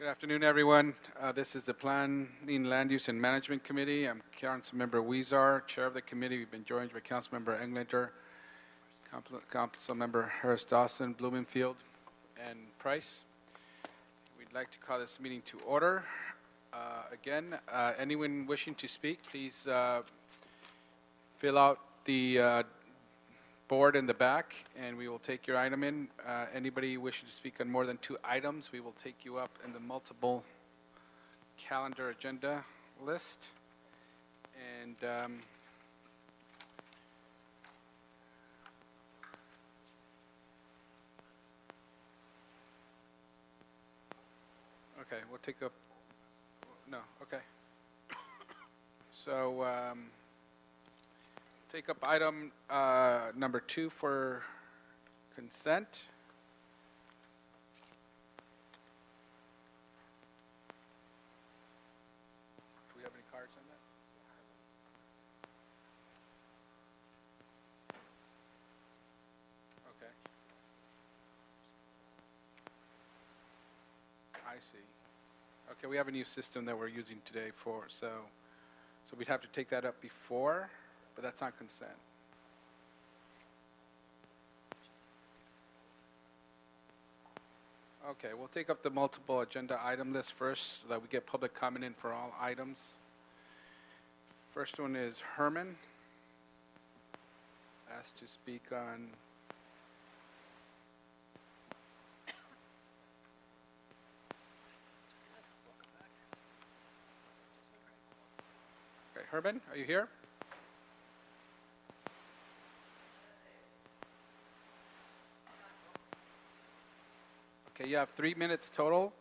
Good afternoon, everyone. This is the Planning, Land Use, and Management Committee. I'm Councilmember Weezar, Chair of the committee. We've been joined by Councilmember Englander, Councilmember Harris-Dawson, Blumenfield, and Price. We'd like to call this meeting to order. Again, anyone wishing to speak, please fill out the board in the back, and we will take your item in. Anybody wishing to speak on more than 2 items, we will take you up in the multiple calendar agenda list. And okay, we'll take up, no, okay. So, take up item number 2 for consent. Do we have any cards on that? Okay. I see. Okay, we have a new system that we're using today so we'd have to take that up before. But that's not consent. Okay, we'll take up the multiple agenda item list first so that we get public comment in for all items. First one is Herman, asked to speak on okay, Herman, are you here? Okay, you have 3 minutes total,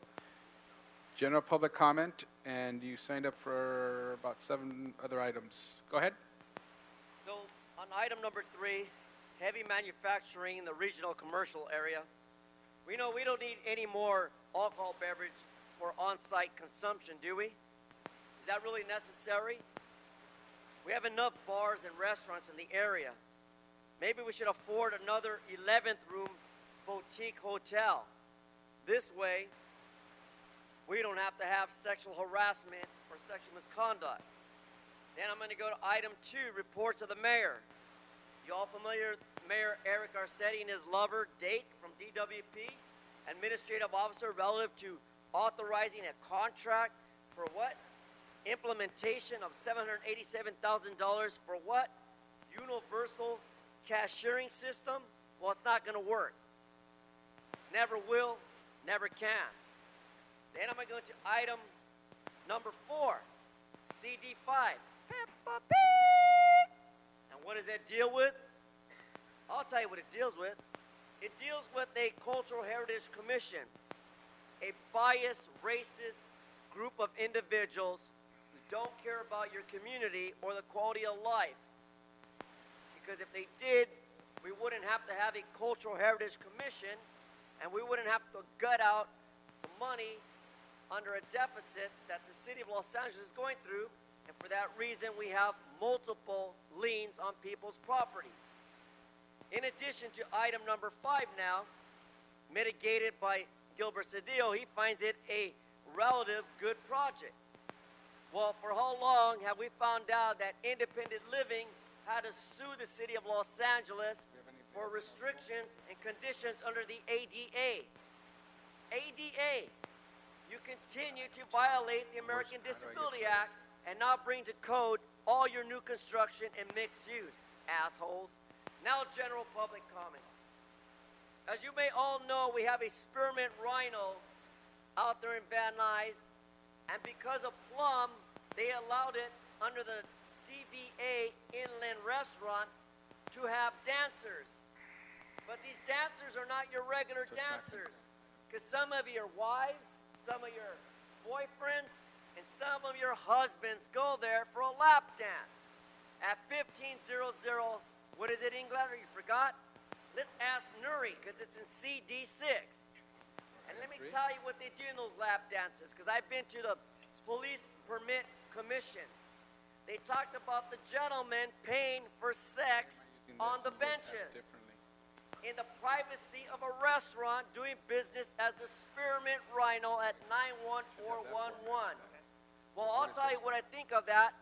general public comment, and you signed up for about 7 other items. Go ahead. So on item number 3, heavy manufacturing in the regional commercial area, we know we don't need any more alcohol beverage for on-site consumption, do we? Is that really necessary? We have enough bars and restaurants in the area. Maybe we should afford another 11th room boutique hotel. This way, we don't have to have sexual harassment or sexual misconduct. Then I'm going to go to item 2, reports of the mayor. You all familiar with Mayor Eric Garcetti and his lover, Dake, from DWP, administrative officer relative to authorizing a contract for what? Implementation of $787,000 for what? Universal cashiering system? Well, it's not going to work. Never will. Never can. Then I'm going to go to item number 4, CD5. Peppa Pig! And what does that deal with? I'll tell you what it deals with. It deals with a Cultural Heritage Commission, a biased, racist group of individuals who don't care about your community or the quality of life. Because if they did, we wouldn't have to have a Cultural Heritage Commission, and we wouldn't have to gut out the money under a deficit that the city of Los Angeles is going through, and for that reason we have multiple liens on people's properties. In addition to item number 5 now, mitigated by Gil Cedillo, he finds it a relative good project. Well, for how long have we found out that independent living had to sue the city of Los Angeles for restrictions and conditions under the ADA. ADA, you continue to violate the American Disability Act and not bring to code all your new construction and mixed use, assholes. Now general public comment. As you may all know, we have a spearmint rhino out there in Van Nuys, and because of Plum, they allowed it under the DBA Inland Restaurant to have dancers. But these dancers are not your regular dancers, because some of your wives, some of your boyfriends, and some of your husbands go there for a lap dance. At 1500, what is it, Englander? You forgot? Let's ask Nuri, because it's in CD6. And let me tell you what they do in those lap dances, because I've been to the Police Permit Commission. They talked about the gentleman paying for sex on the benches. in the privacy of a restaurant doing business as the Spearmint Rhino at 91411. Well, I'll tell you what I think of that.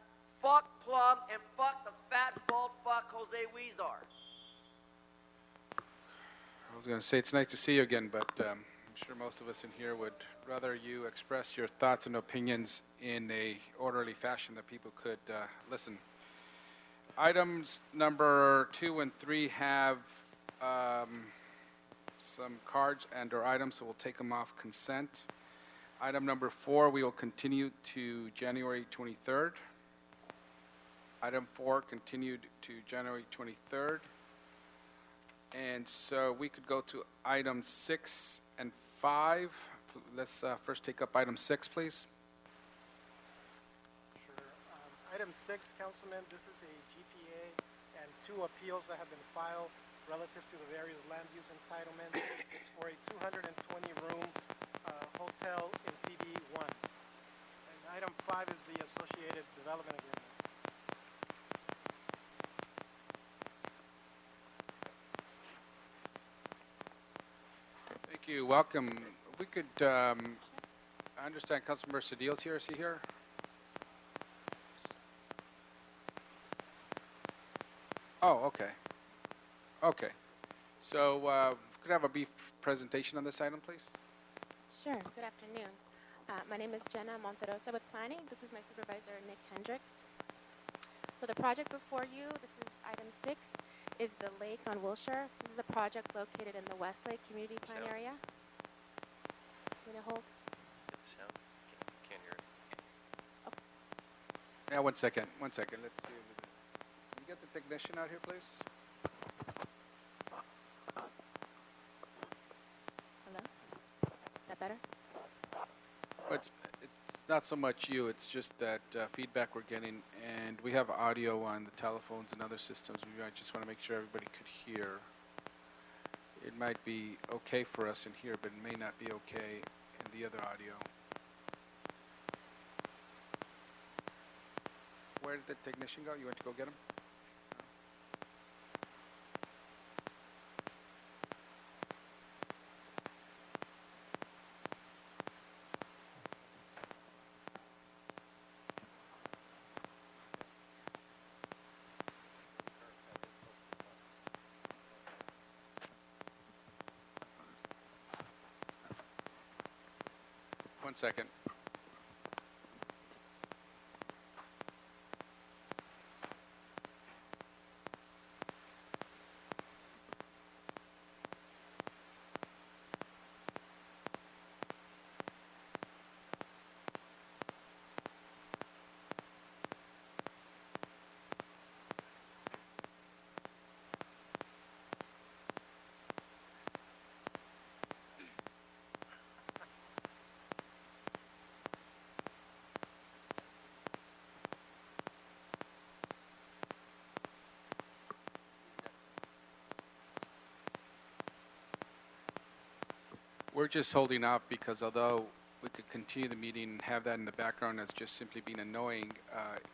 Fuck Plum and fuck the fat, bald fuck Jose Huizar. I was going to say it's nice to see you again, but I'm sure most of us in here would rather you express your thoughts and opinions in a orderly fashion that people could listen. Items number 2 and 3 have some cards and/or items, so we'll take them off consent. Item number 4, we will continue to January 23rd. Item 4 continued to January 23rd. And so we could go to items 6 and 5. Let's first take up item 6, please. Sure. Item 6, Councilman, this is a GPA and 2 appeals that have been filed relative to the various land use entitlements. It's for a 220-room hotel in CD1. And item 5 is the associated development agreement. Thank you. Welcome. If we could, I understand Councilman Cedillo's here. Is he here? Oh, okay. Okay. So, could I have a brief presentation on this item, please? Sure. Good afternoon. My name is Jenna Monterosa with Planning. This is my supervisor, Nick Hendricks. So the project before you, this is item 6, is the lake on Wilshire. This is a project located in the Westlake Community Plan area. Can you hold? Get the sound. Can't hear it. Yeah, one second. Let's see. Can you get the technician out here, please? Hello? Is that better? It's not so much you, it's just that feedback we're getting, and we have audio on the telephones and other systems. We just want to make sure everybody could hear. It might be okay for us in here, but it may not be okay in the other audio. Where did the technician go? You went to go get him? One second. We're just holding off because although we could continue the meeting and have that in the background as just simply being annoying,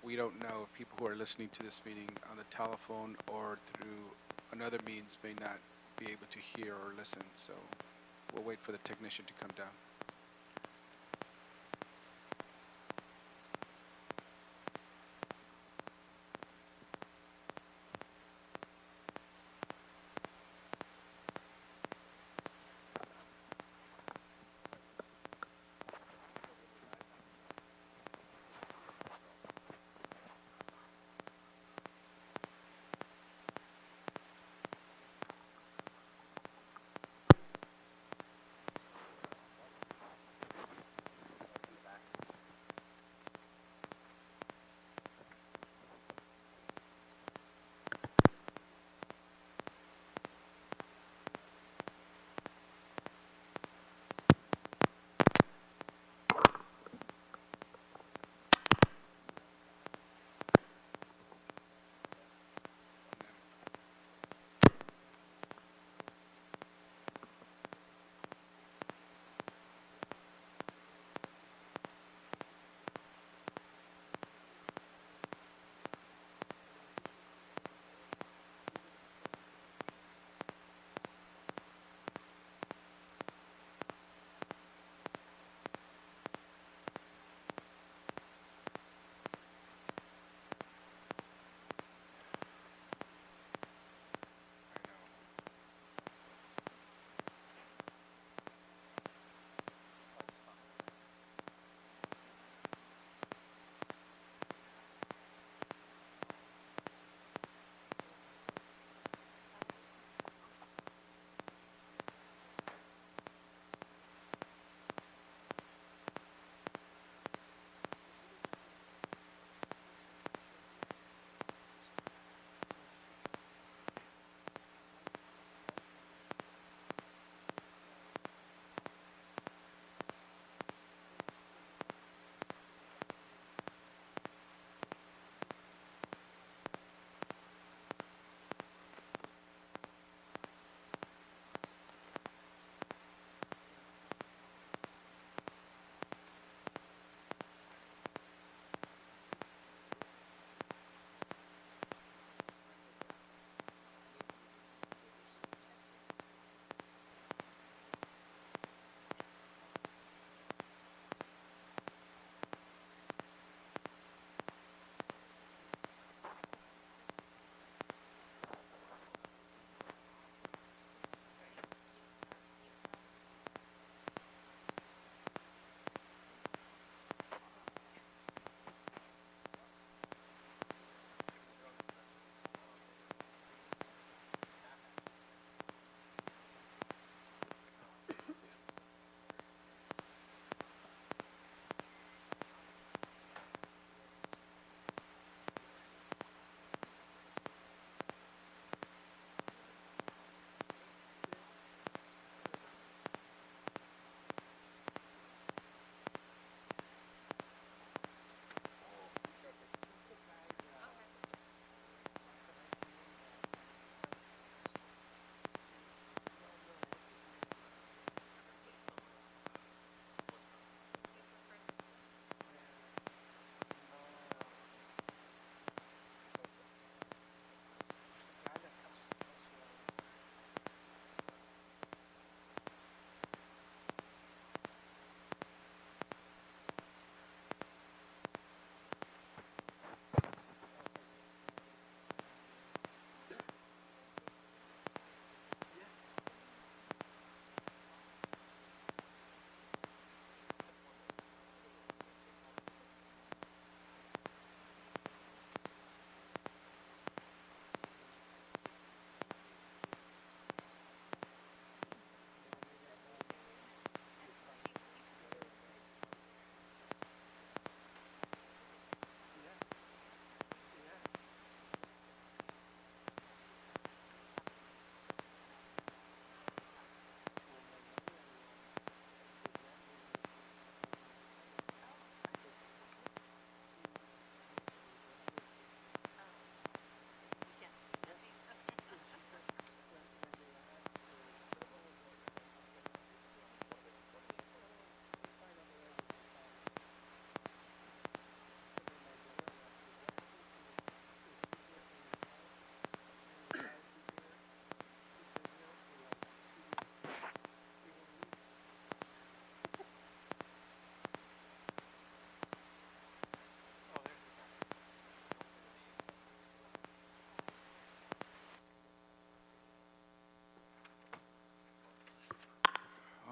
we don't know if people who are listening to this meeting on the telephone or through another means may not be able to hear or listen. So we'll wait for the technician to come down.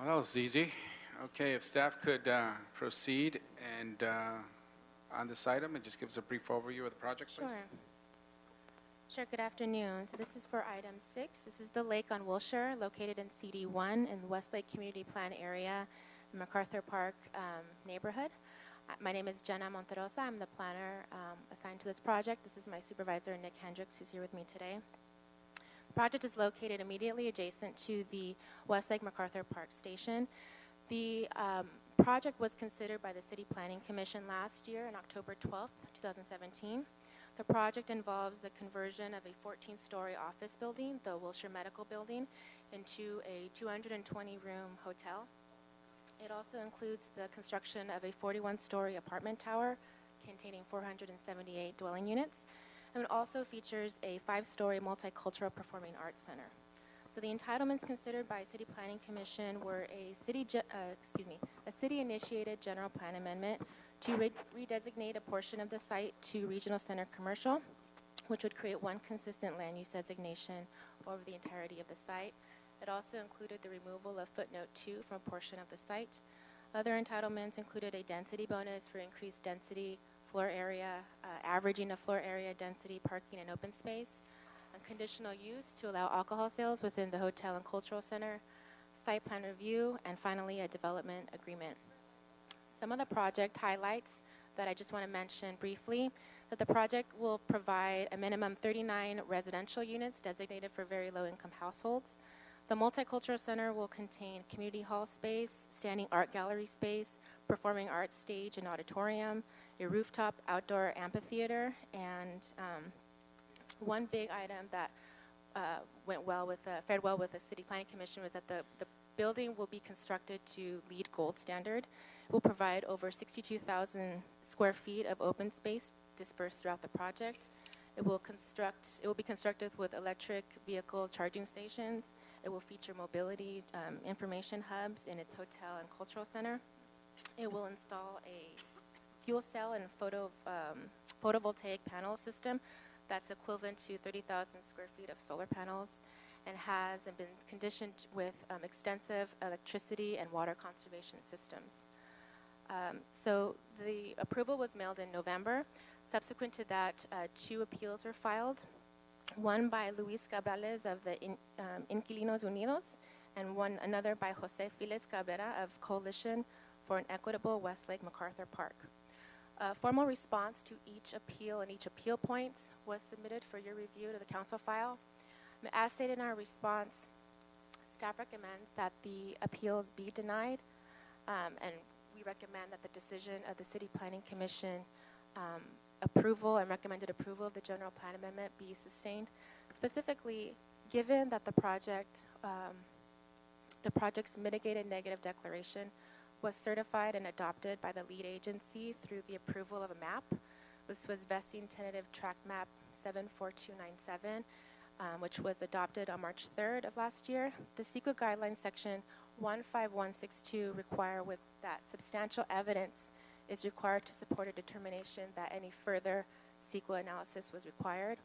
Well, that was easy. Okay, if staff could proceed and on this item and just give us a brief overview of the project, please. Sure. Sure, good afternoon. So this is for item 6. This is the lake on Wilshire, located in CD1 in the Westlake Community Plan area, MacArthur Park neighborhood. My name is Jenna Monterosa. I'm the planner assigned to this project. This is my supervisor, Nick Hendricks, who's here with me today. The project is located immediately adjacent to the Westlake MacArthur Park station. The project was considered by the City Planning Commission last year on October 12th, 2017. The project involves the conversion of a 14-story office building, the Wilshire Medical Building, into a 220-room hotel. It also includes the construction of a 41-story apartment tower containing 478 dwelling units, and it also features a 5-story multicultural performing arts center. So the entitlements considered by City Planning Commission were a city-initiated general plan amendment to redesignate a portion of the site to regional center commercial, which would create one consistent land use designation over the entirety of the site. It also included the removal of footnote 2 from a portion of the site. Other entitlements included a density bonus for increased density, floor area, averaging of floor area, density, parking, and open space, a conditional use to allow alcohol sales within the hotel and cultural center, site plan review, and finally a development agreement. Some of the project highlights that I just want to mention briefly, that the project will provide a minimum 39 residential units designated for very low-income households. The Multicultural Center will contain community hall space, standing art gallery space, performing arts stage and auditorium, a rooftop outdoor amphitheater, and one big item that fared well with the City Planning Commission was that the building will be constructed to LEED Gold standard. It will provide over 62,000 square feet of open space dispersed throughout the project. It will be constructed with electric vehicle charging stations. It will feature mobility information hubs in its hotel and cultural center. It will install a fuel cell and photovoltaic panel system that's equivalent to 30,000 square feet of solar panels, and has been conditioned with extensive electricity and water conservation systems. So the approval was mailed in November. Subsequent to that, 2 appeals were filed, one by Luis Cabrales of the Inquilinos Unidos, and another by Jose Felix Cabrera of Coalition for an Equitable Westlake MacArthur Park. A formal response to each appeal and each appeal points was submitted for your review to the council file. As stated in our response, staff recommends that the appeals be denied, and we recommend that the decision of the City Planning Commission approval and recommended approval of the general plan amendment be sustained. Specifically, given that the project's mitigated negative declaration was certified and adopted by the lead agency through the approval of a map. This was vesting tentative track map 74297, which was adopted on March 3rd of last year. The CEQA guidelines section 15162 require that substantial evidence is required to support a determination that any further CEQA analysis was required.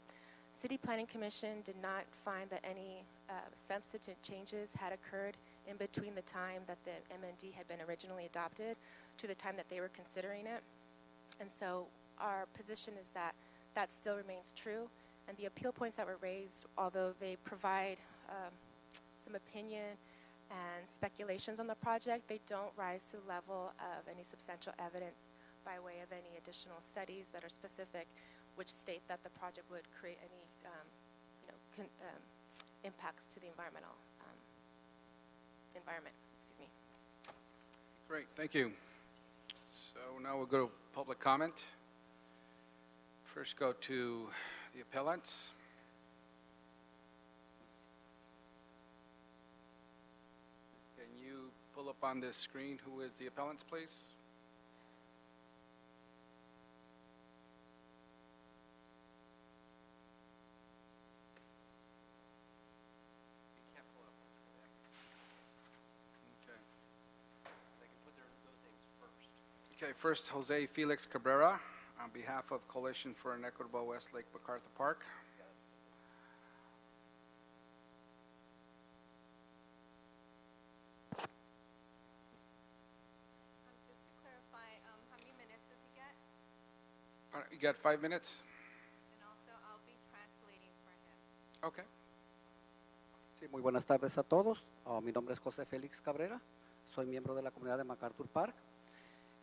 City Planning Commission did not find that any substantive changes had occurred in between the time that the MND had been originally adopted to the time that they were considering it. And so our position is that that still remains true. And the appeal points that were raised, although they provide some opinion and speculations on the project, they don't rise to the level of any substantial evidence by way of any additional studies that are specific, which state that the project would create any impacts to the environment. Excuse me. Great, thank you. So now we'll go to public comment. First go to the appellants. Can you pull up on this screen who is the appellants, please? Okay, first, Jose Felix Cabrera, on behalf of Coalition for an Equitable Westlake MacArthur Park. You got 5 minutes? And also, I'll be translating for him. Okay. Sí, muy buenas tardes a todos. Mi nombre es José Felix Cabrera. Soy miembro de la comunidad de MacArthur Park.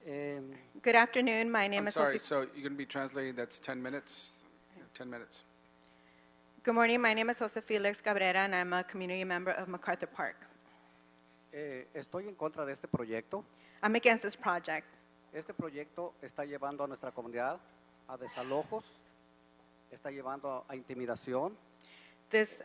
Good afternoon. My name I'm is sorry, Jose. so you're going to be translating, that's 10 minutes? 10 minutes. Good morning. My name is Jose Felix Cabrera, and I'm a community member of MacArthur Park. Estoy en contra de este proyecto. I'm against this project. Este proyecto está llevando a nuestra comunidad a desalojos, está llevando a intimidación. This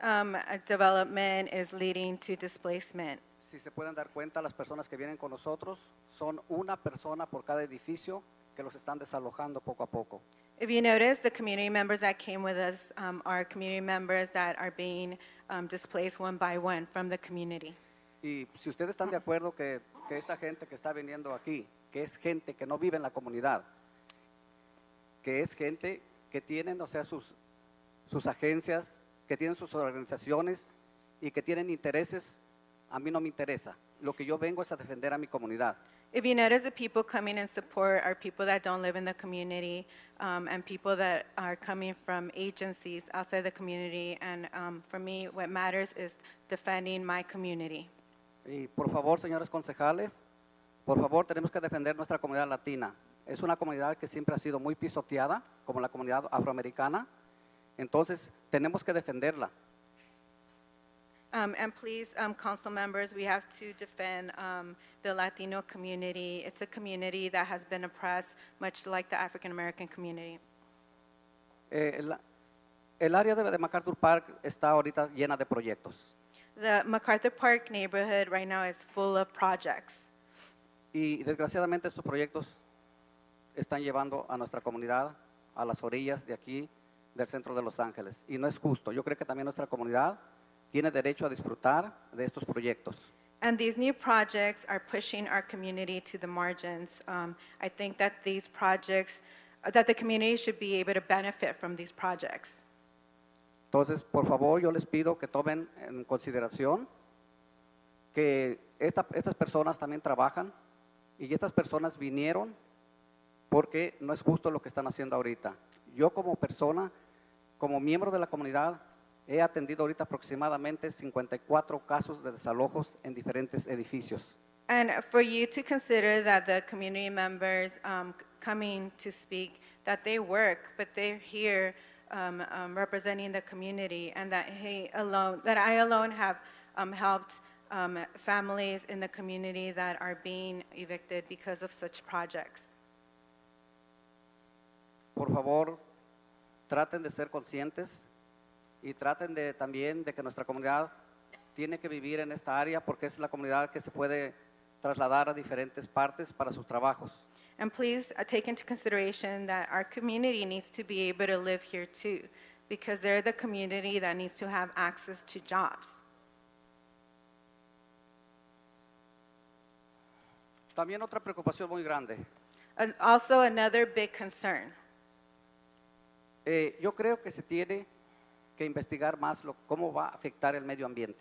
development is leading to displacement. Si se pueden dar cuenta, las personas que vienen con nosotros son una persona por cada edificio que los están desalojando poco a poco. If you notice, the community members that came with us are community members that are being displaced one by one from the community. Y si ustedes están de acuerdo que esta gente que está viniendo aquí, que es gente que no vive en la comunidad, que es gente que tienen, o sea, sus agencias, que tienen sus organizaciones y que tienen intereses, a mí no me interesa. Lo que yo vengo es a defender a mi comunidad. If you notice, the people coming in support are people that don't live in the community and people that are coming from agencies outside the community. And for me, what matters is defending my community. Y por favor, señores concejales, por favor, tenemos que defender nuestra comunidad latina. Es una comunidad que siempre ha sido muy pisoteada, como la comunidad afroamericana. Entonces, tenemos que defenderla. And please, council members, we have to defend the Latino community. It's a community that has been oppressed, much like the African American community. El área de MacArthur Park está ahorita llena de proyectos. The MacArthur Park neighborhood right now is full of projects. Y desgraciadamente estos proyectos están llevando a nuestra comunidad a las orillas de aquí, del centro de Los Ángeles. Y no es justo. Yo creo que también nuestra comunidad tiene derecho a disfrutar de estos proyectos. And these new projects are pushing our community to the margins. I think that these projects, that the community should be able to benefit from these projects. Entonces, por favor, yo les pido que tomen en consideración que estas personas también trabajan y estas personas vinieron porque no es justo lo que están haciendo ahorita. Yo como persona, como miembro de la comunidad, he atendido ahorita aproximadamente 54 casos de desalojos en diferentes edificios. And for you to consider that the community members coming to speak, that they work, but they're here representing the community, and that I alone have helped families in the community that are being evicted because of such projects. Por favor, traten de ser conscientes y traten también de que nuestra comunidad tiene que vivir en esta área porque es la comunidad que se puede trasladar a diferentes partes para sus trabajos. And please take into consideration that our community needs to be able to live here too, because they're the community that needs to have access to jobs. También otra preocupación muy grande. And also another big concern. Yo creo que se tiene que investigar más cómo va a afectar el medio ambiente.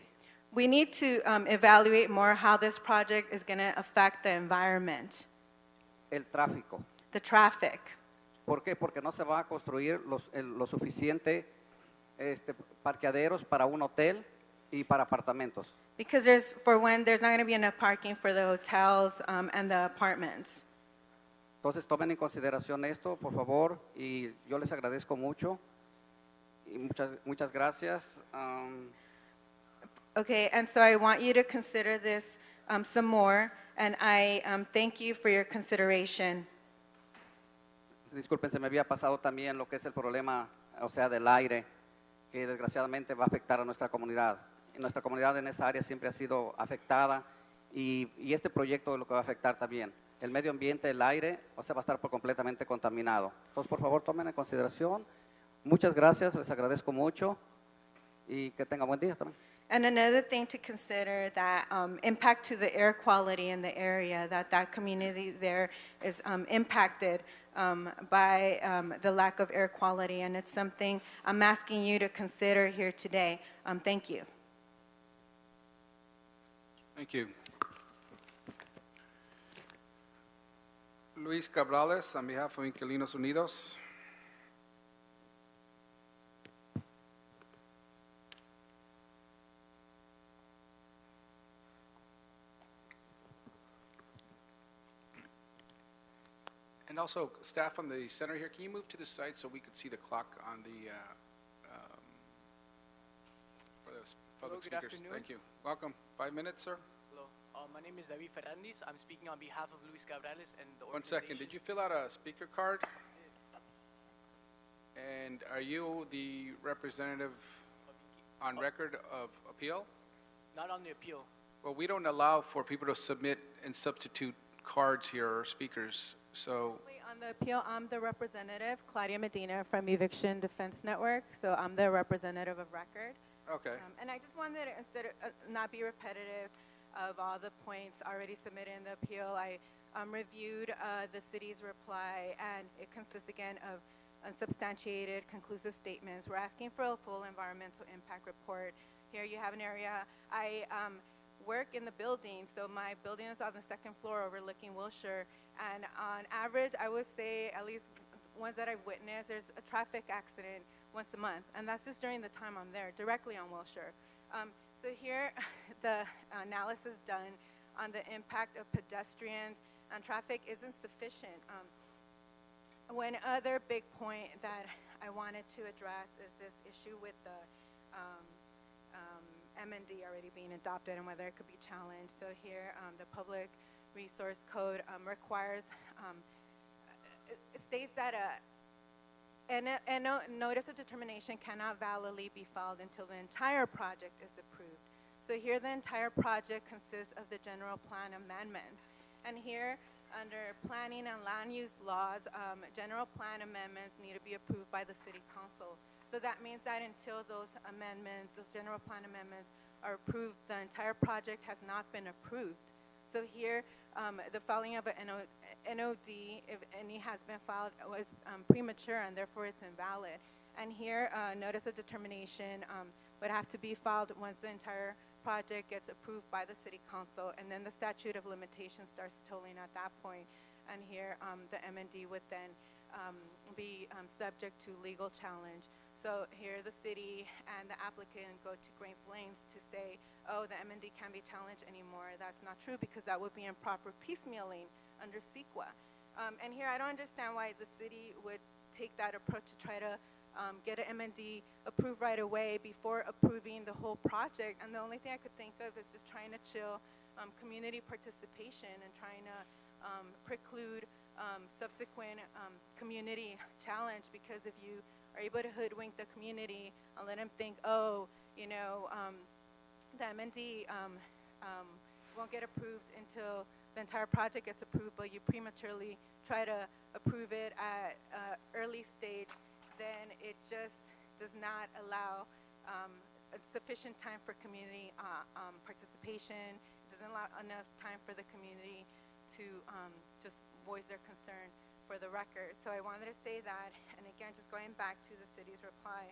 We need to evaluate more how this project is going to affect the environment, El tráfico. the traffic. ¿Por qué? Porque no se va a construir lo suficiente parqueaderos para un hotel y para apartamentos. Because there's not going to be enough parking for the hotels and the apartments. Entonces tomen en consideración esto, por favor, y yo les agradezco mucho. Y muchas gracias. Okay, and so I want you to consider this some more, and I thank you for your consideration. Disculpen, se me había pasado también lo que es el problema, o sea, del aire, que desgraciadamente va a afectar a nuestra comunidad. Nuestra comunidad en esa área siempre ha sido afectada y este proyecto lo que va a afectar también. El medio ambiente, el aire, o sea, va a estar completamente contaminado. Entonces, por favor, tomen en consideración. Muchas gracias, les agradezco mucho y que tengan buen día también. And another thing to consider, that impact to the air quality in the area, that community there is impacted by the lack of air quality, and it's something I'm asking you to consider here today. Thank you. Thank you. Luis Cabrales, on behalf of Inquilinos Unidos. also, staff on the center here, can you move to the side so we could see the clock on the, for those public Good speakers? afternoon. Thank you. Welcome. 5 minutes, sir? Hello, my name is David Ferrandis. I'm speaking on behalf of Luis Cabrales and the 1 organization. second. Did you fill out a speaker card? And are you the representative on record of appeal? Not on the appeal. Well, we don't allow for people to submit and substitute cards here or speakers, so, On the appeal, I'm the representative, Claudia Mdina from Eviction Defense Network, so I'm the representative of record. okay. And I just wanted to, instead of not be repetitive of all the points already submitted in the appeal, I reviewed the city's reply, and it consists again of unsubstantiated, conclusive statements. We're asking for a full environmental impact report. Here you have an area. I work in the building, so my building is on the second floor overlooking Wilshire, and on average, I would say at least ones that I've witnessed, there's a traffic accident once a month, and that's just during the time I'm there, directly on Wilshire. So here, the analysis done on the impact of pedestrians and traffic isn't sufficient. One other big point that I wanted to address is this issue with the M&D already being adopted and whether it could be challenged. So here, the Public Resource Code requires, it states that a notice of determination cannot validly be filed until the entire project is approved. So here, the entire project consists of the general plan amendments. And here, under planning and land use laws, general plan amendments need to be approved by the city council. So that means that until those amendments, those general plan amendments are approved, the entire project has not been approved. So here, the filing of an NOD, if any has been filed, was premature, and therefore it's invalid. And here, notice of determination would have to be filed once the entire project gets approved by the city council, and then the statute of limitations starts tolling at that point. And here, the M&D would then be subject to legal challenge. So here, the city and the applicant go to great lengths to say, oh, the M&D can't be challenged anymore. That's not true, because that would be improper piecemealing under CEQA. And here, I don't understand why the city would take that approach to try to get an M&D approved right away before approving the whole project. And the only thing I could think of is just trying to chill community participation and trying to preclude subsequent community challenge, because if you are able to hoodwink the community and let them think, oh, you know, the M&D won't get approved until the entire project gets approved, but you prematurely try to approve it at an early stage, then it just does not allow a sufficient time for community participation. It doesn't allow enough time for the community to just voice their concern for the record. So I wanted to say that, and again, just going back to the city's reply,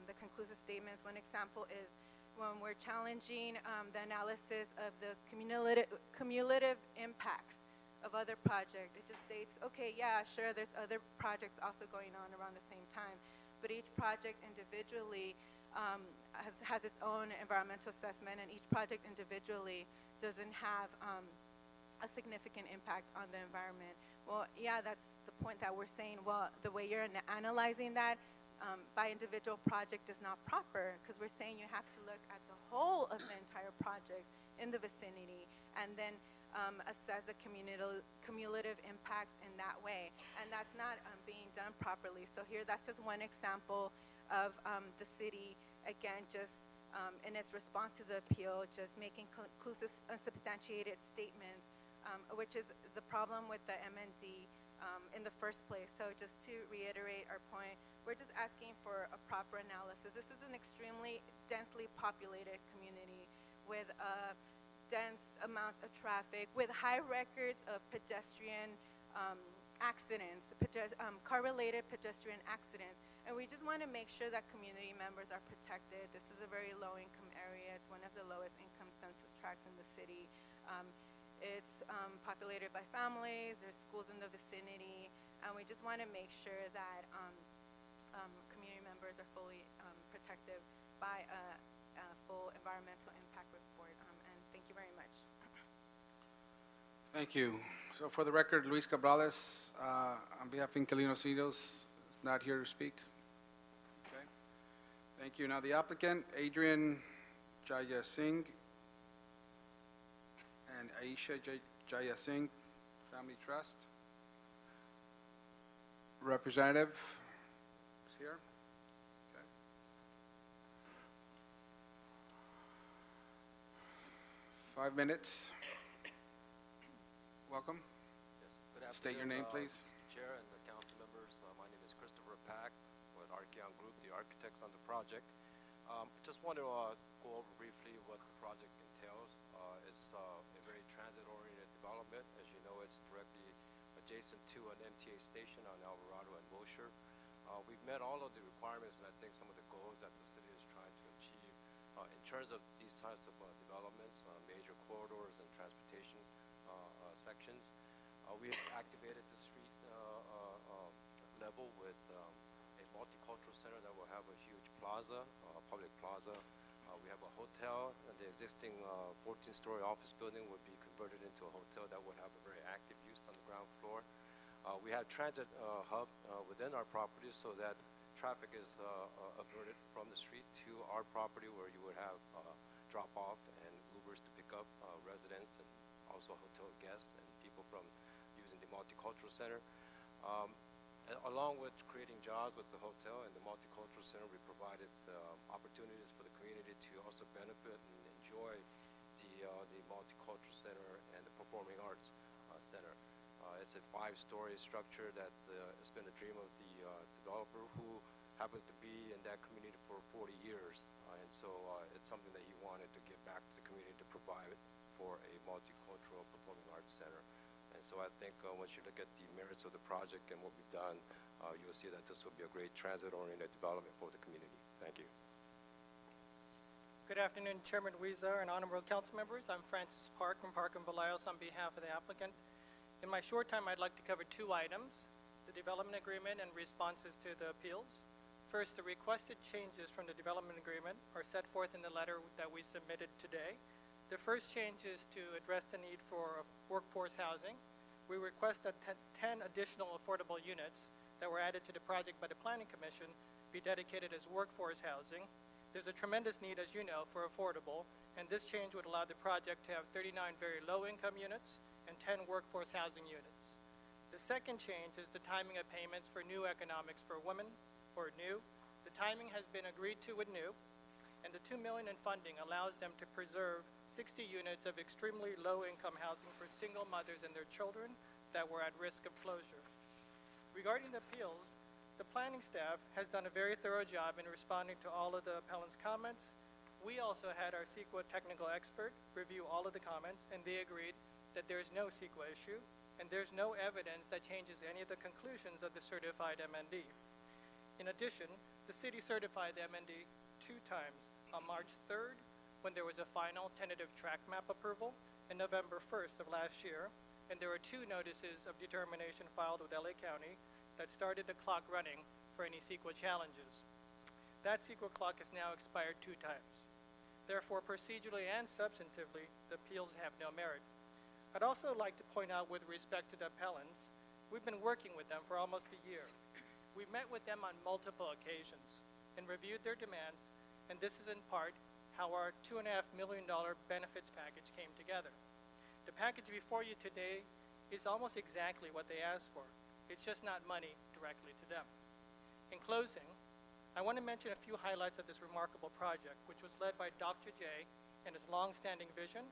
the conclusive statements, one example is when we're challenging the analysis of the cumulative impacts of other projects. It just states, okay, yeah, sure, there's other projects also going on around the same time, but each project individually has its own environmental assessment, and each project individually doesn't have a significant impact on the environment. Well, yeah, that's the point that we're saying. Well, the way you're analyzing that by individual project is not proper, because we're saying you have to look at the whole of the entire project in the vicinity and then assess the cumulative impacts in that way. And that's not being done properly. So here, that's just one example of the city, again, just in its response to the appeal, just making conclusive, unsubstantiated statements, which is the problem with the MND in the first place. So just to reiterate our point, we're just asking for a proper analysis. This is an extremely densely populated community with dense amounts of traffic, with high records of pedestrian accidents, car-related pedestrian accidents. And we just want to make sure that community members are protected. This is a very low-income area. It's one of the lowest income census tracts in the city. It's populated by families. There's schools in the vicinity. And we just want to make sure that community members are fully protected by a full environmental impact report. And thank you very much. Thank you. So for the record, Luis Cabrales, on behalf of Inquilinos Unidos, is not here to speak. Okay. Thank you. Now the applicant, Adrian Jaya Singh and Aisha Jaya Singh, Family Trust. Representative is here. Okay. Five minutes. Welcome. Yes, good afternoon. State your name, please. Chair and the council members. My name is Christopher Pack with Archeon Group, the architects on the project. Just want to go over briefly what the project entails. It's a very transit-oriented development. As you know, it's directly adjacent to an MTA station on Alvarado and Wilshire. We've met all of the requirements and I think some of the goals that the city is trying to achieve in terms of these types of developments, major corridors and transportation sections. We have activated the street level with a multicultural center that will have a huge plaza, public plaza. We have a hotel, and the existing 14-story office building would be converted into a hotel that would have a very active use on the ground floor. We have transit hub within our property so that traffic is averted from the street to our property where you would have drop-off and Ubers to pick up residents and also hotel guests and people from using the multicultural center. Along with creating jobs with the hotel and the multicultural center, we provided opportunities for the community to also benefit and enjoy the multicultural center and the performing arts center. It's a 5-story structure that has been a dream of the developer who happens to be in that community for 40 years. And so it's something that he wanted to give back to the community to provide for a multicultural performing arts center. And so I think once you look at the merits of the project and what we've done, you'll see that this will be a great transit-oriented development for the community. Thank you. Good afternoon, Chairman Huizar and honorable council members. I'm Francis Park from Park and Velayos on behalf of the applicant. In my short time, I'd like to cover 2 items, the development agreement and responses to the appeals. First, the requested changes from the development agreement are set forth in the letter that we submitted today. The first change is to address the need for workforce housing. We request that 10 additional affordable units that were added to the project by the Planning Commission be dedicated as workforce housing. There's a tremendous need, as you know, for affordable, and this change would allow the project to have 39 very low-income units and 10 workforce housing units. The second change is the timing of payments for new economics for women, or new. The timing has been agreed to with new, and the $2 million in funding allows them to preserve 60 units of extremely low-income housing for single mothers and their children that were at risk of closure. Regarding the appeals, the planning staff has done a very thorough job in responding to all of the appellant's comments. We also had our CEQA technical expert review all of the comments, and they agreed that there's no CEQA issue, and there's no evidence that changes any of the conclusions of the certified MND. In addition, the city certified the MND 2 times, on March 3rd, when there was a final tentative track map approval, and November 1st of last year, and there were 2 notices of determination filed with LA County that started the clock running for any CEQA challenges. That CEQA clock has now expired 2 times. Therefore, procedurally and substantively, the appeals have no merit. I'd also like to point out with respect to the appellants, we've been working with them for almost a year. We met with them on multiple occasions and reviewed their demands, and this is in part how our $2.5 million benefits package came together. The package before you today is almost exactly what they asked for. It's just not money directly to them. In closing, I want to mention a few highlights of this remarkable project, which was led by Dr. J and his long-standing vision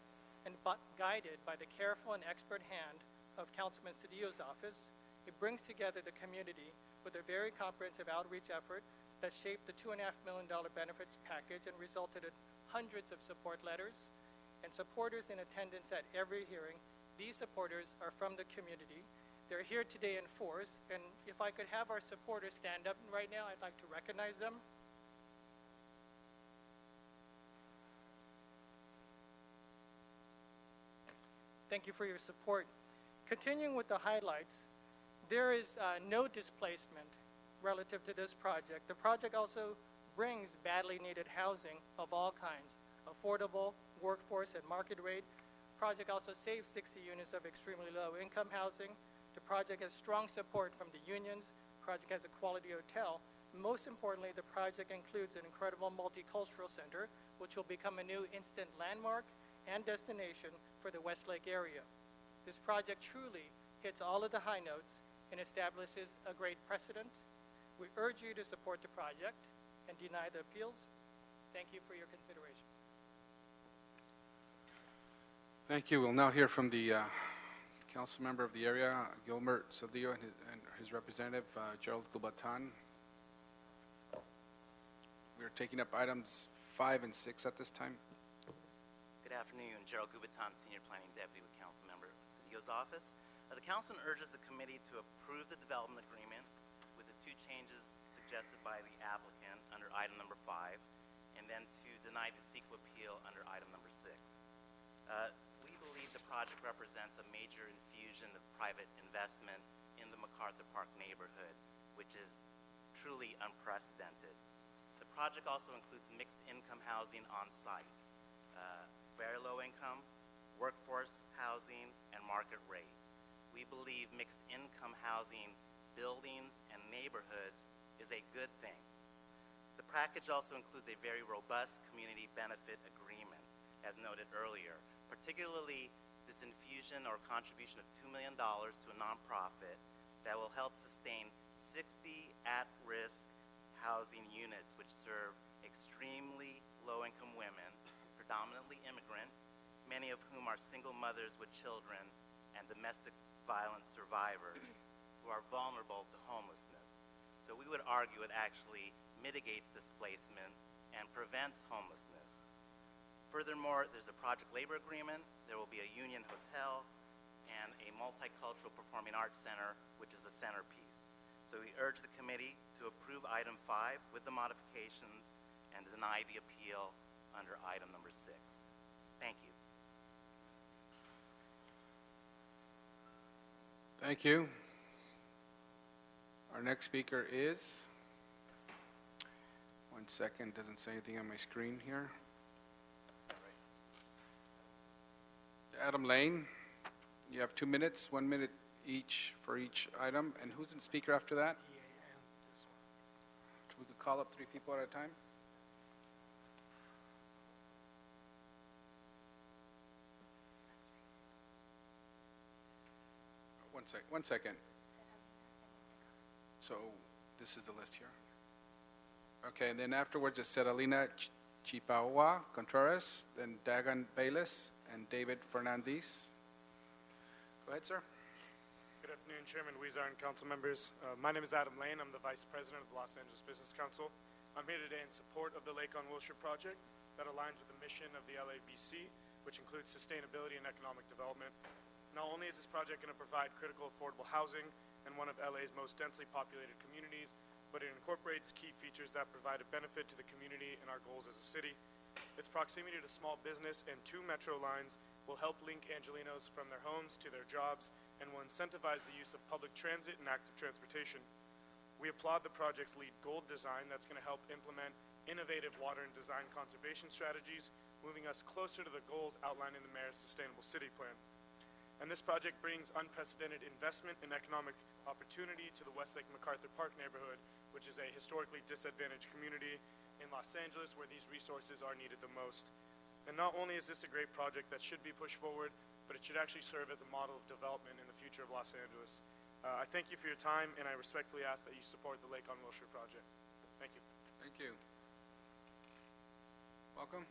and guided by the careful and expert hand of Councilman Cedillo's office. It brings together the community with a very comprehensive outreach effort that shaped the $2.5 million benefits package and resulted in hundreds of support letters and supporters in attendance at every hearing. These supporters are from the community. They're here today in force, and if I could have our supporters stand up right now, I'd like to recognize them. Thank you for your support. Continuing with the highlights, there is no displacement relative to this project. The project also brings badly needed housing of all kinds, affordable, workforce, and market rate. project also saves 60 units of extremely low-income housing. The project has strong support from the unions. The project has a quality hotel. Most importantly, the project includes an incredible multicultural center, which will become a new instant landmark and destination for the Westlake area. This project truly hits all of the high notes and establishes a great precedent. We urge you to support the project and deny the appeals. Thank you for your consideration. Thank you. We'll now hear from the council member of the area, Gil Cedillo, and his representative, Gerald Gubatan. We are taking up items 5 and 6 at this time. Good afternoon. Gerald Gubatan, Senior Planning Deputy with Councilmember Cedillo's office. The Councilman urges the committee to approve the development agreement with the 2 changes suggested by the applicant under item number 5, and then to deny the sequel appeal under item number 6. We believe the project represents a major infusion of private investment in the MacArthur Park neighborhood, which is truly unprecedented. The project also includes mixed income housing on site, very low income, workforce housing, and market rate. We believe mixed income housing buildings and neighborhoods is a good thing. The package also includes a very robust community benefit agreement, as noted earlier, particularly this infusion or contribution of $2 million to a nonprofit that will help sustain 60 at-risk housing units which serve extremely low-income women, predominantly immigrant, many of whom are single mothers with children and domestic violence survivors who are vulnerable to homelessness. So we would argue it actually mitigates displacement and prevents homelessness. Furthermore, there's a project labor agreement, there will be a union hotel, and a multicultural performing arts center, which is a centerpiece. So we urge the committee to approve item 5 with the modifications and deny the appeal under item number 6. Thank you. Thank you. Our next speaker is, 1 second, doesn't say anything on my screen here. Adam Lane, you have 2 minutes, 1 minute each for each item. And who's the speaker after that? We could call up 3 people at a time. One second. So this is the list here. Okay, and then afterwards is Seralina Chipaua Contreras, then Deagon Bayless, and David Fernandez. Go ahead, sir. Good afternoon, Chairman Huizar and council members. My name is Adam Lane. I'm the Vice President of the Los Angeles Business Council. I'm here today in support of the Lake on Wilshire project that aligns with the mission of the LABC, which includes sustainability and economic development. Not only is this project going to provide critical affordable housing in one of LA's most densely populated communities, but it incorporates key features that provide a benefit to the community and our goals as a city. Its proximity to small business and 2 metro lines will help link Angelinos from their homes to their jobs and will incentivize the use of public transit and active transportation. We applaud the project's LEED Gold design that's going to help implement innovative water and design conservation strategies, moving us closer to the goals outlined in the Mayor's Sustainable City Plan. And this project brings unprecedented investment and economic opportunity to the Westlake MacArthur Park neighborhood, which is a historically disadvantaged community in Los Angeles where these resources are needed the most. And not only is this a great project that should be pushed forward, but it should actually serve as a model of development in the future of Los Angeles. I thank you for your time, and I respectfully ask that you support the Lake on Wilshire project. Thank you. Thank you. Welcome.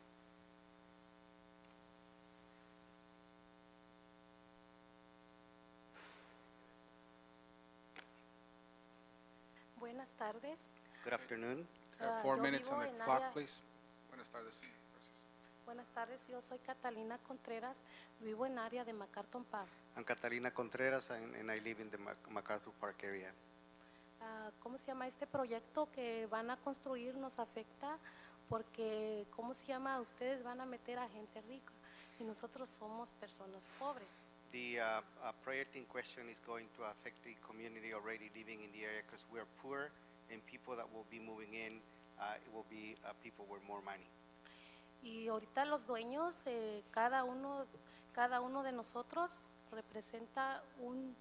Buenas tardes. Good afternoon. 4 yo minutes vivo on the en clock, área- please. Buenas tardes. Gracias. Buenas tardes, yo soy Catalina Contreras, vivo en área de MacArthur Park. I'm Catalina Contreras, and I live in the MacArthur Park area. ¿Cómo se llama este proyecto que van a construir? Nos afecta porque, ¿cómo se llama? Ustedes van a meter a gente rica y nosotros somos personas pobres. The project in question is going to affect the community already living in the area because we are poor, and people that will be moving in, it will be people with more money. Y ahorita los dueños, cada uno Cada uno de nosotros representa un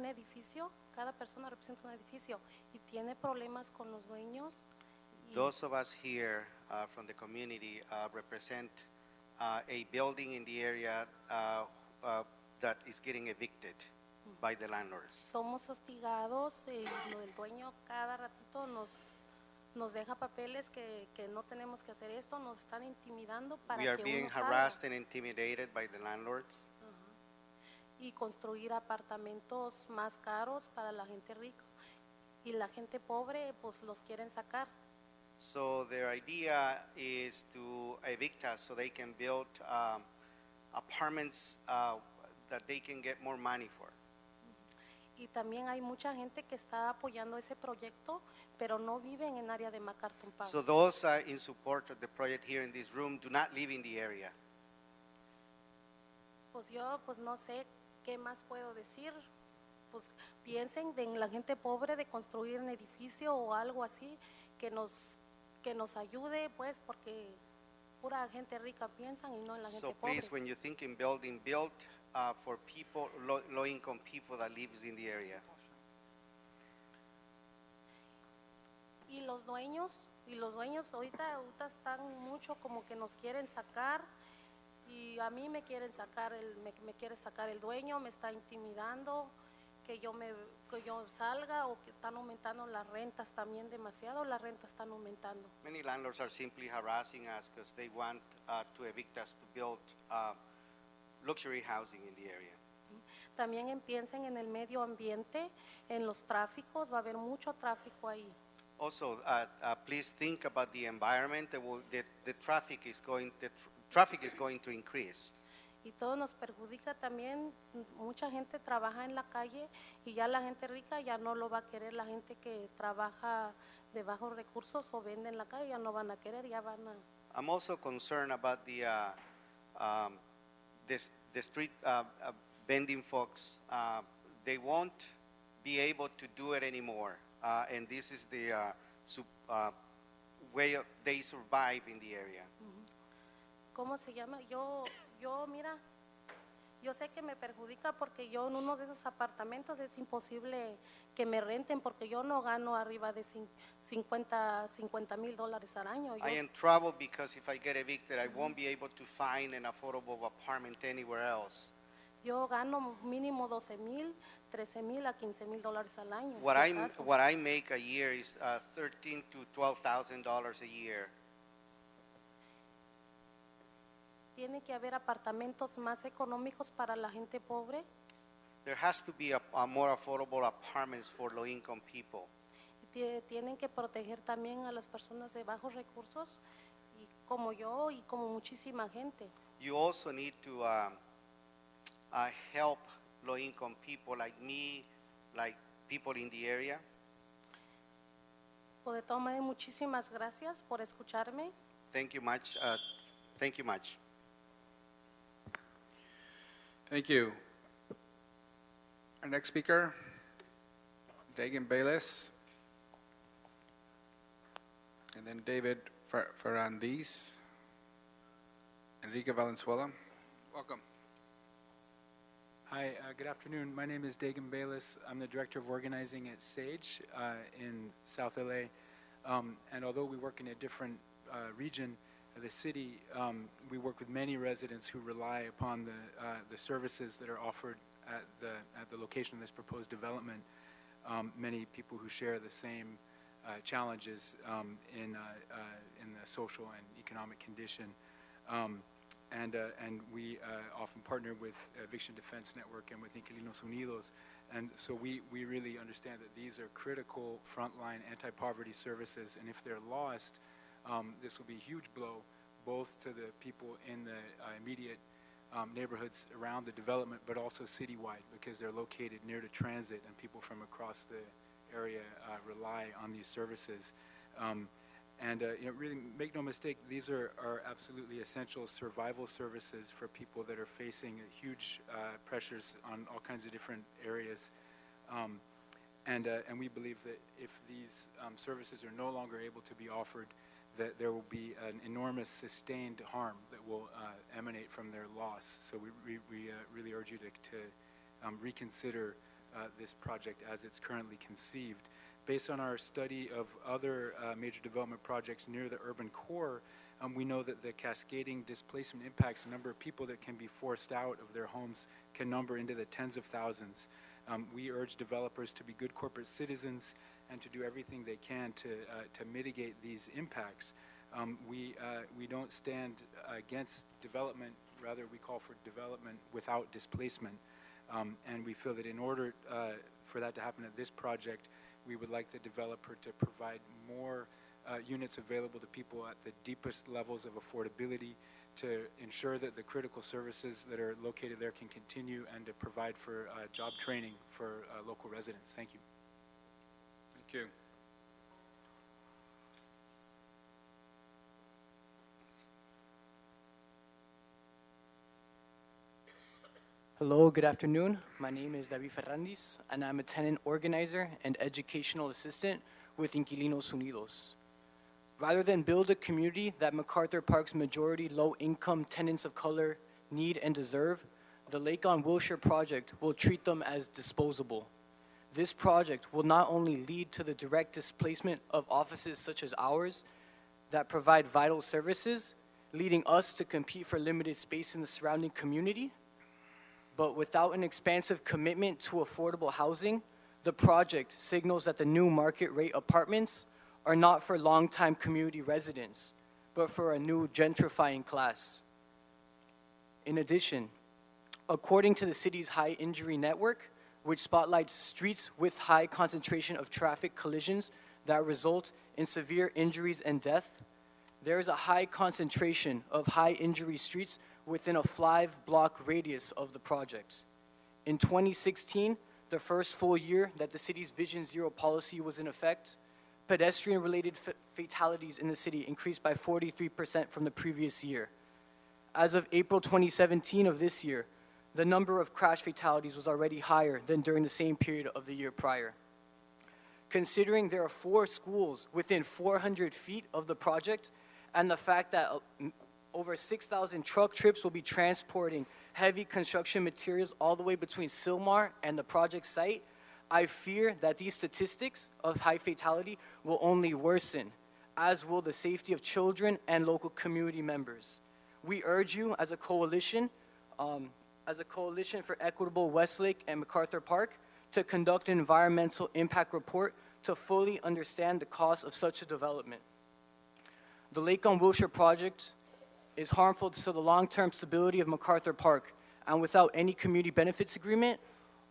edificio, cada persona representa un edificio y tiene problemas con los dueños. Those of us here from the community represent a building in the area that is getting evicted by the landlords. Somos hostigados, el dueño cada ratito nos deja papeles que no tenemos que hacer esto, nos están intimidando para We are que being uno salga. harassed and intimidated by the landlords. Y construir apartamentos más caros para la gente rica y la gente pobre pues los quieren sacar. So their idea is to evict us so they can build apartments that they can get more money for. Y también hay mucha gente que está apoyando ese proyecto, pero no viven en área de MacArthur Park. So those in support of the project here in this room do not live in the area. Pues yo pues no sé qué más puedo decir. Pues piensen en la gente pobre de construir un edificio o algo así que nos ayude, pues, porque pura gente rica piensan y no en la gente So pobre. please, when you think in building, build for people, low-income people that lives in the area. Y los dueños ahorita están mucho como que nos quieren sacar y a mí me quiere sacar el dueño, me está intimidando que yo salga o que están aumentando las rentas también demasiado, las rentas están aumentando. Many landlords are simply harassing us because they want to evict us to build luxury housing in the area. También piensen en el medio ambiente, en los tráficos, va a haber mucho tráfico ahí. Also, please think about the environment. The traffic is going to increase. Y todo nos perjudica también, mucha gente trabaja en la calle y ya la gente rica ya no lo va a querer, la gente que trabaja de bajos recursos o vende en la calle ya no van a querer, ya van a... I'm also concerned about the street vending folks. They won't be able to do it anymore, and this is the way they survive in the area. ¿Cómo se llama? Mira, yo sé que me perjudica porque yo en uno de esos apartamentos es imposible que me renten porque yo no gano arriba de $50,000 al año. I am troubled because if I get evicted, I won't be able to find an affordable apartment anywhere else. Yo gano mínimo $12,000, $13,000 a $15,000 al año. What I make a year is $13,000 to $12,000 a year. Tiene que haber apartamentos más económicos para la gente pobre. There has to be a more affordable apartments for low-income people. Tienen que proteger también a las personas de bajos recursos, y como yo y como muchísima gente. You also need to help low-income people like me, like people in the area. Pues de todas maneras, muchísimas gracias por escucharme. Thank you much. Thank you much. Thank you. Our next speaker, Deagon Bayless, and then David Ferrandis, Enrique Valenzuela. Welcome. Hi, good afternoon. My name is Deagon Bayless. I'm the Director of Organizing at SAGE in South LA. And although we work in a different region of the city, we work with many residents who rely upon the services that are offered at the location of this proposed development. Many people who share the same challenges in the social and economic condition. And we often partner with Eviction Defense Network and with Inquilinos Unidos. And so we really understand that these are critical frontline anti-poverty services, and if they're lost, this will be a huge blow both to the people in the immediate neighborhoods around the development, but also citywide, because they're located near to transit and people from across the area rely on these services. Really, make no mistake, these are absolutely essential survival services for people that are facing huge pressures on all kinds of different areas. And we believe that if these services are no longer able to be offered, that there will be an enormous sustained harm that will emanate from their loss. So we really urge you to reconsider this project as it's currently conceived. Based on our study of other major development projects near the urban core, we know that the cascading displacement impacts, the number of people that can be forced out of their homes can number into the tens of thousands. We urge developers to be good corporate citizens and to do everything they can to mitigate these impacts. We don't stand against development, rather we call for development without displacement. And we feel that in order for that to happen at this project, we would like the developer to provide more units available to people at the deepest levels of affordability, to ensure that the critical services that are located there can continue, and to provide for job training for local residents. Thank you. Thank you. Hello, good afternoon. My name is David Ferrandis, and I'm a tenant organizer and educational assistant with Inquilinos Unidos. Rather than build a community that MacArthur Park's majority low-income tenants of color need and deserve, the Lake on Wilshire project will treat them as disposable. This project will not only lead to the direct displacement of offices such as ours that provide vital services, leading us to compete for limited space in the surrounding community, but without an expansive commitment to affordable housing, the project signals that the new market rate apartments are not for longtime community residents, but for a new gentrifying class. In addition, according to the city's high injury network, which spotlights streets with high concentration of traffic collisions that result in severe injuries and death, there is a high concentration of high injury streets within a 5-block radius of the project. In 2016, the first full year that the city's Vision Zero policy was in effect, pedestrian-related fatalities in the city increased by 43% from the previous year. As of April 2017 of this year, the number of crash fatalities was already higher than during the same period of the year prior. Considering there are 4 schools within 400 feet of the project, and the fact that over 6,000 truck trips will be transporting heavy construction materials all the way between Sylmar and the project site, I fear that these statistics of high fatality will only worsen, as will the safety of children and local community members. We urge you as a coalition for Equitable Westlake and MacArthur Park to conduct an environmental impact report to fully understand the cost of such a development. The Lake on Wilshire project is harmful to the long-term stability of MacArthur Park, and without any community benefits agreement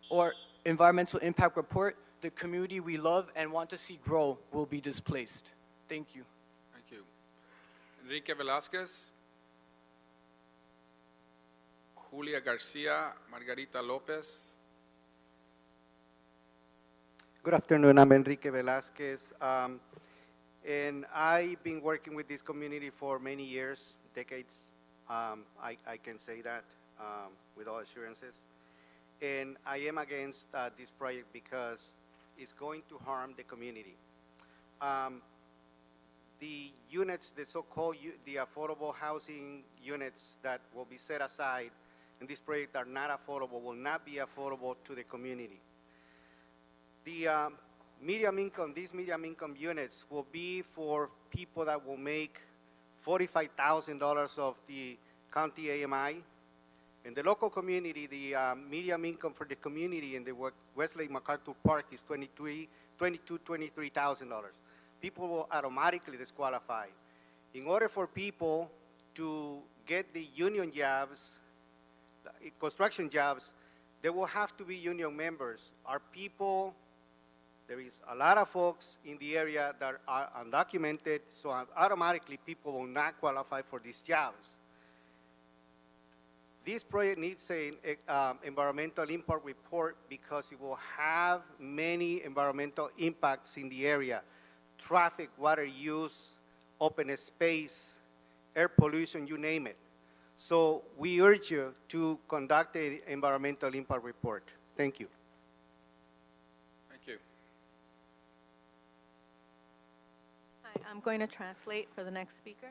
or environmental impact report, the community we love and want to see grow will be displaced. Thank you. Thank you. Enrique Velasquez. Julia Garcia, Margarita Lopez. Good afternoon, I'm Enrique Velasquez, and I've been working with this community for many years, decades. I can say that with all assurances. And I am against this project because it's going to harm the community. The units, the so-called the affordable housing units that will be set aside in this project are not affordable, will not be affordable to the community. The medium income, these medium income units will be for people that will make $45,000 of the county AMI. In the local community, the medium income for the community in the Westlake MacArthur Park is $23,000. People will automatically disqualify. In order for people to get the union jobs, the construction jobs, they will have to be union members. Our people, there is a lot of folks in the area that are undocumented, so automatically people will not qualify for these jobs. This project needs an environmental impact report because it will have many environmental impacts in the area. Traffic, water use, open space, air pollution, you name it. So we urge you to conduct an environmental impact report. Thank you. Thank you. Hi, I'm going to translate for the next speaker.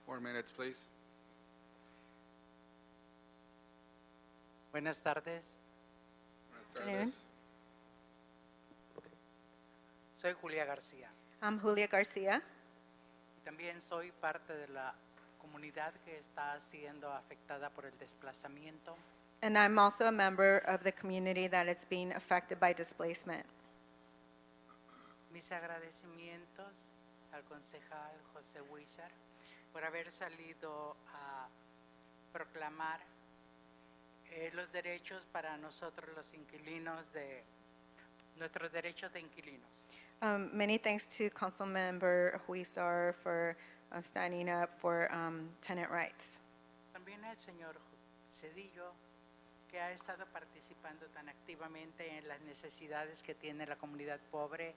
4 minutes, please. Buenas tardes. Buenas Afternoon. tardes. Soy Julia García. I'm Julia Garcia. Y también soy parte de la comunidad que está siendo afectada por el desplazamiento. And I'm also a member of the community that is being affected by displacement. Mis agradecimientos al concejal José Wilshire por haber salido a proclamar los derechos para nosotros los inquilinos nuestros derechos de inquilinos. Many thanks to Councilmember Huizar for standing up for tenant rights. También al señor Cedillo, que ha estado participando tan activamente en las necesidades que tiene la comunidad pobre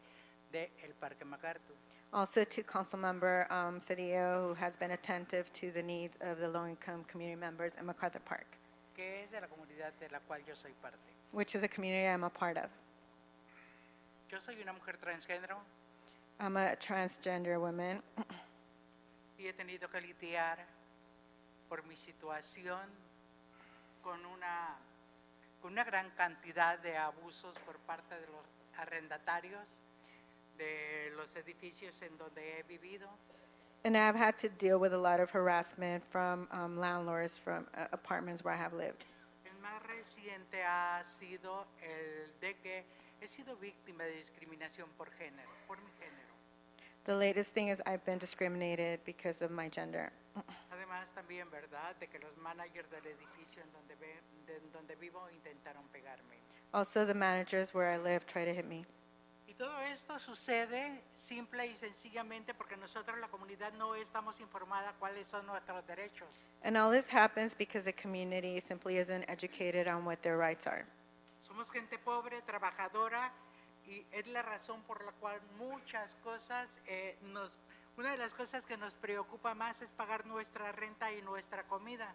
del Parque MacArthur. Also to Councilmember Cedillo, who has been attentive to the needs of the low-income community members in MacArthur Park, Que es de la comunidad de la cual yo soy parte. which is a community I'm a part of. Yo soy una mujer transgénero I'm a transgender woman, y he tenido que lidiar por mi situación con una gran cantidad de abusos por parte de los arrendatarios de los edificios en donde he vivido. and I've had to deal with a lot of harassment from landlords from apartments where I have lived. El más reciente ha sido el de que he sido víctima de discriminación por mi género. The latest thing is I've been discriminated because of my gender. Además también, ¿verdad?, de que los managers del edificio en donde vivo intentaron pegarme. Also, the managers where I live try to hit me. Y todo esto sucede simple y sencillamente porque nosotros, la comunidad, no estamos informada cuáles son nuestros derechos. And all this happens because the community simply isn't educated on what their rights are. Somos gente pobre, trabajadora, y es la razón por la cual muchas cosas una de las cosas que nos preocupa más es pagar nuestra renta y nuestra comida.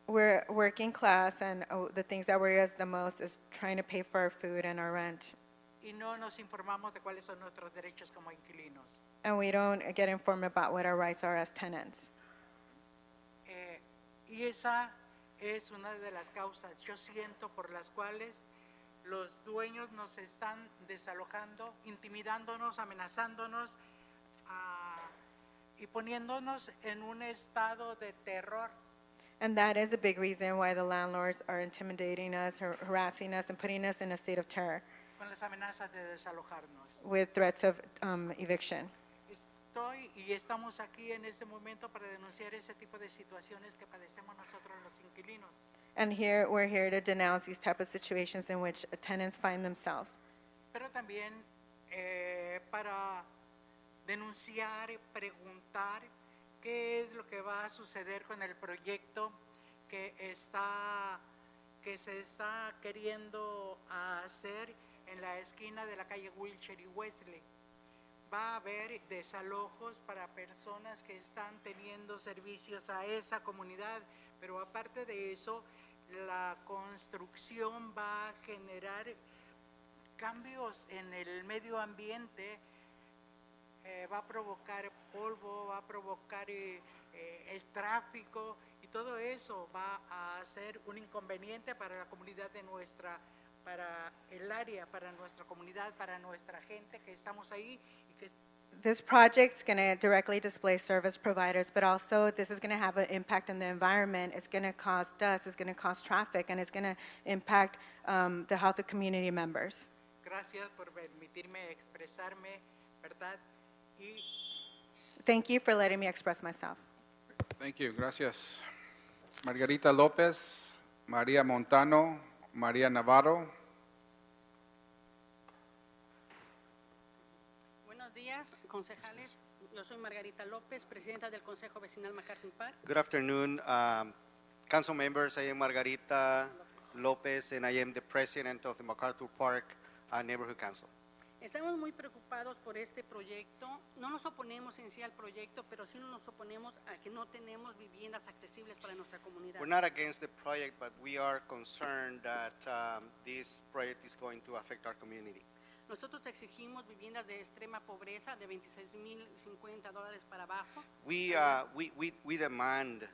We're working class, and the things that worry us the most is trying to pay for our food and our rent. Y no nos informamos de cuáles son nuestros derechos como inquilinos. And we don't get informed about what our rights are as tenants. Y esa es una de las causas, yo siento, por las cuales los dueños nos están desalojando, intimidándonos, amenazándonos y poniéndonos en un estado de terror. And that is a big reason why the landlords are intimidating us, harassing us, and putting us in a state of terror Con las amenazas de desalojarnos. with threats of eviction. Estamos aquí en este momento para denunciar ese tipo de situaciones que padecemos nosotros los inquilinos. And we're here to denounce these type of situations in which tenants find themselves. Pero también para denunciar, preguntar qué es lo que va a suceder con el proyecto que se está queriendo hacer en la esquina de la calle Wilshire y Wesley. Va a haber desalojos para personas que están teniendo servicios a esa comunidad, pero aparte de eso, la construcción va a generar cambios en el medio ambiente, va a provocar polvo, va a provocar el tráfico, y todo eso va a ser un inconveniente para la comunidad para el área, para nuestra comunidad, para nuestra gente que estamos ahí. This project's going to directly displace service providers, but also this is going to have an impact on the environment. It's going to cause dust, it's going to cause traffic, and it's going to impact the health of community members. Gracias por permitirme expresarme, ¿verdad? Y Thank you for letting me express myself. Thank you. Gracias. Margarita López, María Montano, María Navarro. Buenos días, concejales. Yo soy Margarita López, presidenta del Consejo Vecinal MacArthur Park. Good afternoon, council members. I am Margarita Lopez, and I am the president of the MacArthur Park Neighborhood Council. Estamos muy preocupados por este proyecto. No nos oponemos en sí al proyecto, pero sí nos oponemos a que no tenemos viviendas accesibles para nuestra comunidad. We're not against the project, but we are concerned that this project is going to affect our community. Nosotros exigimos viviendas de extrema pobreza de $26,050 para abajo. We demand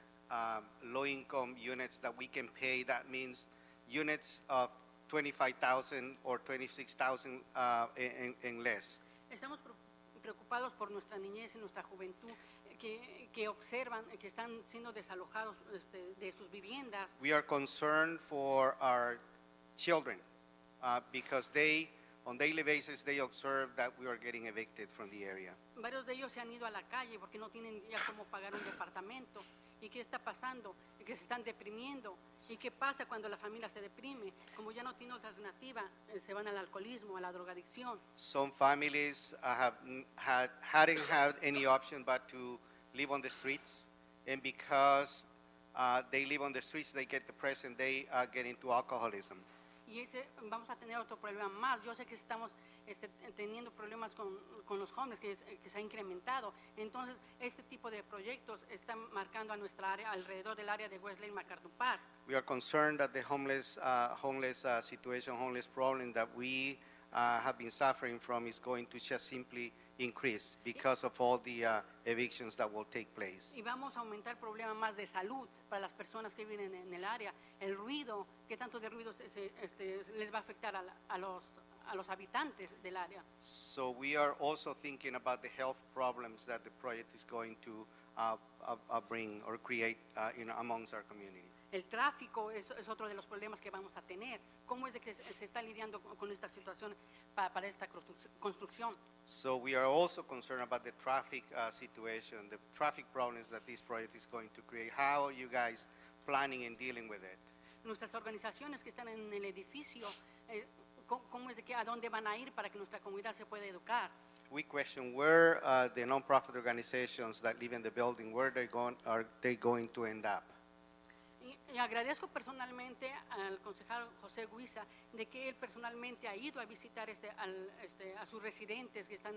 low-income units that we can pay. That means units of 25,000 or 26,000 and less. Estamos preocupados por nuestra niñez y nuestra juventud que observan que están siendo desalojados de sus viviendas. We are concerned for our children because they, on daily basis, they observe that we are getting evicted from the area. Varios de ellos se han ido a la calle porque no tienen ya cómo pagar un departamento. ¿Y qué está pasando? Que se están deprimiendo. ¿Y qué pasa cuando la familia se deprime? Como ya no tiene otra alternativa, se van al alcoholismo, a la drogadicción. Some families hadn't had any option but to live on the streets, and because they live on the streets, they get depressed and they get into alcoholism. Y vamos a tener otro problema más. Yo sé que estamos teniendo problemas con los jóvenes que se ha incrementado. Entonces, este tipo de proyectos están marcando a nuestra área, alrededor del área de Wesley y MacArthur Park. We are concerned that the homeless situation, homeless problem that we have been suffering from is going to just simply increase because of all the evictions that will take place. Y vamos a aumentar problemas más de salud para las personas que viven en el área. El ruido, ¿qué tanto de ruido les va a afectar a los habitantes del área? So we are also thinking about the health problems that the project is going to bring or create amongst our community. El tráfico es otro de los problemas que vamos a tener. ¿Cómo es de que se está lidiando con esta situación para esta construcción? So we are also concerned about the traffic situation, the traffic problems that this project is going to create. How are you guys planning and dealing with it? Nuestras organizaciones que están en el edificio, ¿cómo es de que a dónde van a ir para que nuestra comunidad se pueda educar? We question where the non-profit organizations that live in the building, where are they going to end up? Y agradezco personalmente al concejal José Guisa de que él personalmente ha ido a visitar a sus residentes que están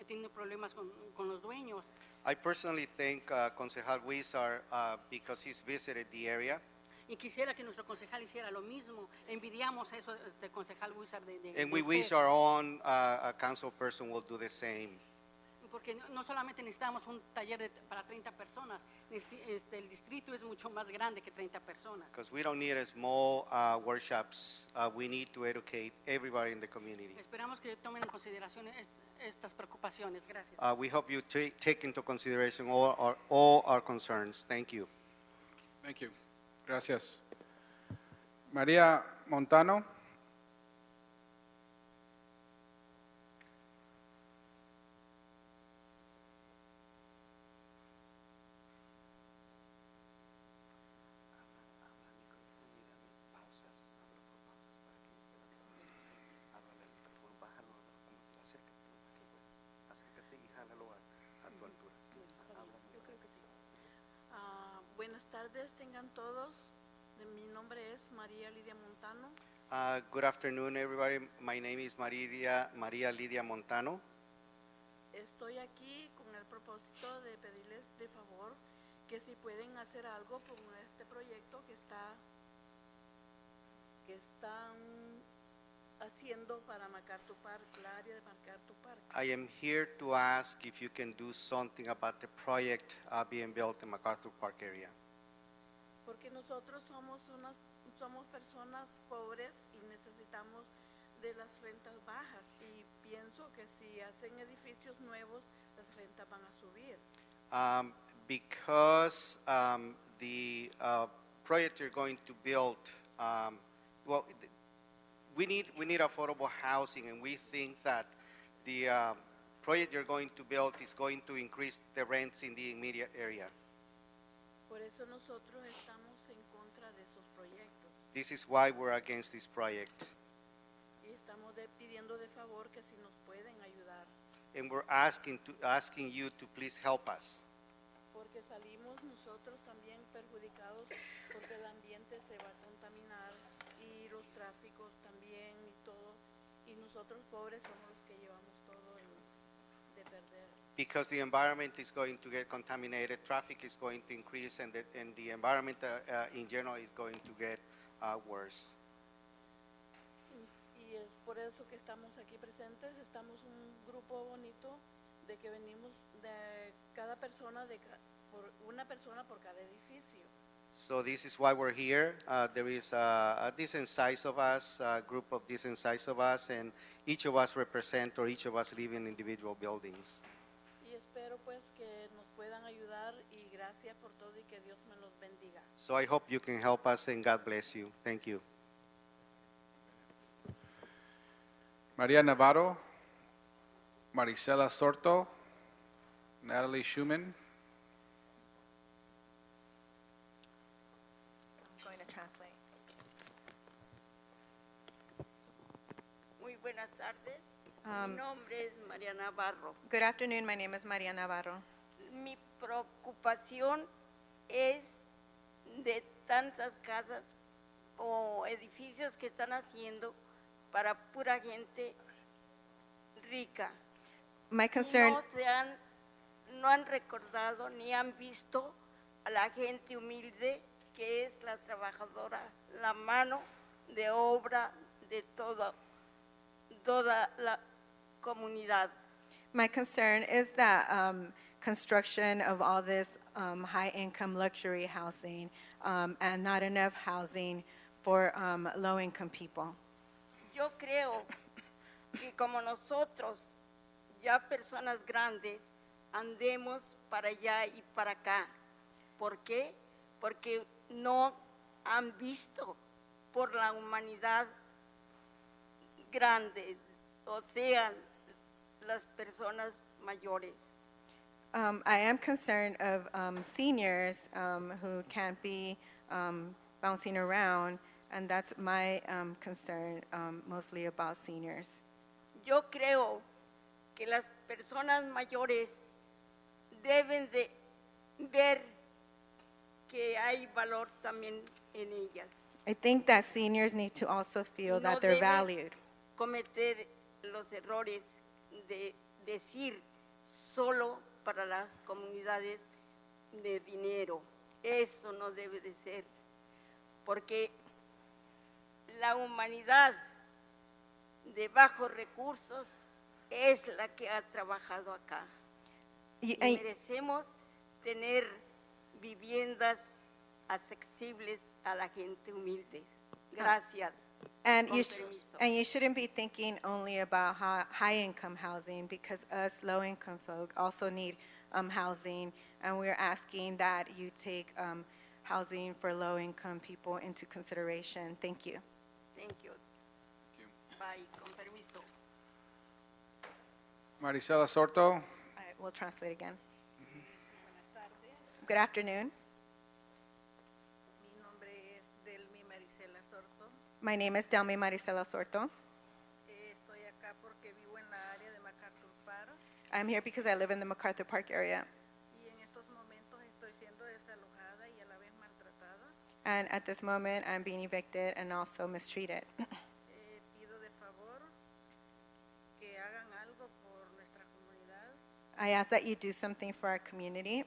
teniendo problemas con los dueños. I personally thank Concejal Huizar because he's visited the area. Y quisiera que nuestro concejal hiciera lo mismo. Envidiamos eso del concejal Guisa And we wish our own council person will do the same. Porque no solamente necesitamos un taller para 30 personas, el distrito es mucho más grande que 30 personas. Because we don't need a small workshops, we need to educate everybody in the community. Esperamos que tomen en consideración estas preocupaciones. Gracias. We hope you take into consideration all our concerns. Thank you. Thank you. Gracias. María Montano. Buenas tardes, tengan todos. Mi nombre es María Lidia Montano. Good afternoon, everybody. My name is María Lidia Montano. Estoy aquí con el propósito de pedirles de favor que si pueden hacer algo con este proyecto que están haciendo para MacArthur Park, la área de MacArthur Park. I am here to ask if you can do something about the project being built in MacArthur Park area. Porque nosotros somos personas pobres y necesitamos de las rentas bajas y pienso que si hacen edificios nuevos las rentas van a subir. Because the project you're going to build, we need affordable housing, and we think that the project you're going to build is going to increase the rents in the immediate area. Por eso nosotros estamos en contra de esos proyectos. This is why we're against this project. Y estamos pidiendo de favor que si nos pueden ayudar. And we're asking you to please help us. Porque salimos nosotros también perjudicados porque el ambiente se va a contaminar y los tráficos también y todo. Y nosotros pobres somos los que llevamos todo de perder. Because the environment is going to get contaminated, traffic is going to increase, and the environment in general is going to get worse. Y es por eso que estamos aquí presentes. Estamos un grupo bonito de que venimos de cada persona, por una persona por cada edificio. So this is why we're here. There is a decent size of us, a group of decent size of us, and each of us represent, or each of us live in individual buildings. Y espero pues que nos puedan ayudar y gracias por todo y que Dios me los bendiga. So I hope you can help us, and God bless you. Thank you. Maria Navarro, Maricela Sorto, Natalie Schumann. I'm going to translate. Muy buenas tardes. Mi nombre es María Navarro. Good afternoon. My name is Maria Navarro. Mi preocupación es de tantas casas o edificios que están haciendo para pura gente rica. My concern. No han recordado ni han visto a la gente humilde que es la trabajadora, la mano de obra de toda la comunidad. My concern is that construction of all this high-income luxury housing and not enough housing for low-income people. Yo creo que como nosotros, ya personas grandes, andemos para allá y para acá. ¿Por qué? Porque no han visto por la humanidad grande, o sea, las personas mayores. I am concerned of seniors who can't be bouncing around, and that's my concern, mostly about seniors. Yo creo que las personas mayores deben de ver que hay valor también en ellas. I think that seniors need to also feel that they're valued. Cometer los errores de decir solo para las comunidades de dinero. Eso no debe de ser, porque la humanidad de bajos recursos es la que ha trabajado acá. Y merecemos tener viviendas accesibles a la gente humilde. Gracias. And you shouldn't be thinking only about high-income housing, because us low-income folk also need housing, and we're asking that you take housing for low-income people into consideration. Thank you. Thank you. Bye. Con permiso. Maricela Sorto. I will translate again. Good afternoon. Mi nombre es Delmi Maricela Sorto. My name is Delmi Maricela Sorto. Estoy acá porque vivo en la área de MacArthur Park. I'm here because I live in the MacArthur Park area. Y en estos momentos estoy siendo desalojada y a la vez maltratada. And at this moment, I'm being evicted and also mistreated. Pido de favor que hagan algo por nuestra comunidad. I ask that you do something for our community.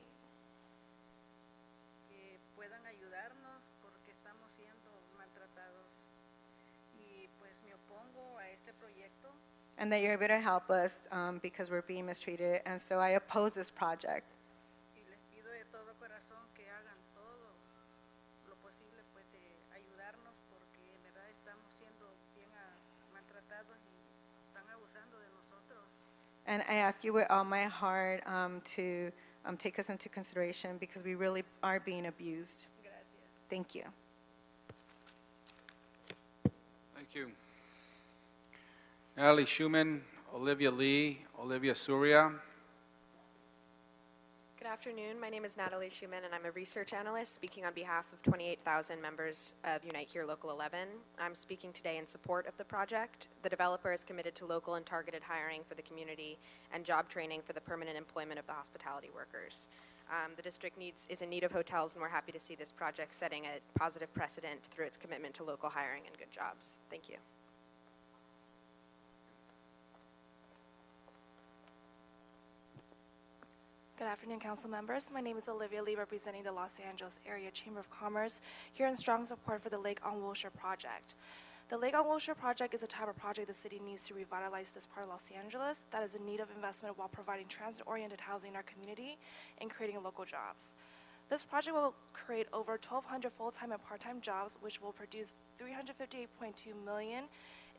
Que puedan ayudarnos porque estamos siendo maltratados. Y pues me opongo a este proyecto. And that you're able to help us because we're being mistreated. And so I oppose this project. Y les pido de todo corazón que hagan todo lo posible pues de ayudarnos, porque en verdad estamos siendo bien maltratados y están abusando de nosotros. And I ask you with all my heart to take us into consideration, because we really are being abused. Gracias. Thank you. Thank you. Natalie Schumann, Olivia Lee, Olivia Surya. Good afternoon. My name is Natalie Schumann, and I'm a research analyst speaking on behalf of 28,000 members of Unite Here Local 11. I'm speaking today in support of the project. The developer is committed to local and targeted hiring for the community and job training for the permanent employment of the hospitality workers. The district is in need of hotels, and we're happy to see this project setting a positive precedent through its commitment to local hiring and good jobs. Thank you. Good afternoon, council members. My name is Olivia Lee, representing the Los Angeles Area Chamber of Commerce, here in strong support for the Lake on Wilshire project. The Lake on Wilshire project is a type of project the city needs to revitalize this part of Los Angeles that is in need of investment while providing transit-oriented housing in our community and creating local jobs. This project will create over 1,200 full-time and part-time jobs, which will produce $358.2 million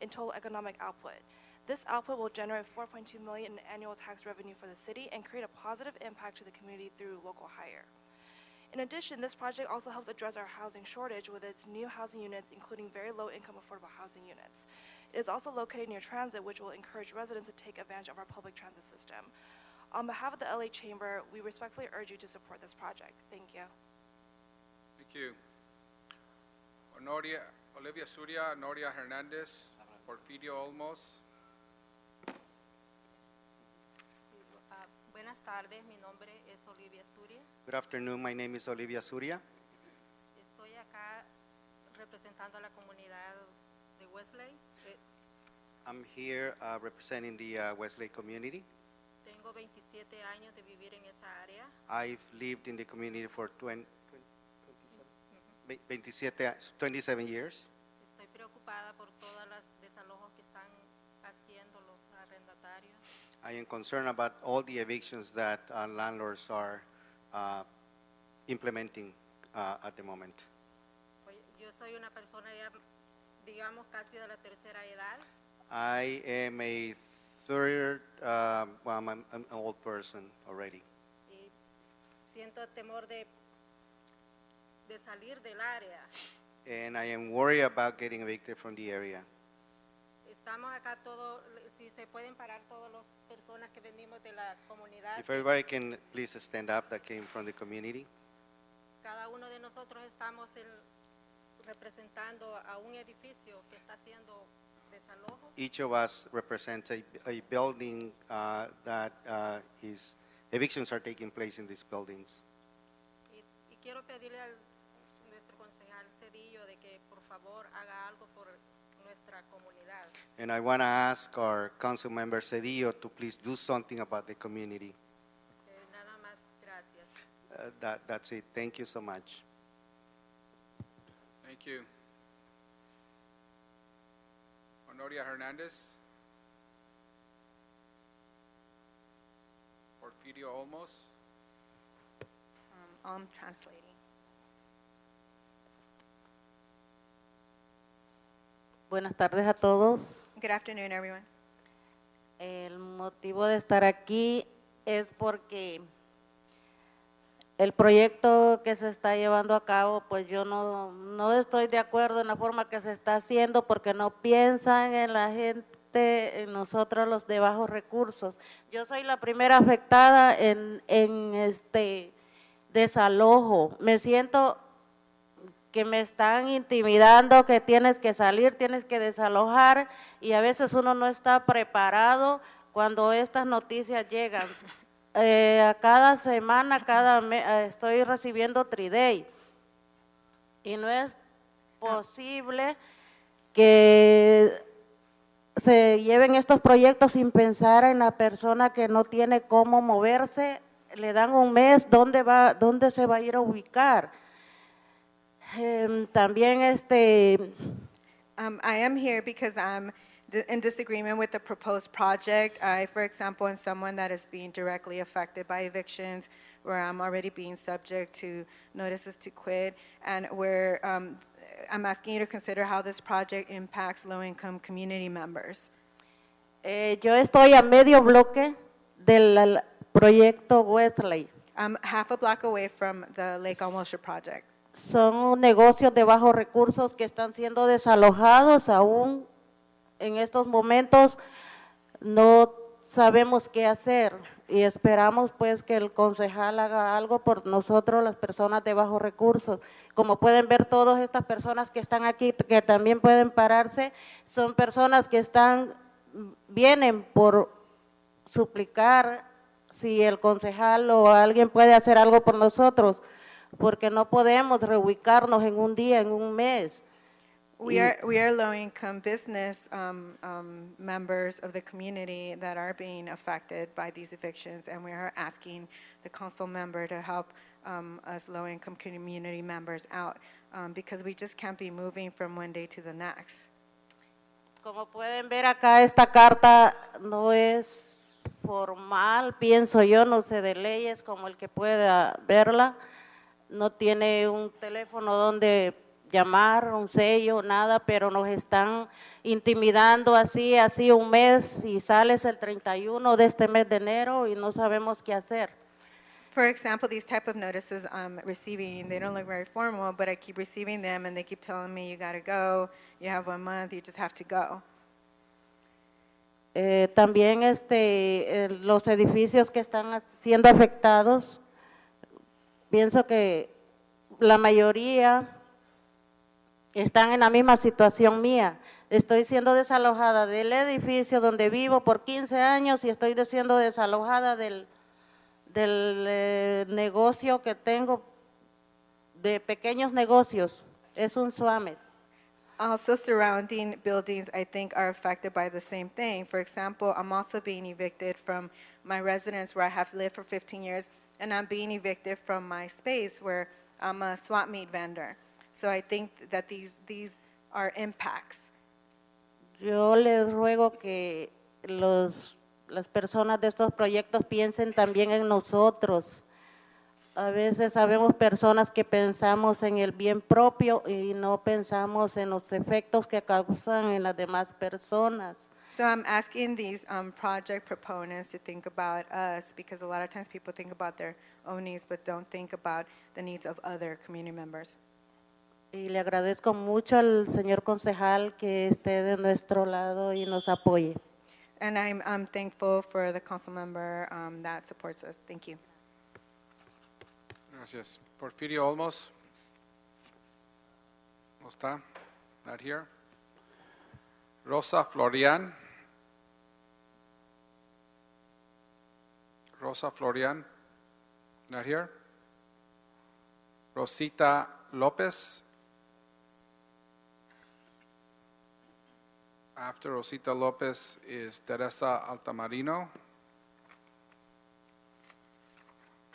in total economic output. This output will generate $4.2 million in annual tax revenue for the city and create a positive impact to the community through local hire. In addition, this project also helps address our housing shortage with its new housing units, including very low-income affordable housing units. It is also located near transit, which will encourage residents to take advantage of our public transit system. On behalf of the LA Chamber, we respectfully urge you to support this project. Thank you. Thank you. Olivia Surya, Noria Hernandez, Porfirio Olmos. Buenas tardes, mi nombre es Olivia Surya. Good afternoon, my name is Olivia Surya. Estoy acá representando a la comunidad de Wesley. I'm here representing the Wesley community. Tengo 27 años de vivir en esa área. I've lived in the community for 27 years. Estoy preocupada por todos los desalojos que están haciendo los arrendatarios. I am concerned about all the evictions that landlords are implementing at the moment. Yo soy una persona ya, digamos, casi de la tercera edad. I am a third, well, I'm an old person already. Y siento temor de salir del área. And I am worried about getting evicted from the area. Estamos acá todos, si se pueden parar todas las personas que venimos de la comunidad. If everybody can please stand up that came from the community. Cada uno de nosotros estamos representando a un edificio que está haciendo desalojos. Each of us represents a building that evictions are taking place in these buildings. Y quiero pedirle a nuestro concejal Cedillo de que por favor haga algo por nuestra comunidad. And I want to ask our council member Cedillo to please do something about the community. Nada más, gracias. That's it. Thank you so much. Thank you. Honoria Hernandez. Porfirio Olmos. I'm translating. Buenas tardes a todos. Good afternoon, everyone. El motivo de estar aquí es porque el proyecto que se está llevando a cabo, pues yo no estoy de acuerdo en la forma que se está haciendo porque no piensan en la gente, en nosotros los de bajos recursos. Yo soy la primera afectada en este desalojo. Me siento que me están intimidando, que tienes que salir, tienes que desalojar y a veces uno no está preparado cuando estas noticias llegan. A cada semana, cada mes, estoy recibiendo Triday y no es posible que se lleven estos proyectos sin pensar en la persona que no tiene cómo moverse. Le dan un mes, ¿dónde se va a ir a ubicar? También I am here because I'm in disagreement with the proposed project. I, for example, am someone that is being directly affected by evictions, where I'm already being subject to notices to quit, and where I'm asking you to consider how this project impacts low-income community members. Yo estoy a medio bloque del proyecto Wesley. I'm half a block away from the Lake on Wilshire project. Son negocios de bajos recursos que están siendo desalojados aún en estos momentos. No sabemos qué hacer y esperamos pues que el concejal haga algo por nosotros, las personas de bajos recursos. Como pueden ver, todas estas personas que están aquí, que también pueden pararse, son personas que vienen por suplicar si el concejal o alguien puede hacer algo por nosotros, porque no podemos reubicarnos en un día, en un mes. We are low-income business members of the community that are being affected by these evictions, and we are asking the council member to help us low-income community members out because we just can't be moving from one day to the next. como pueden ver acá, esta carta no es formal, pienso yo, no sé de leyes como el que pueda verla. No tiene un teléfono donde llamar, un sello, nada, pero nos están intimidando así un mes y sales el 31 de este mes de enero y no sabemos qué hacer. For example, these type of notices I'm receiving, they don't look very formal, but I keep receiving them and they keep telling me you gotta go, you have 1 month, you just have to go. También los edificios que están siendo afectados, pienso que la mayoría están en la misma situación mía. Estoy siendo desalojada del edificio donde vivo por 15 años y estoy siendo desalojada del negocio que tengo, de pequeños negocios. Es un SWAMET. Also, surrounding buildings, I think, are affected by the same thing. For example, I'm also being evicted from my residence where I have lived for 15 years, and I'm being evicted from my space where I'm a swap meet vendor. So I think that these are impacts. Yo les ruego que las personas de estos proyectos piensen también en nosotros. A veces sabemos personas que pensamos en el bien propio y no pensamos en los efectos que causan en las demás personas. So I'm asking these project proponents to think about us, because a lot of times people think about their own needs but don't think about the needs of other community members. Y le agradezco mucho al señor concejal que esté de nuestro lado y nos apoye. And I'm thankful for the council member that supports us. Thank you. Gracias. Porfirio Olmos. No está. Not here. Rosa Florian. Rosa Florian. Not here. Rosita Lopez. After Rosita Lopez is Teresa Altamirano.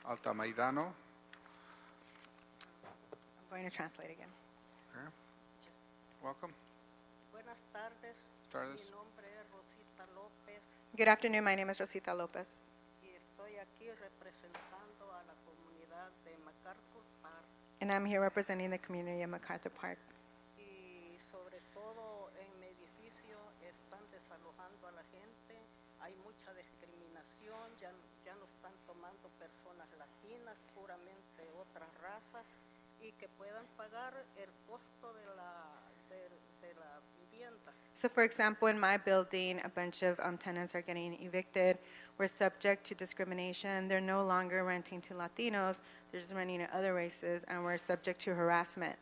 I'm going to translate again. Okay. Welcome. Buenas tardes. Tardes. Mi nombre es Rosita López Good afternoon. My name is Rosita Lopez, y estoy aquí representando a la comunidad de MacArthur Park and I'm here representing the community of MacArthur Park. y sobre todo en mi edificio están desalojando a la gente, hay mucha discriminación, ya no están tomando personas latinas, puramente otras razas y que puedan pagar el costo de la vivienda. So, for example, in my building, a bunch of tenants are getting evicted. We're subject to discrimination. They're no longer renting to Latinos. They're just renting to other races, and we're subject to harassment.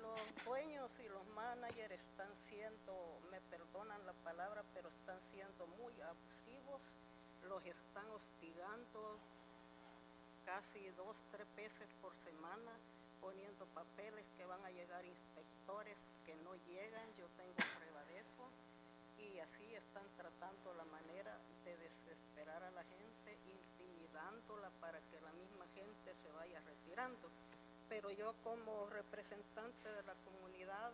Los dueños y los managers están siendo, me perdonan la palabra, pero están siendo muy abusivos. Los están hostigando casi 2-3 veces por semana, poniendo papeles que van a llegar inspectores que no llegan. Yo tengo prueba de eso. Y así están tratando la manera de desesperar a la gente, intimidándola para que la misma gente se vaya retirando. Pero yo como representante de la comunidad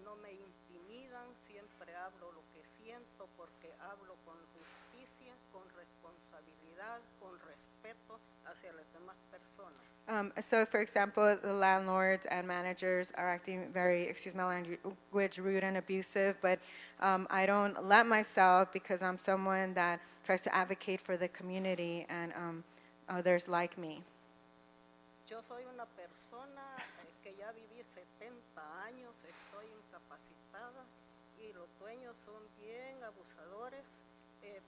no me intimidan, siempre hablo lo que siento porque hablo con justicia, con responsabilidad, con respeto hacia las demás personas. So, for example, the landlords and managers are acting very, excuse my language, rude and abusive, but I don't let myself, because I'm someone that tries to advocate for the community and others like me. Yo soy una persona que ya viví 70 años, estoy incapacitada y los dueños son bien abusadores,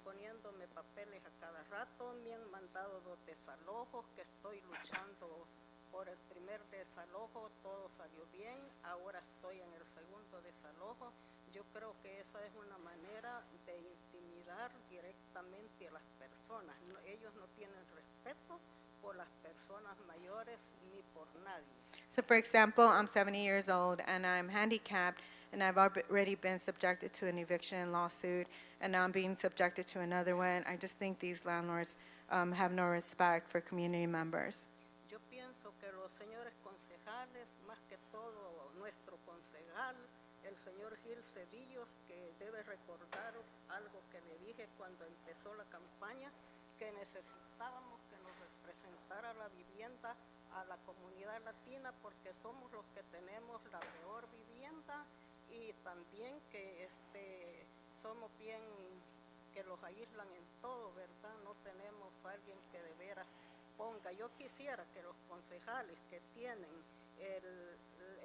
poniéndome papeles a cada rato. Me han mandado 2 desalojos, que estoy luchando por el primer desalojo, todo salió bien, ahora estoy en el segundo desalojo. Yo creo que esa es una manera de intimidar directamente a las personas. Ellos no tienen respeto por las personas mayores ni por nadie. So, for example, I'm 70 years old and I'm handicapped, and I've already been subjected to an eviction lawsuit, and now I'm being subjected to another one. I just think these landlords have no respect for community members. Yo pienso que los señores concejales, más que todo nuestro concejal, el señor Gil Cedillo, que debe recordar algo que le dije cuando empezó la campaña, que necesitábamos que nos representara la vivienda a la comunidad latina, porque somos los que tenemos la peor vivienda, y también que somos bien, que los aíslan en todo, ¿verdad? No tenemos a alguien que de veras ponga. Yo quisiera que los concejales que tienen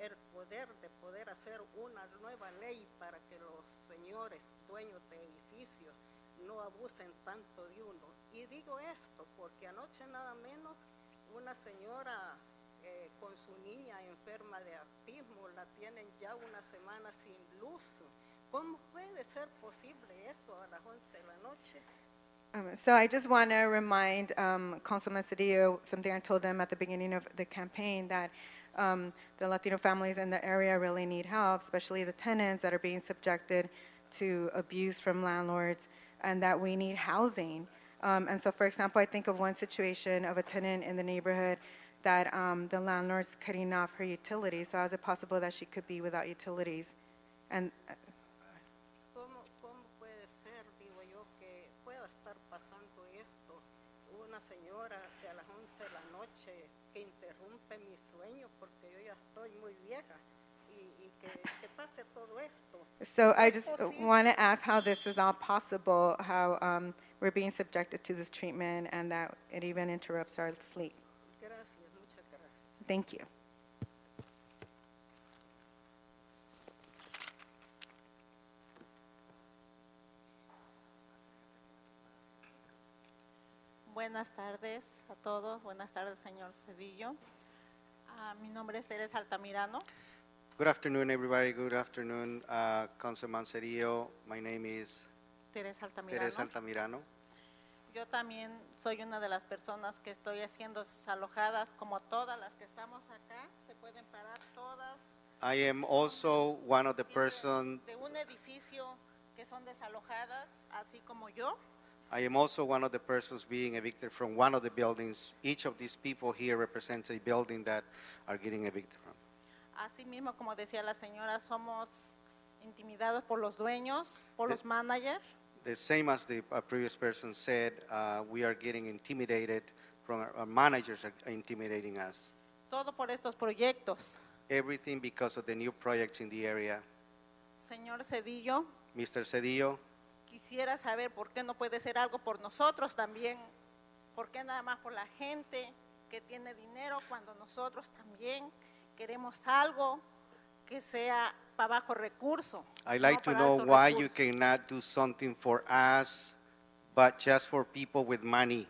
el poder de poder hacer una nueva ley para que los señores dueños de edificios no abusen tanto de uno. Y digo esto porque anoche nada menos una señora con su niña enferma de autismo, la tienen ya una semana sin luz. ¿Cómo puede ser posible eso a las 11 de la noche? So I just want to remind Councilman Cedillo something I told him at the beginning of the campaign, that the Latino families in the area really need help, especially the tenants that are being subjected to abuse from landlords, and that we need housing. And so, for example, I think of one situation of a tenant in the neighborhood that the landlord's cutting off her utilities. So how is it possible that she could be without utilities? And ¿Cómo puede ser, digo yo, que pueda estar pasando esto? Una señora que a las 11 de la noche que interrumpe mi sueño, porque yo ya estoy muy vieja, y que pase todo esto. so I just want to ask how this is all possible, how we're being subjected to this treatment, and that it even interrupts our sleep. Gracias, muchas gracias. Thank you. Buenas tardes a todos. Buenas tardes, señor Cedillo. Mi nombre es Teresa Altamirano. Good afternoon, everybody. Good afternoon, Councilman Cedillo. My name is Teresa Altamirano. Teresa Altamirano. Yo también soy una de las personas que estoy siendo desalojadas, como todas las que estamos acá. Se pueden parar todas. I am also one of the persons. De un edificio que son desalojadas, así como yo. I am also one of the persons being evicted from one of the buildings. Each of these people here represents a building that are getting evicted from. Así mismo, como decía la señora, somos intimidados por los dueños, por los managers. The same as the previous person said, we are getting intimidated from our managers are intimidating us. Todo por estos proyectos. Everything because of the new projects in the area. Señor Cedillo, Mr. Cedillo, quisiera saber por qué no puede ser algo por nosotros también. ¿Por qué nada más por la gente que tiene dinero cuando nosotros también queremos algo que sea para bajo recurso? I'd like to know why you cannot do something for us, but just for people with money.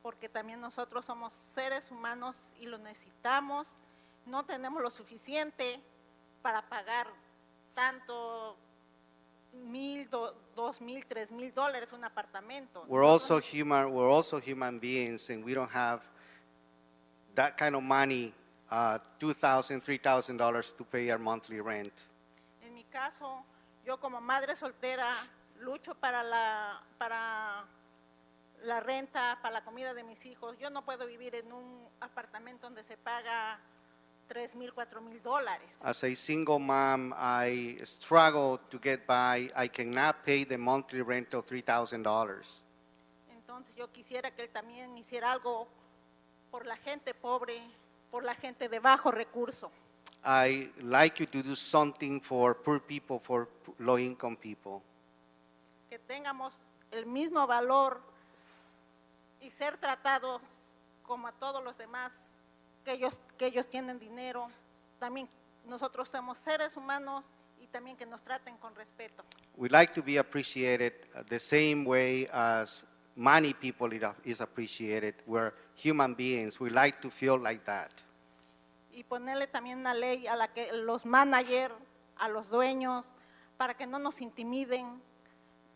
Porque también nosotros somos seres humanos y lo necesitamos. No tenemos lo suficiente para pagar tanto $1,000, $2,000, $3,000 un apartamento. We're also human beings, and we don't have that kind of money, $2,000, $3,000 to pay our monthly rent. En mi caso, yo como madre soltera lucho para la renta, para la comida de mis hijos. Yo no puedo vivir en un apartamento donde se paga $3,000, $4,000. As a single mom, I struggle to get by. I cannot pay the monthly rent of $3,000. Entonces yo quisiera que él también hiciera algo por la gente pobre, por la gente de bajo recurso. I like you to do something for poor people, for low-income people. Que tengamos el mismo valor y ser tratados como a todos los demás, que ellos tienen dinero. También nosotros somos seres humanos y también que nos traten con respeto. We like to be appreciated the same way as money people is appreciated. We're human beings. We like to feel like that. Y ponerle también una ley a la que los managers, a los dueños, para que no nos intimiden,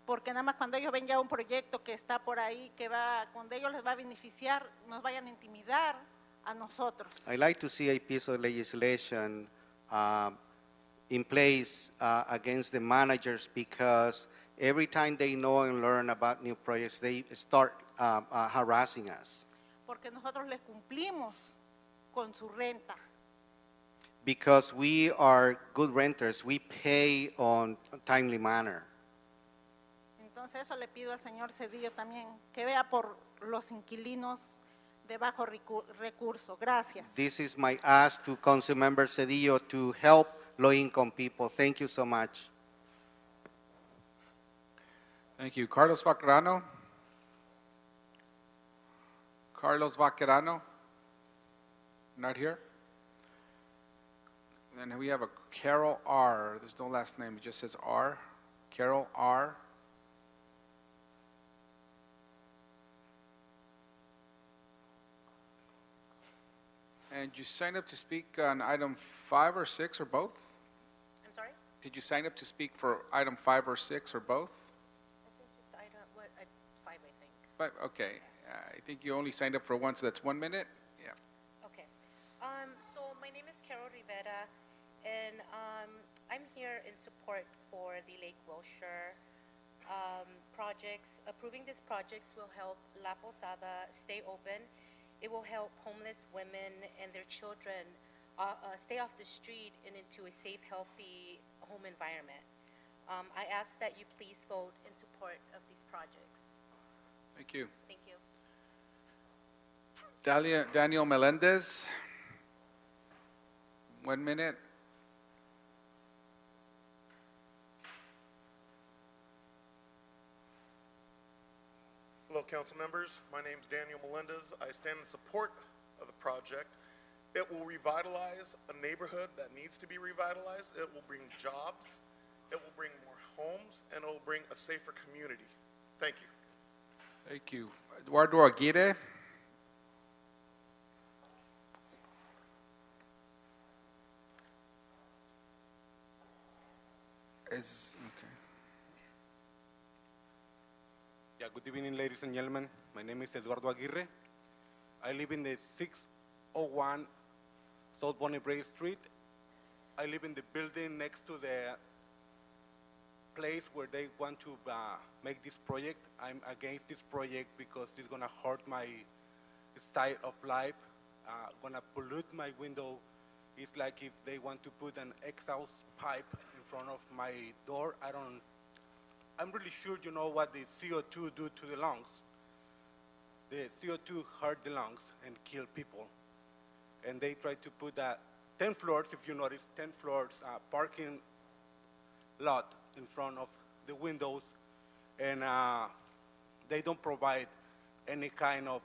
porque nada más cuando ellos ven ya un proyecto que está por ahí, cuando ellos les va a beneficiar, nos vayan a intimidar a nosotros. I like to see a piece of legislation in place against the managers, because every time they know and learn about new projects, they start harassing us. Porque nosotros les cumplimos con su renta. because we are good renters. We pay on a timely manner. Entonces eso le pido al señor Cedillo también, que vea por los inquilinos de bajo recurso. Gracias. This is my ask to Councilmember Cedillo to help low-income people. Thank you so much. Thank you. Carlos Vaquerano. Carlos Vaquerano. Not here. And then we have a Carol R. There's no last name. It just says R. Carol R. And you signed up to speak on item 5 or 6 or both? I'm sorry? Did you sign up to speak for item 5 or 6 or both? I think just item, 5, I think. 5, okay. I think you only signed up for one, so that's 1 minute? Yeah. Okay. So my name is Carol Rivera, and I'm here in support for the Lake Wilshire projects. Approving these projects will help La Posada stay open. It will help homeless women and their children stay off the street and into a safe, healthy home environment. I ask that you please vote in support of these projects. Thank you. Thank you. Daniel Melendez. 1 minute. Hello, council members. My name is Daniel Melendez. I stand in support of the project. It will revitalize a neighborhood that needs to be revitalized. It will bring jobs. It will bring more homes, and it will bring a safer community. Thank you. Thank you. Eduardo Aguirre. Okay. Yeah, good evening, ladies and gentlemen. My name is Eduardo Aguirre. I live in the 601 South Bonnie Bray Street. I live in the building next to the place where they want to make this project. I'm against this project because it's gonna hurt my style of life, gonna pollute my window. It's like if they want to put an exhaust pipe in front of my door. I'm really sure you know what the CO2 do to the lungs. The CO2 hurt the lungs and kill people. And they try to put 10 floors, if you notice, 10 floors parking lot in front of the windows, and they don't provide any kind of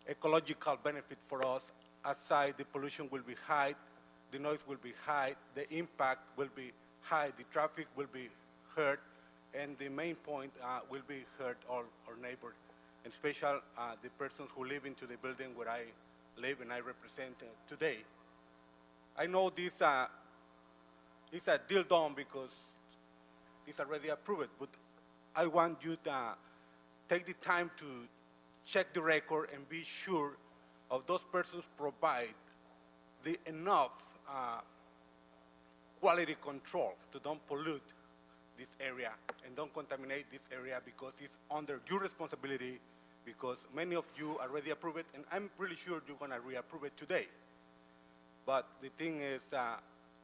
ecological benefit for us. Aside, the pollution will be high, the noise will be high, the impact will be high, the traffic will be hurt, and the main point will be hurt all our neighbors, and especially the persons who live into the building where I live and I represent today. I know this is a deal done because it's already approved, but I want you to take the time to check the record and be sure of those persons provide the enough quality control to don't pollute this area and don't contaminate this area, because it's under your responsibility, because many of you already approved it, and I'm pretty sure you're gonna reapprove it today. But the thing is,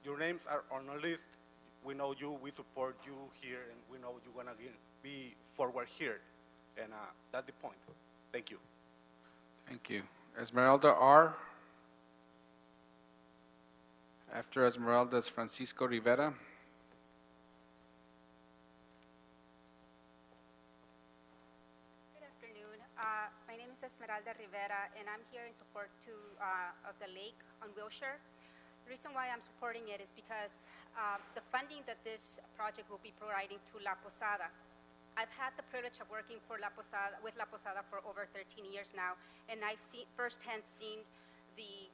your names are on a list. We know you, we support you here, and we know you're gonna be forward here. And that's the point. Thank you. Thank you. Esmeralda R. After Esmeralda is Francisco Rivera. Good afternoon. My name is Esmeralda Rivera, and I'm here in support of the lake on Wilshire. The reason why I'm supporting it is because the funding that this project will be providing to La Posada. I've had the privilege of working with La Posada for over 13 years now, and I've firsthand seen the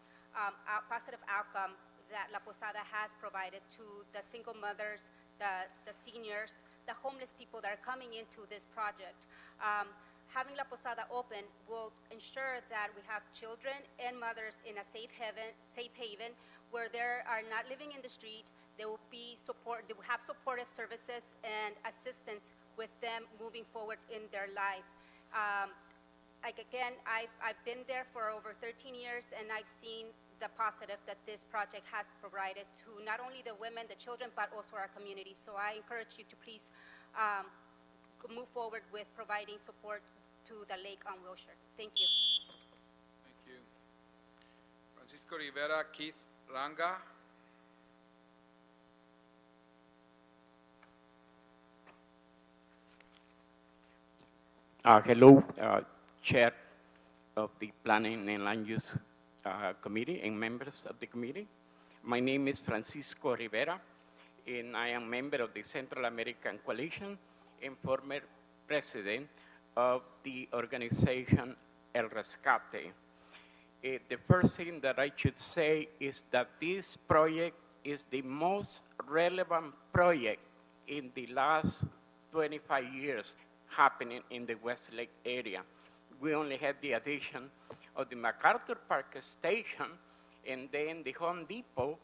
positive outcome that La Posada has provided to the single mothers, the seniors, the homeless people that are coming into this project. Having La Posada open will ensure that we have children and mothers in a safe haven where they are not living in the street. They will have supportive services and assistance with them moving forward in their life. Like again, I've been there for over 13 years, and I've seen the positive that this project has provided to not only the women, the children, but also our community. So I encourage you to please move forward with providing support to the lake on Wilshire. Thank you. Thank you. Francisco Rivera, Keith Ranga. Hello, Chair of the Planning and Land Use Committee and members of the committee. My name is Francisco Rivera, and I am member of the Central American Coalition and former president of the organization El Rescate. The first thing that I should say is that this project is the most relevant project in the last 25 years happening in the Westlake area. We only had the addition of the MacArthur Park Station and then the Home Depot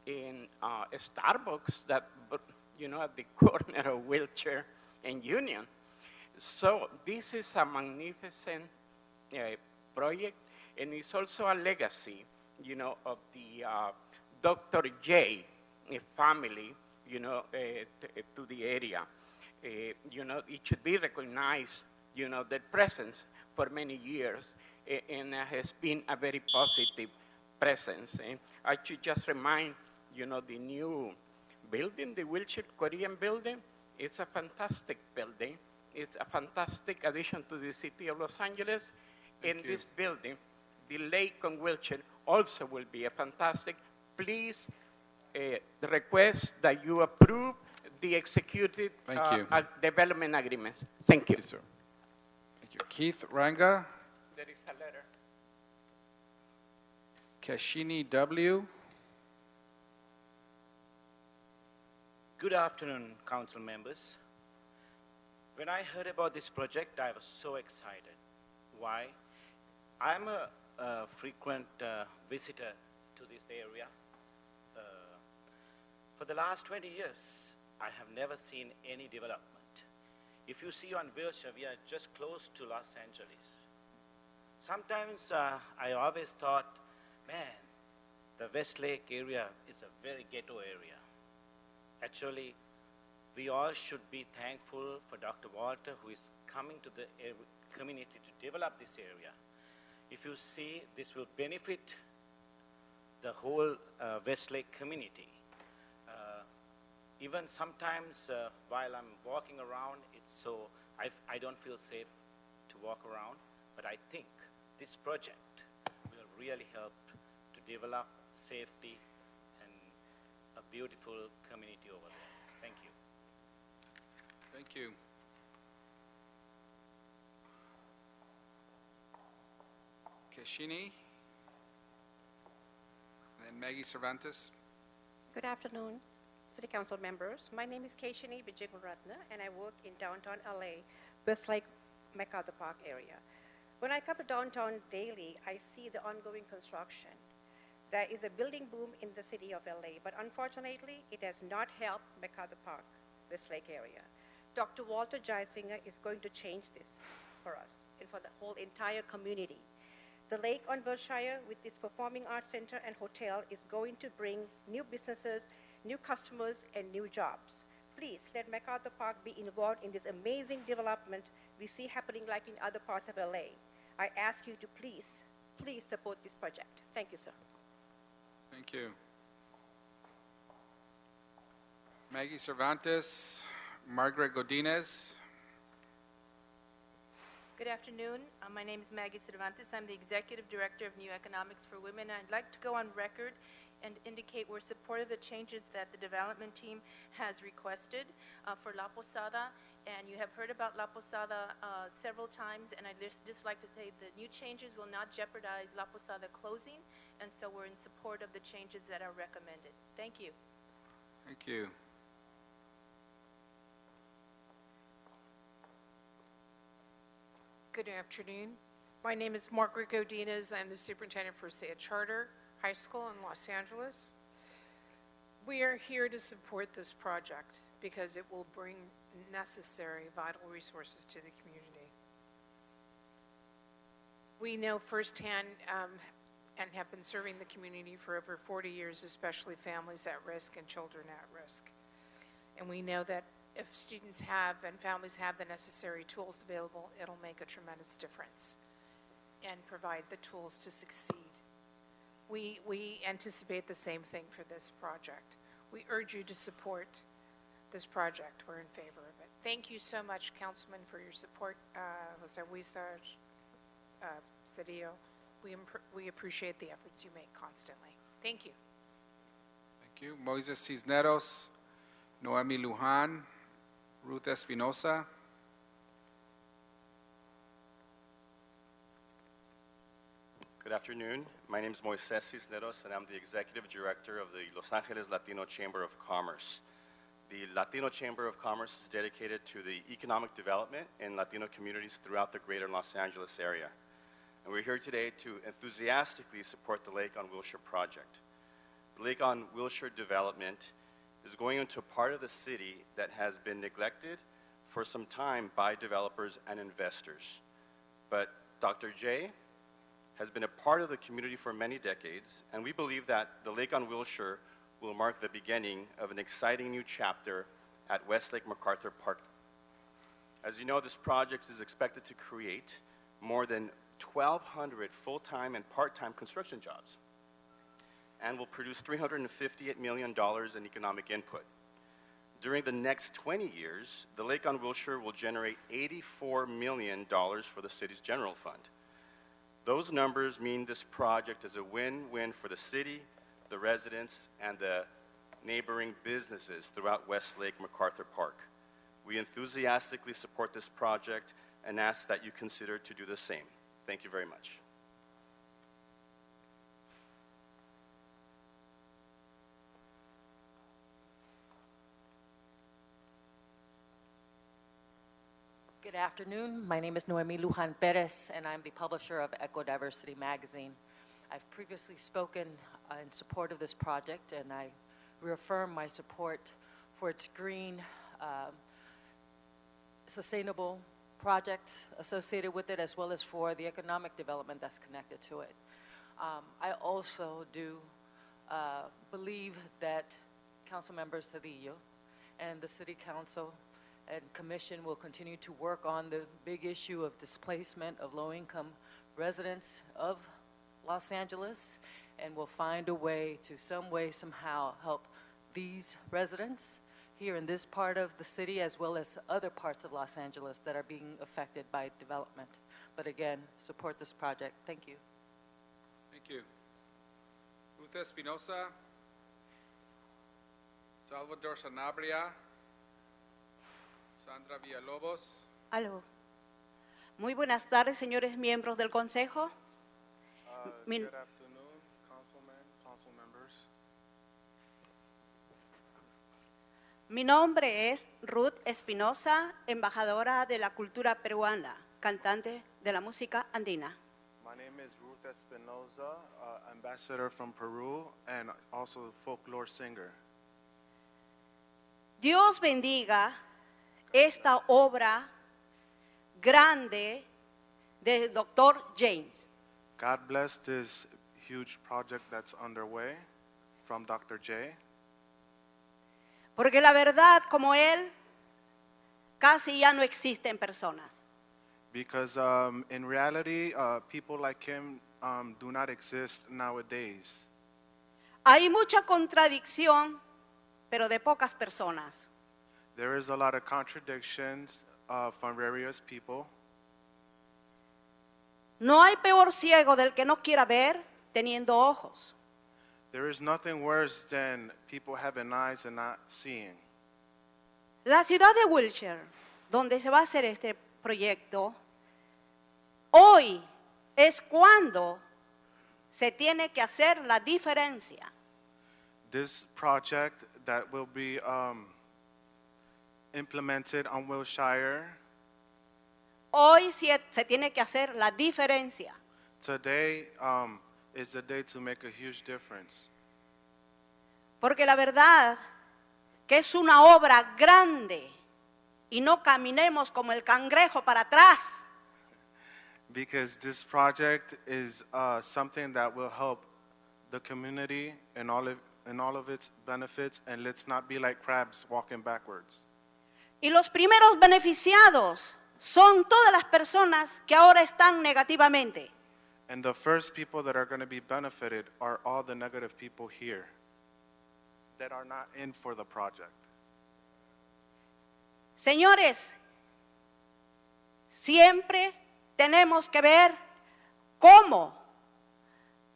and Starbucks that, you know, at the corner of Wilshire and Union. So this is a magnificent project, and it's also a legacy, you know, of the Dr. J family, you know, to the area. You know, it should be recognized, you know, their presence for many years, and has been a very positive presence. And I should just remind, you know, the new building, the Wilshire Korean building, it's a fantastic building. It's a fantastic addition to the city of Los Angeles. In this building, the lake on Wilshire also will be a fantastic. Please request that you approve the executed development agreements. Thank you. Yes, sir. Thank you. Keith Ranga. There is a letter. Kashini W. Good afternoon, council members. When I heard about this project, I was so excited. Why? I'm a frequent visitor to this area. For the last 20 years, I have never seen any development. If you see on Wilshire, we are just close to Los Angeles. Sometimes I always thought, man, the Westlake area is a very ghetto area. Actually, we all should be thankful for Dr. Walter, who is coming to the community to develop this area. If you see, this will benefit the whole Westlake community. Even sometimes while I'm walking around, I don't feel safe to walk around, but I think this project will really help to develop safety and a beautiful community over there. Thank you. Thank you. Kashini. And Maggie Cervantes. Good afternoon, City Council members. My name is Keshini Vijayaratna, and I work in downtown LA, Westlake MacArthur Park area. When I come to downtown daily, I see the ongoing construction. There is a building boom in the city of LA, but unfortunately, it has not helped MacArthur Park, Westlake area. Dr. Walter Jaisinger is going to change this for us and for the whole entire community. The lake on Wilshire, with its performing arts center and hotel, is going to bring new businesses, new customers, and new jobs. Please let MacArthur Park be involved in this amazing development we see happening like in other parts of LA. I ask you to please support this project. Thank you, sir. Thank you. Maggie Cervantes, Margaret Godinez. Good afternoon. My name is Maggie Cervantes. I'm the Executive Director of New Economics for Women. I'd like to go on record and indicate we're supportive of the changes that the development team has requested for La Posada. And you have heard about La Posada several times, and I'd just like to say the new changes will not jeopardize La Posada closing, and so we're in support of the changes that are recommended. Thank you. Thank you. Good afternoon. My name is Margaret Godinez. I'm the superintendent for Sayet Charter High School in Los Angeles. We are here to support this project because it will bring necessary vital resources to the community. We know firsthand and have been serving the community for over 40 years, especially families at risk and children at risk. And we know that if students have and families have the necessary tools available, it'll make a tremendous difference and provide the tools to succeed. We anticipate the same thing for this project. We urge you to support this project. We're in favor of it. Thank you so much, Councilman, for your support, Jose Luis Cedillo. We appreciate the efforts you make constantly. Thank you. Thank you. Moises Cisneros, Noemi Lujan, Ruth Espinosa. Good afternoon. My name is Moises Cisneros, and I'm the Executive Director of the Los Angeles Latino Chamber of Commerce. The Latino Chamber of Commerce is dedicated to the economic development in Latino communities throughout the greater Los Angeles area. And we're here today to enthusiastically support the Lake on Wilshire project. The Lake on Wilshire development is going into a part of the city that has been neglected for some time by developers and investors. But Dr. J has been a part of the community for many decades, and we believe that the Lake on Wilshire will mark the beginning of an exciting new chapter at Westlake MacArthur Park. As you know, this project is expected to create more than 1,200 full-time and part-time construction jobs and will produce $358 million in economic input. During the next 20 years, the Lake on Wilshire will generate $84 million for the city's general fund. Those numbers mean this project is a win-win for the city, the residents, and the neighboring businesses throughout Westlake MacArthur Park. We enthusiastically support this project and ask that you consider to do the same. Thank you very much. Good afternoon. My name is Noemi Lujan Perez, and I'm the publisher of Eco Diversity magazine. I've previously spoken in support of this project, and I reaffirm my support for its green, sustainable projects associated with it, as well as for the economic development that's connected to it. I also do believe that Councilmember Cedillo and the City Council and Commission will continue to work on the big issue of displacement of low-income residents of Los Angeles, and will find a way to somehow help these residents here in this part of the city, as well as other parts of Los Angeles that are being affected by development. But again, support this project. Thank you. Thank you. Ruth Espinosa, Salvador Sanabria, Sandra Villalobos. Aló. Muy buenas tardes, señores miembros del Consejo. Good afternoon, Councilman, Council members. Mi nombre es Ruth Espinosa, embajadora de la cultura peruana, cantante de la música andina. My name is Ruth Espinosa, ambassador from Peru and also folklore singer. Dios bendiga esta obra grande del Dr. James. God bless this huge project that's underway from Dr. J. Porque la verdad, como él, casi ya no existen personas. Because in reality, people like him do not exist nowadays. Hay mucha contradicción, pero de pocas personas. There is a lot of contradictions from various people. No hay peor ciego del que no quiera ver teniendo ojos. There is nothing worse than people having eyes and not seeing. La ciudad de Wilshire, donde se va a hacer este proyecto, hoy es cuando se tiene que hacer la diferencia. This project that will be implemented on Wilshire. Hoy se tiene que hacer la diferencia. Today is the day to make a huge difference. Porque la verdad que es una obra grande y no caminemos como el cangrejo para atrás. Because this project is something that will help the community and all of its benefits, and let's not be like crabs walking backwards. Y los primeros beneficiados son todas las personas que ahora están negativamente. And the first people that are going to be benefited are all the negative people here that are not in for the project. Señores, siempre tenemos que ver cómo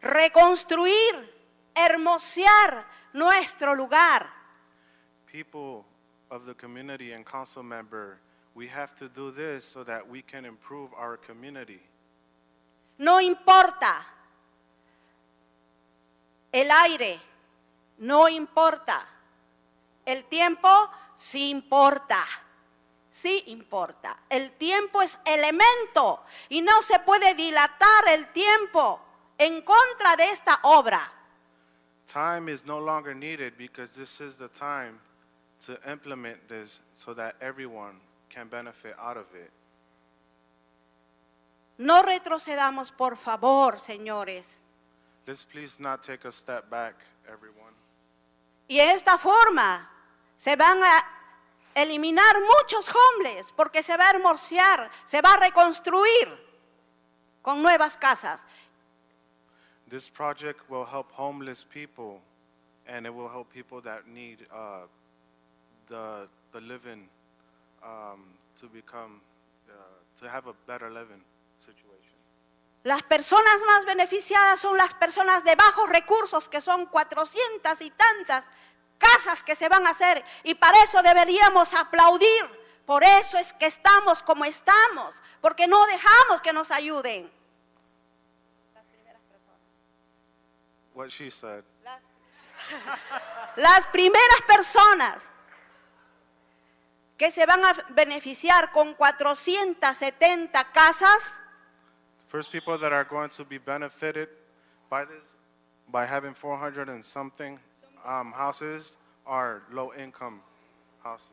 reconstruir, hermosear nuestro lugar. People of the community and council member, we have to do this so that we can improve our community. No importa el aire, no importa. El tiempo sí importa. Sí importa. El tiempo es elemento y no se puede dilatar el tiempo en contra de esta obra. Time is no longer needed because this is the time to implement this so that everyone can benefit out of it. No retrocedamos, por favor, señores. Let's please not take a step back, everyone. Y de esta forma se van a eliminar muchos homeless porque se va a hermosear, se va a reconstruir con nuevas casas. This project will help homeless people, and it will help people that need the living to become to have a better living situation. Las personas más beneficiadas son las personas de bajos recursos, que son 400 y tantas casas que se van a hacer, y para eso deberíamos aplaudir. Por eso es que estamos como estamos, porque no dejamos que nos ayuden. What she said. Las primeras personas que se van a beneficiar con 470 casas, First people that are going to be benefited by this, by having 400 and something houses, are low-income houses.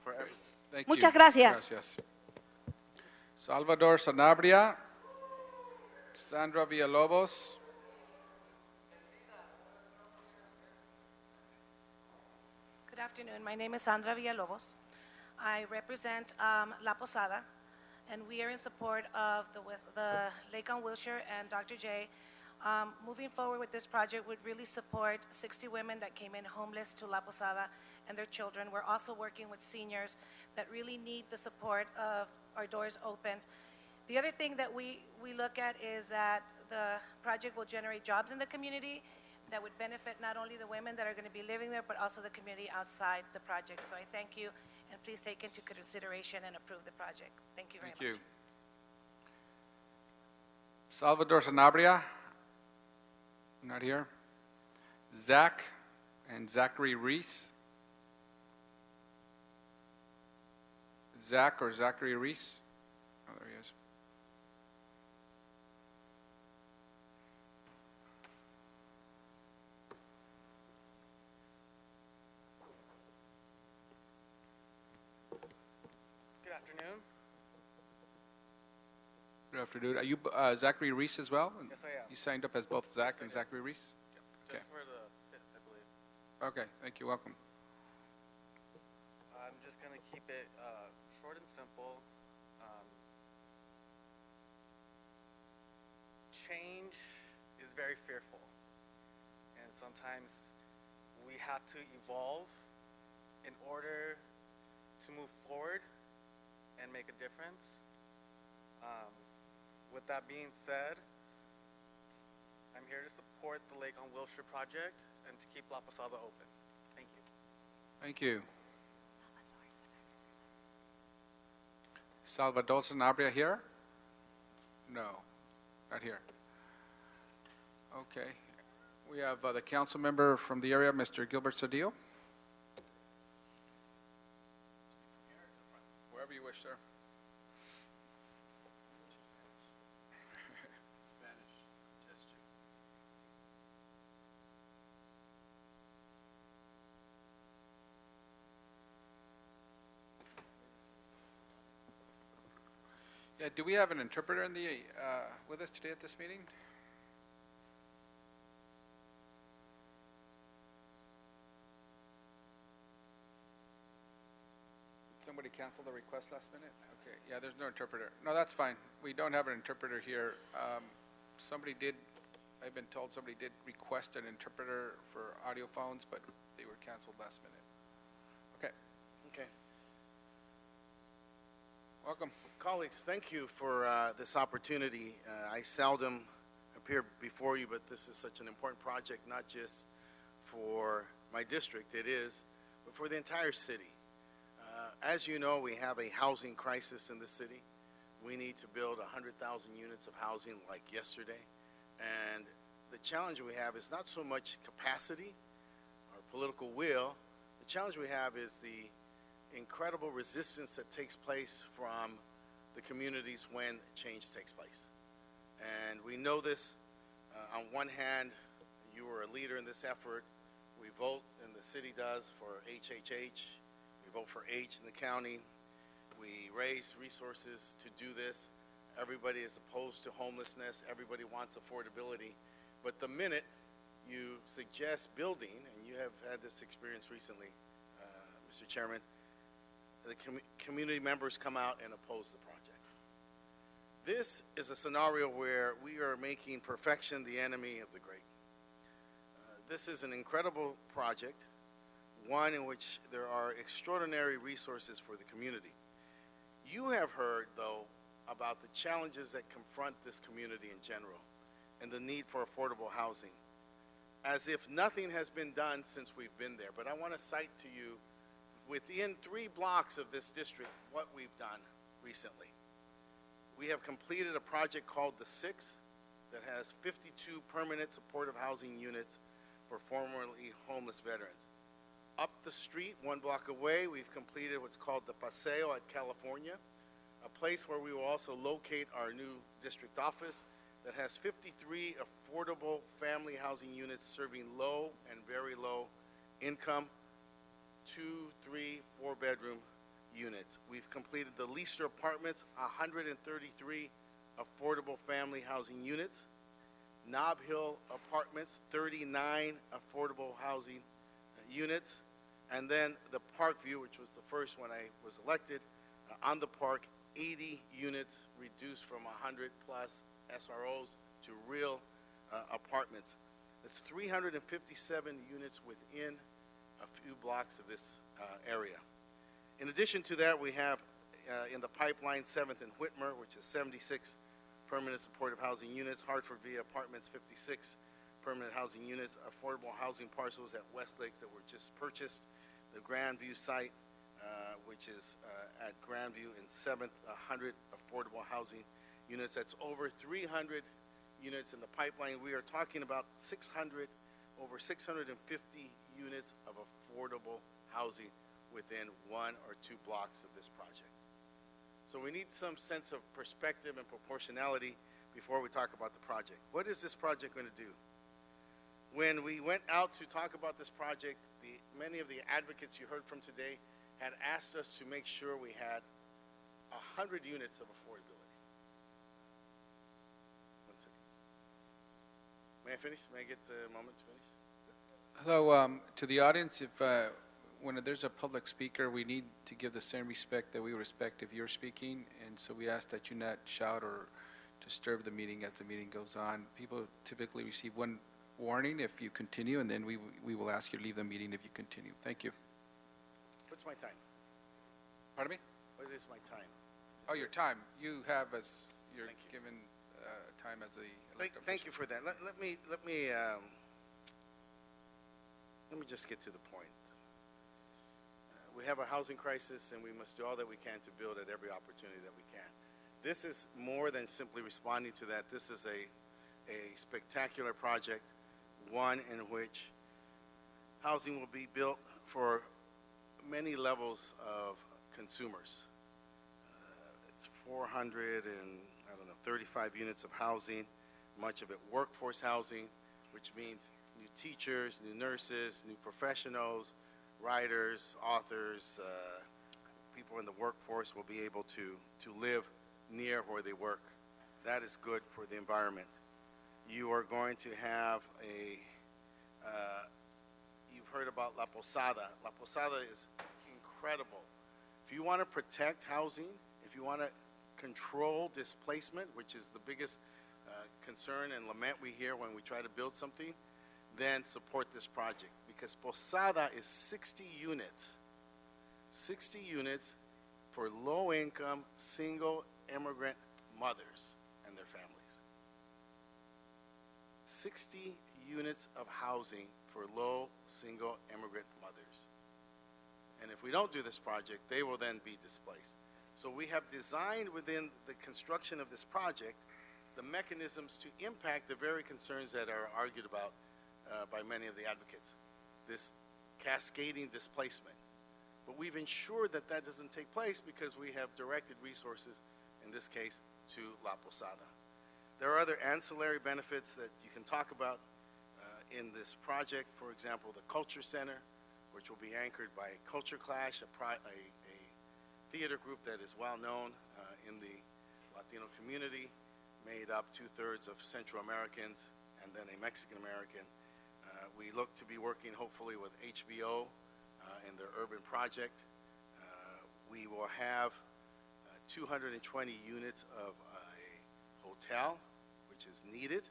For everyone. Thank Muchas you. gracias. Gracias. Salvador Sanabria, Sandra Villalobos. Good afternoon. My name is Sandra Villalobos. I represent La Posada, and we are in support of the Lake on Wilshire and Dr. J. Moving forward with this project would really support 60 women that came in homeless to La Posada and their children. We're also working with seniors that really need the support of our doors opened. The other thing that we look at is that the project will generate jobs in the community that would benefit not only the women that are going to be living there, but also the community outside the project. So I thank you, and please take into consideration and approve the project. Thank you very much. Thank you. Salvador Sanabria, not here. Zach and Zachary Reese. Zach or Zachary Reese? Oh, there he is. Good afternoon. Good afternoon. Are you Zachary Reese as well? Yes, I am. You signed up as both Zach and Zachary Reese? Okay. Just for the fifth, I believe. Okay, thank you. Welcome. I'm just going to keep it short and simple. Change is very fearful, and sometimes we have to evolve in order to move forward and make a difference. With that being said, I'm here to support the Lake on Wilshire project and to keep La Posada open. Thank you. Thank you. Salvador Sanabria here? No, not here. Okay. We have the council member from the area, Mr. Gilbert Cedillo. Wherever you wish, sir. Yeah, do we have an interpreter in the, with us today at this meeting? Somebody canceled the request last minute? Okay, yeah, there's no interpreter. No, that's fine. We don't have an interpreter here. Somebody did, I've been told somebody did request an interpreter for audio phones, but they were canceled last minute. Okay. Okay. Welcome. Colleagues, thank you for this opportunity. I seldom appear before you, but this is such an important project, not just for my district, it is, but for the entire city. As you know, we have a housing crisis in the city. We need to build 100,000 units of housing like yesterday. And the challenge we have is not so much capacity or political will. The challenge we have is the incredible resistance that takes place from the communities when change takes place. And we know this. On one hand, you were a leader in this effort. We vote, and the city does, for HHH. We vote for H in the county. We raise resources to do this. Everybody is opposed to homelessness. Everybody wants affordability. But the minute you suggest building, and you have had this experience recently, Mr. Chairman, the community members come out and oppose the project. This is a scenario where we are making perfection the enemy of the great. This is an incredible project, one in which there are extraordinary resources for the community. You have heard, though, about the challenges that confront this community in general and the need for affordable housing, as if nothing has been done since we've been there. But I want to cite to you, within 3 blocks of this district, what we've done recently. We have completed a project called The Six that has 52 permanent supportive housing units for formerly homeless veterans. Up the street, 1 block away, we've completed what's called the Paseo at California, a place where we will also locate our new district office that has 53 affordable family housing units serving low and very low income, 2, 3, 4-bedroom units. We've completed the Leicester Apartments, 133 affordable family housing units. Nob Hill Apartments, 39 affordable housing units. And then the Parkview, which was the first when I was elected, on the park, 80 units reduced from 100 plus SROs to real apartments. That's 357 units within a few blocks of this area. In addition to that, we have in the pipeline 7th and Whitmer, which is 76 permanent supportive housing units, Hartford Via Apartments, 56 permanent housing units, affordable housing parcels at Westlakes that were just purchased, the Grandview site, which is at Grandview in 7th, 100 affordable housing units. That's over 300 units in the pipeline. We are talking about over 650 units of affordable housing within 1 or 2 blocks of this project. So we need some sense of perspective and proportionality before we talk about the project. What is this project going to do? When we went out to talk about this project, many of the advocates you heard from today had asked us to make sure we had 100 units of affordability. 1 second. May I finish? May I get a moment to finish? Hello, to the audience, if when there's a public speaker, we need to give the same respect that we respect if you're speaking, and so we ask that you not shout or disturb the meeting as the meeting goes on. People typically receive 1 warning if you continue, and then we will ask you to leave the meeting if you continue. Thank you. What's my time? Pardon me? What is my time? Oh, your time. You have as you're given time as the elected Thank you for that. Let me just get to the point. We have a housing crisis, and we must do all that we can to build at every opportunity that we can. This is more than simply responding to that. This is a spectacular project, one in which housing will be built for many levels of consumers. It's 435 units of housing, much of it workforce housing, which means new teachers, new nurses, new professionals, writers, authors, people in the workforce will be able to live near where they work. That is good for the environment. You are going to have you've heard about La Posada. La Posada is incredible. If you want to protect housing, if you want to control displacement, which is the biggest concern and lament we hear when we try to build something, then support this project, because Posada is 60 units. 60 units for low-income, single immigrant mothers and their families. 60 units of housing for low, single immigrant mothers. And if we don't do this project, they will then be displaced. So we have designed within the construction of this project the mechanisms to impact the very concerns that are argued about by many of the advocates, this cascading displacement. But we've ensured that that doesn't take place because we have directed resources, in this case, to La Posada. There are other ancillary benefits that you can talk about in this project. For example, the Culture Center, which will be anchored by Culture Clash, a theater group that is well known in the Latino community, made up 2/3 of Central Americans and then a Mexican American. We look to be working hopefully with HBO in their urban project. We will have 220 units of a hotel, which is needed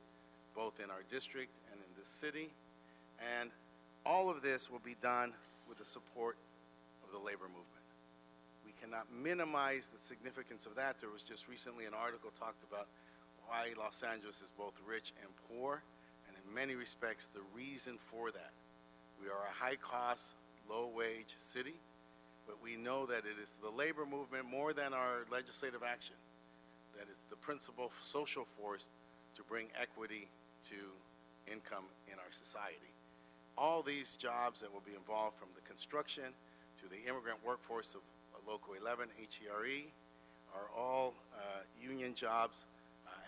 both in our district and in this city. And all of this will be done with the support of the labor movement. We cannot minimize the significance of that. There was just recently an article talked about why Los Angeles is both rich and poor, and in many respects, the reason for that. We are a high-cost, low-wage city, but we know that it is the labor movement more than our legislative action that is the principal social force to bring equity to income in our society. All these jobs that will be involved, from the construction to the immigrant workforce of Local 11, HERE, are all union jobs,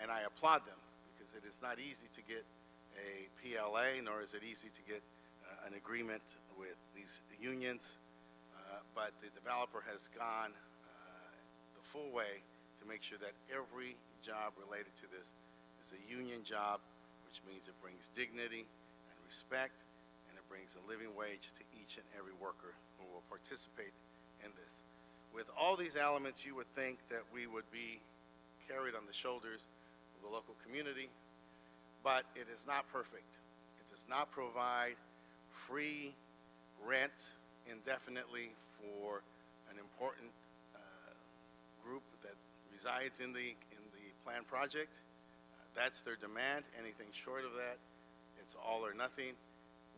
and I applaud them, because it is not easy to get a PLA, nor is it easy to get an agreement with these unions, but the developer has gone the full way to make sure that every job related to this is a union job, which means it brings dignity and respect, and it brings a living wage to each and every worker who will participate in this. With all these elements, you would think that we would be carried on the shoulders of the local community, but it is not perfect. It does not provide free rent indefinitely for an important group that resides in the planned project. That's their demand. Anything short of that, it's all or nothing.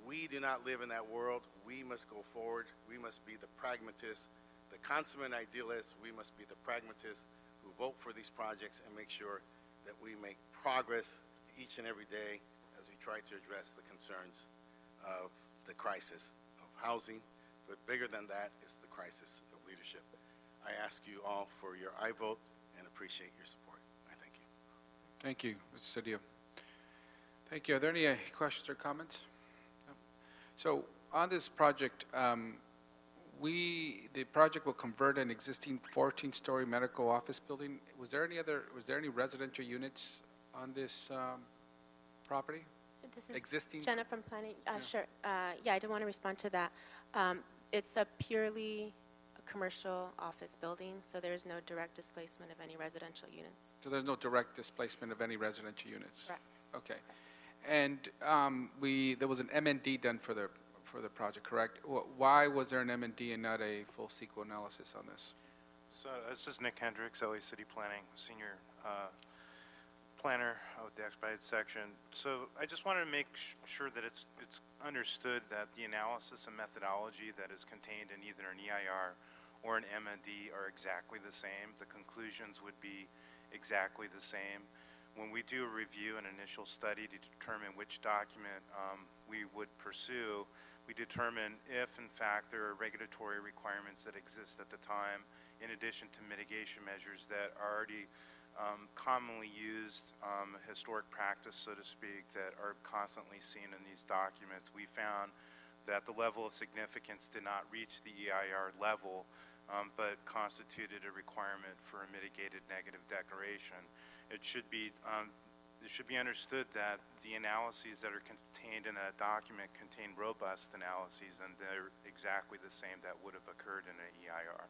We do not live in that world. We must go forward. We must be the pragmatists, the consummate idealists. We must be the pragmatists who vote for these projects and make sure that we make progress each and every day as we try to address the concerns of the crisis of housing. But bigger than that is the crisis of leadership. I ask you all for your I vote and appreciate your support. I thank you. Thank you, Mr. Cedillo. Thank you. Are there any questions or comments? No. So on this project, the project will convert an existing 14-story medical office building. Was there any residential units on this property? This is existing? Jenna from Planning. Yeah. Sure. Yeah, I did want to respond to that. It's a purely commercial office building, so there's no direct displacement of any residential units. So there's no direct displacement of any residential units? Correct. Okay. And there was an M&D done for the project, correct? Why was there an M&D and not a full CEQA analysis on this? So this is Nick Hendricks, LA City Planning, Senior Planner with the expedited section. So I just wanted to make sure that it's understood that the analysis and methodology that is contained in either an EIR or an M&D are exactly the same. The conclusions would be exactly the same. When we do a review, an initial study to determine which document we would pursue, we determine if, in fact, there are regulatory requirements that exist at the time, in addition to mitigation measures that are already commonly used, historic practice, so to speak, that are constantly seen in these documents. We found that the level of significance did not reach the EIR level but constituted a requirement for a mitigated negative declaration. It should be understood that the analyses that are contained in that document contain robust analyses, and they're exactly the same that would have occurred in an EIR.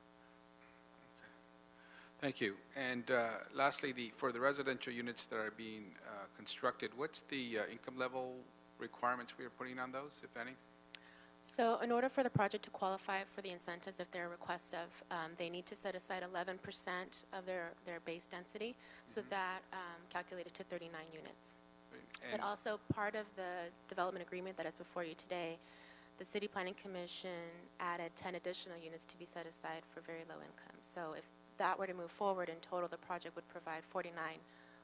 Thank you. And lastly, for the residential units that are being constructed, what's the income level requirements we are putting on those, if any? So in order for the project to qualify for the incentives, if they're requests of, they need to set aside 11% of their base density, so that calculated to 39 units. But also part of the development agreement that is before you today, the City Planning Commission added 10 additional units to be set aside for very low income. So if that were to move forward, in total, the project would provide 49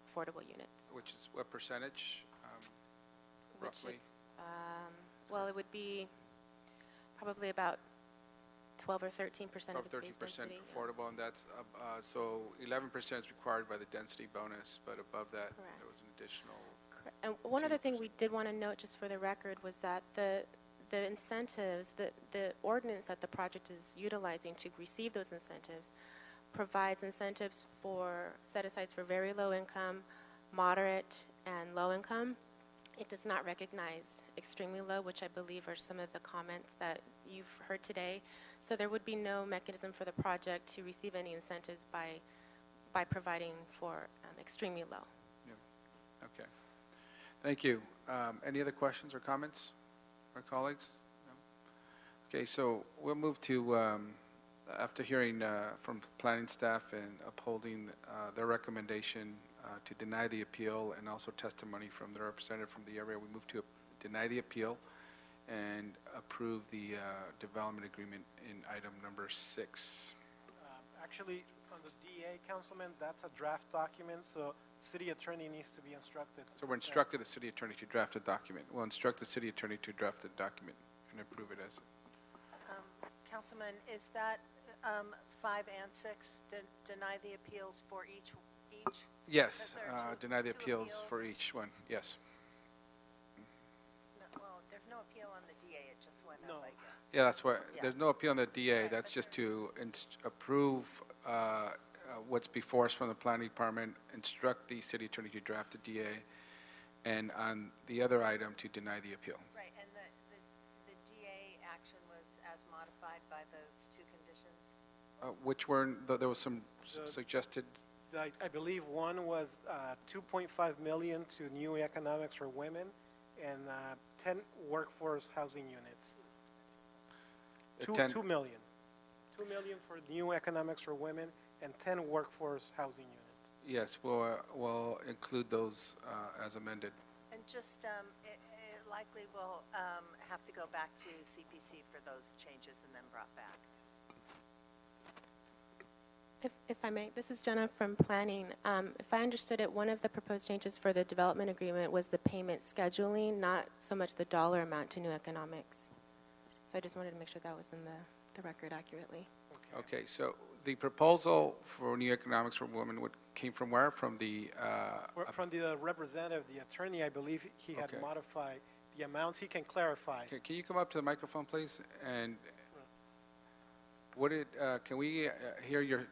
affordable units. Which is what percentage, roughly? Well, it would be probably about 12 or 13% of its base 13% density. affordable, and that's, so 11% is required by the density bonus, but above that, Correct. there was an additional. Correct. And one other thing we did want to note, just for the record, was that the incentives, the ordinance that the project is utilizing to receive those incentives provides incentives for set-asides for very low income, moderate, and low income. It does not recognize extremely low, which I believe are some of the comments that you've heard today. So there would be no mechanism for the project to receive any incentives by providing for extremely low. Yeah. Okay. Thank you. Any other questions or comments, our colleagues? No? Okay, so we'll move to, after hearing from planning staff and upholding their recommendation to deny the appeal, and also testimony from the representative from the area, we move to deny the appeal and approve the development agreement in item number 6. Actually, on the DA, Councilman, that's a draft document, so city attorney needs to be instructed. So we're instructed the city attorney to draft a document. We'll instruct the city attorney to draft the document and approve it as. Councilman, is that 5 and 6 deny the appeals for each? Yes, deny the appeals for each one, yes. No, well, there's no appeal on the DA, it just went up, I guess. Yeah, that's why, there's no appeal on the DA, that's just to approve what's before us from the planning department, instruct the city attorney to draft the DA, and on the other item to deny the appeal. Right, and the DA action was as modified by those 2 conditions? Which were, there was some suggested. I believe one was 2.5 million to new economics for women, and 10 workforce housing units. 2 million. 2 million for new economics for women, and 10 workforce housing units. Yes, we'll include those as amended. And just, it likely will have to go back to CPC for those changes and then brought back. If I may, this is Jenna from planning. If I understood it, one of the proposed changes for the development agreement was the payment scheduling, not so much the dollar amount to new economics. So I just wanted to make sure that was in the record accurately. Okay, so the proposal for new economics for women came from where? From the from the representative, the attorney, I believe he had modified the amounts. He can clarify. Okay, can you come up to the microphone, please? And what did, can we hear your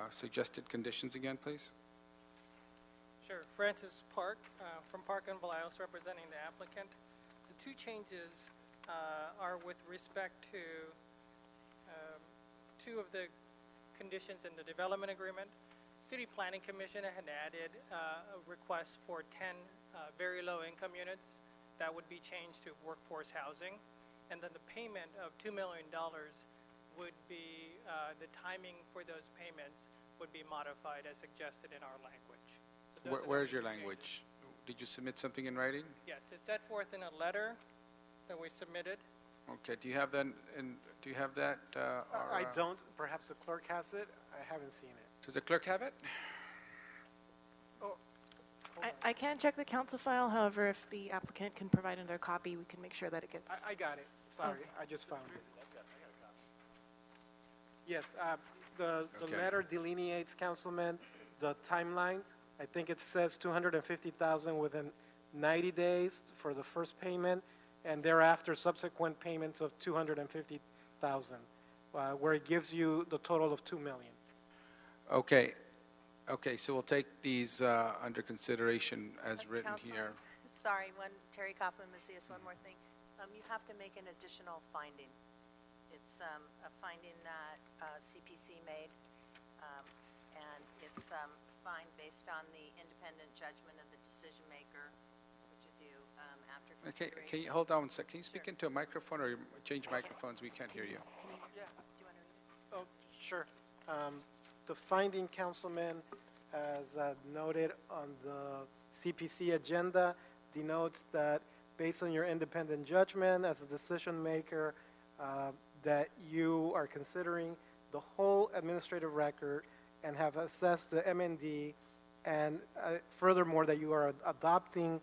suggested conditions again, please? Sure. Francis Park from Park and Valleos, representing the applicant. The 2 changes are with respect to 2 of the conditions in the development agreement. City Planning Commission had added a request for 10 very low income units that would be changed to workforce housing, and then the payment of $2 million would be, the timing for those payments would be modified as suggested in our language. So Where's your language? Did you submit something in writing? Yes, it's set forth in a letter that we submitted. Okay, do you have that? Do you have that? I don't. Perhaps the clerk has it. I haven't seen it. Does the clerk have it? I can check the council file. However, if the applicant can provide another copy, we can make sure that it gets. I got it. Sorry, Okay. I just found it. Yes, the letter delineates, Councilman, the timeline. I think it says 250,000 within 90 days for the first payment, and thereafter subsequent payments of 250,000 where it gives you the total of 2 million. Okay. Okay, so we'll take these under consideration as written here. Sorry, Terry Kaufman, Macias, one more thing. You have to make an additional finding. It's a finding that CPC made, and it's fine based on the independent judgment of the decision maker, which is you, after Okay, consideration. can you hold on one sec? Can you speak into a microphone or change microphones? We can't hear you. Oh, sure. The finding, Councilman, as noted on the CPC agenda, denotes that based on your independent judgment as a decision maker, that you are considering the whole administrative record and have assessed the MND, and furthermore, that you are adopting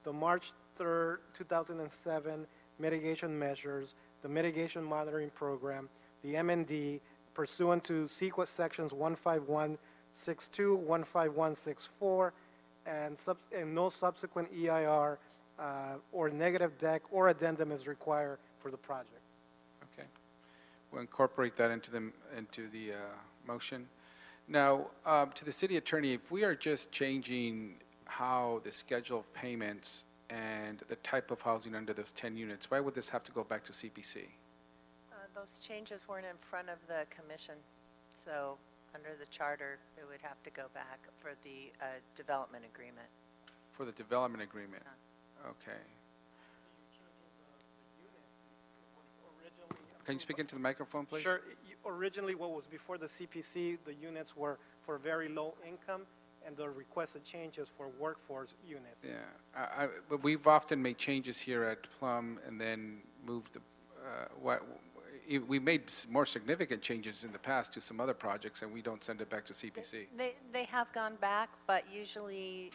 the March 3rd, 2007 mitigation measures, the mitigation monitoring program, the MND, pursuant to CEQA sections 15162, 15164, and no subsequent EIR or negative deck or addendum is required for the project. Okay. We'll incorporate that into the motion. Now, to the city attorney, if we are just changing how the schedule of payments and the type of housing under those 10 units, why would this have to go back to CPC? Those changes weren't in front of the commission, so under the charter, it would have to go back for the development agreement. For the development agreement? Okay. Can you speak into the microphone, please? Sure. Originally, what was before the CPC, the units were for very low income, and the requested changes for workforce units. Yeah. But we've often made changes here at Plum and then moved the, we made more significant changes in the past to some other projects, and we don't send it back to CPC. They have gone back, but usually,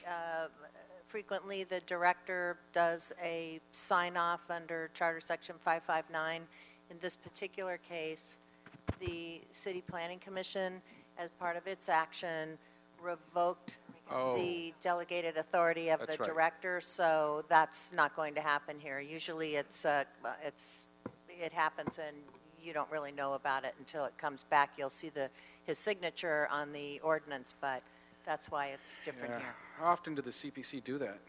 frequently, the director does a sign-off under Charter Section 559. In this particular case, the City Planning Commission, as part of its action, revoked the delegated authority of the director, so that's not going to happen here. Usually it happens and you don't really know about it until it comes back. You'll see his signature on the ordinance, but that's why it's different here. How often do the CPC do that?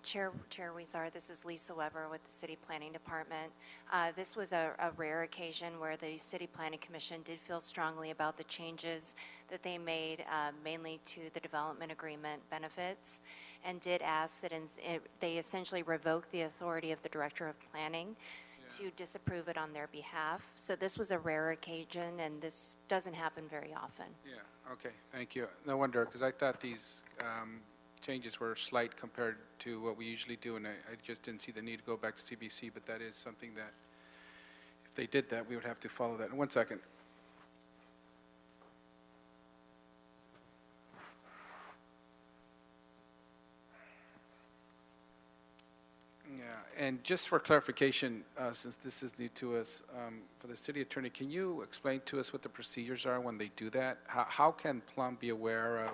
Chair Huizar, this is Lisa Weber with the City Planning Department. This was a rare occasion where the City Planning Commission did feel strongly about the changes that they made, mainly to the development agreement benefits, and did ask that they essentially revoke the authority of the Director of Planning to disapprove it on their behalf. So this was a rare occasion, and this doesn't happen very often. Yeah, okay, thank you. No wonder, because I thought these changes were slight compared to what we usually do, and I just didn't see the need to go back to CBC, but that is something that, if they did that, we would have to follow that. 1 second. Yeah, and just for clarification, since this is new to us, for the city attorney, can you explain to us what the procedures are when they do that? How can Plum be aware of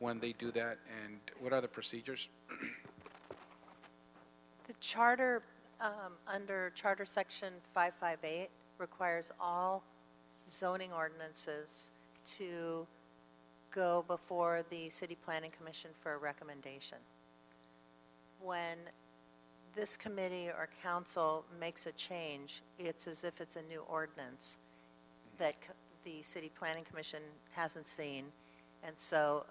when they do that, and what are the procedures? The charter, under Charter Section 558, requires all zoning ordinances to go before the City Planning Commission for a recommendation. When this committee or council makes a change, it's as if it's a new ordinance that the City Planning Commission hasn't seen, and so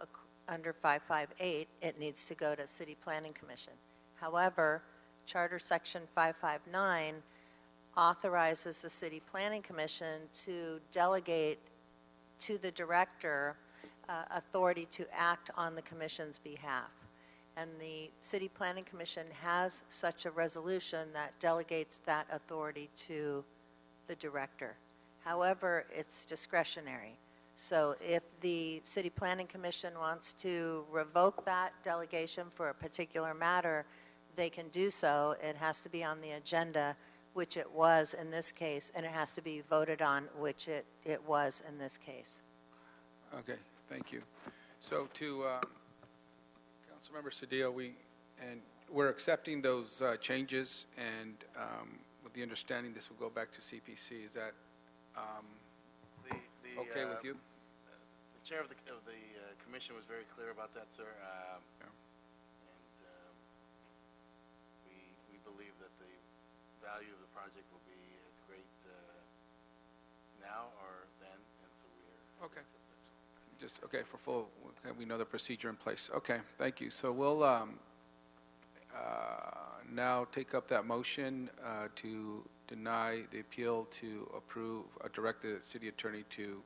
under 558, it needs to go to City Planning Commission. However, Charter Section 559 authorizes the City Planning Commission to delegate to the director authority to act on the commission's behalf. And the City Planning Commission has such a resolution that delegates that authority to the director. However, it's discretionary. So if the City Planning Commission wants to revoke that delegation for a particular matter, they can do so. It has to be on the agenda, which it was in this case, and it has to be voted on, which it was in this case. Okay, thank you. So to Councilmember Cedillo, we're accepting those changes, and with the understanding this will go back to CPC. Is that okay with you? The chair of the commission was very clear about that, sir. And we believe that the value of the project will be as great now or then, and so we're Okay. Just, okay, for full, okay, we know the procedure in place. Okay, thank you. So we'll now take up that motion to deny the appeal, to approve, direct the city attorney to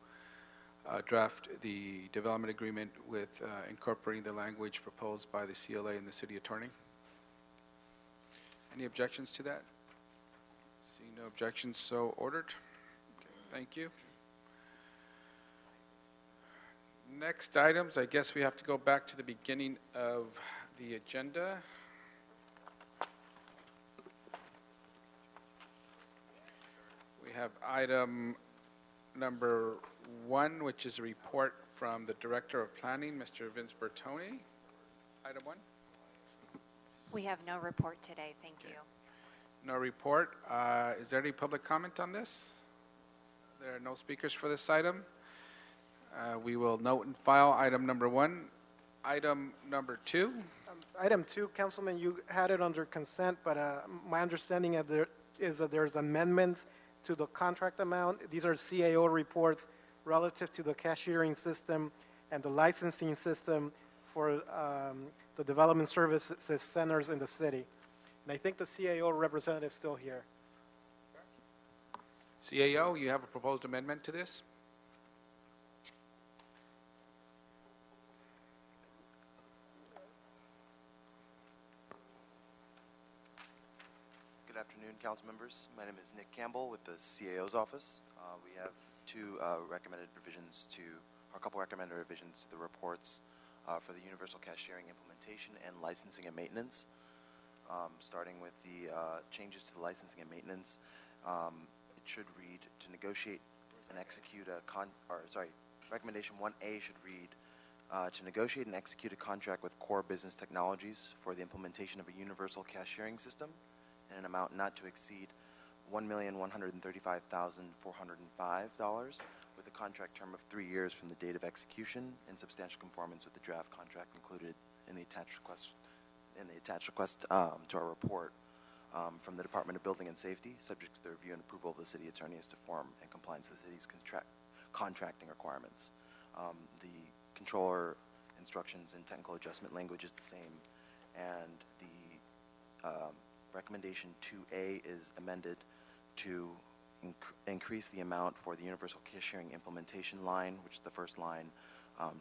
draft the development agreement with incorporating the language proposed by the CLA and the city attorney. Any objections to that? Seeing no objections, so ordered. Okay, thank you. Next items, I guess we have to go back to the beginning of the agenda. We have item number 1, which is a report from the Director of Planning, Mr. Vince Bertoni. Item 1. We have no report today, thank you. No report. Is there any public comment on this? There are no speakers for this item. We will note and file item number 1. Item number 2. Item 2, Councilman, you had it under consent, but my understanding is that there's amendments to the contract amount. These are CAO reports relative to the cashiering system and the licensing system for the development services centers in the city. And I think the CAO representative is still here. CAO, you have a proposed amendment to this? Good afternoon, council members. My name is Nick Campbell with the CAO's office. We have a couple recommended revisions to the reports for the universal cashiering implementation and licensing and maintenance. Starting with the changes to the licensing and maintenance, it should read to negotiate and execute recommendation 1A should read to negotiate and execute a contract with Core Business Technologies for the implementation of a universal cashiering system in an amount not to exceed $1,135,405 with a contract term of 3 years from the date of execution in substantial conformance with the draft contract included in the attached request to our report from the Department of Building and Safety, subject to the review and approval of the city attorney as to form and compliance with the city's contracting requirements. The controller instructions and technical adjustment language is the same, and the recommendation 2A is amended to increase the amount for the universal cashiering implementation line, which is the first line,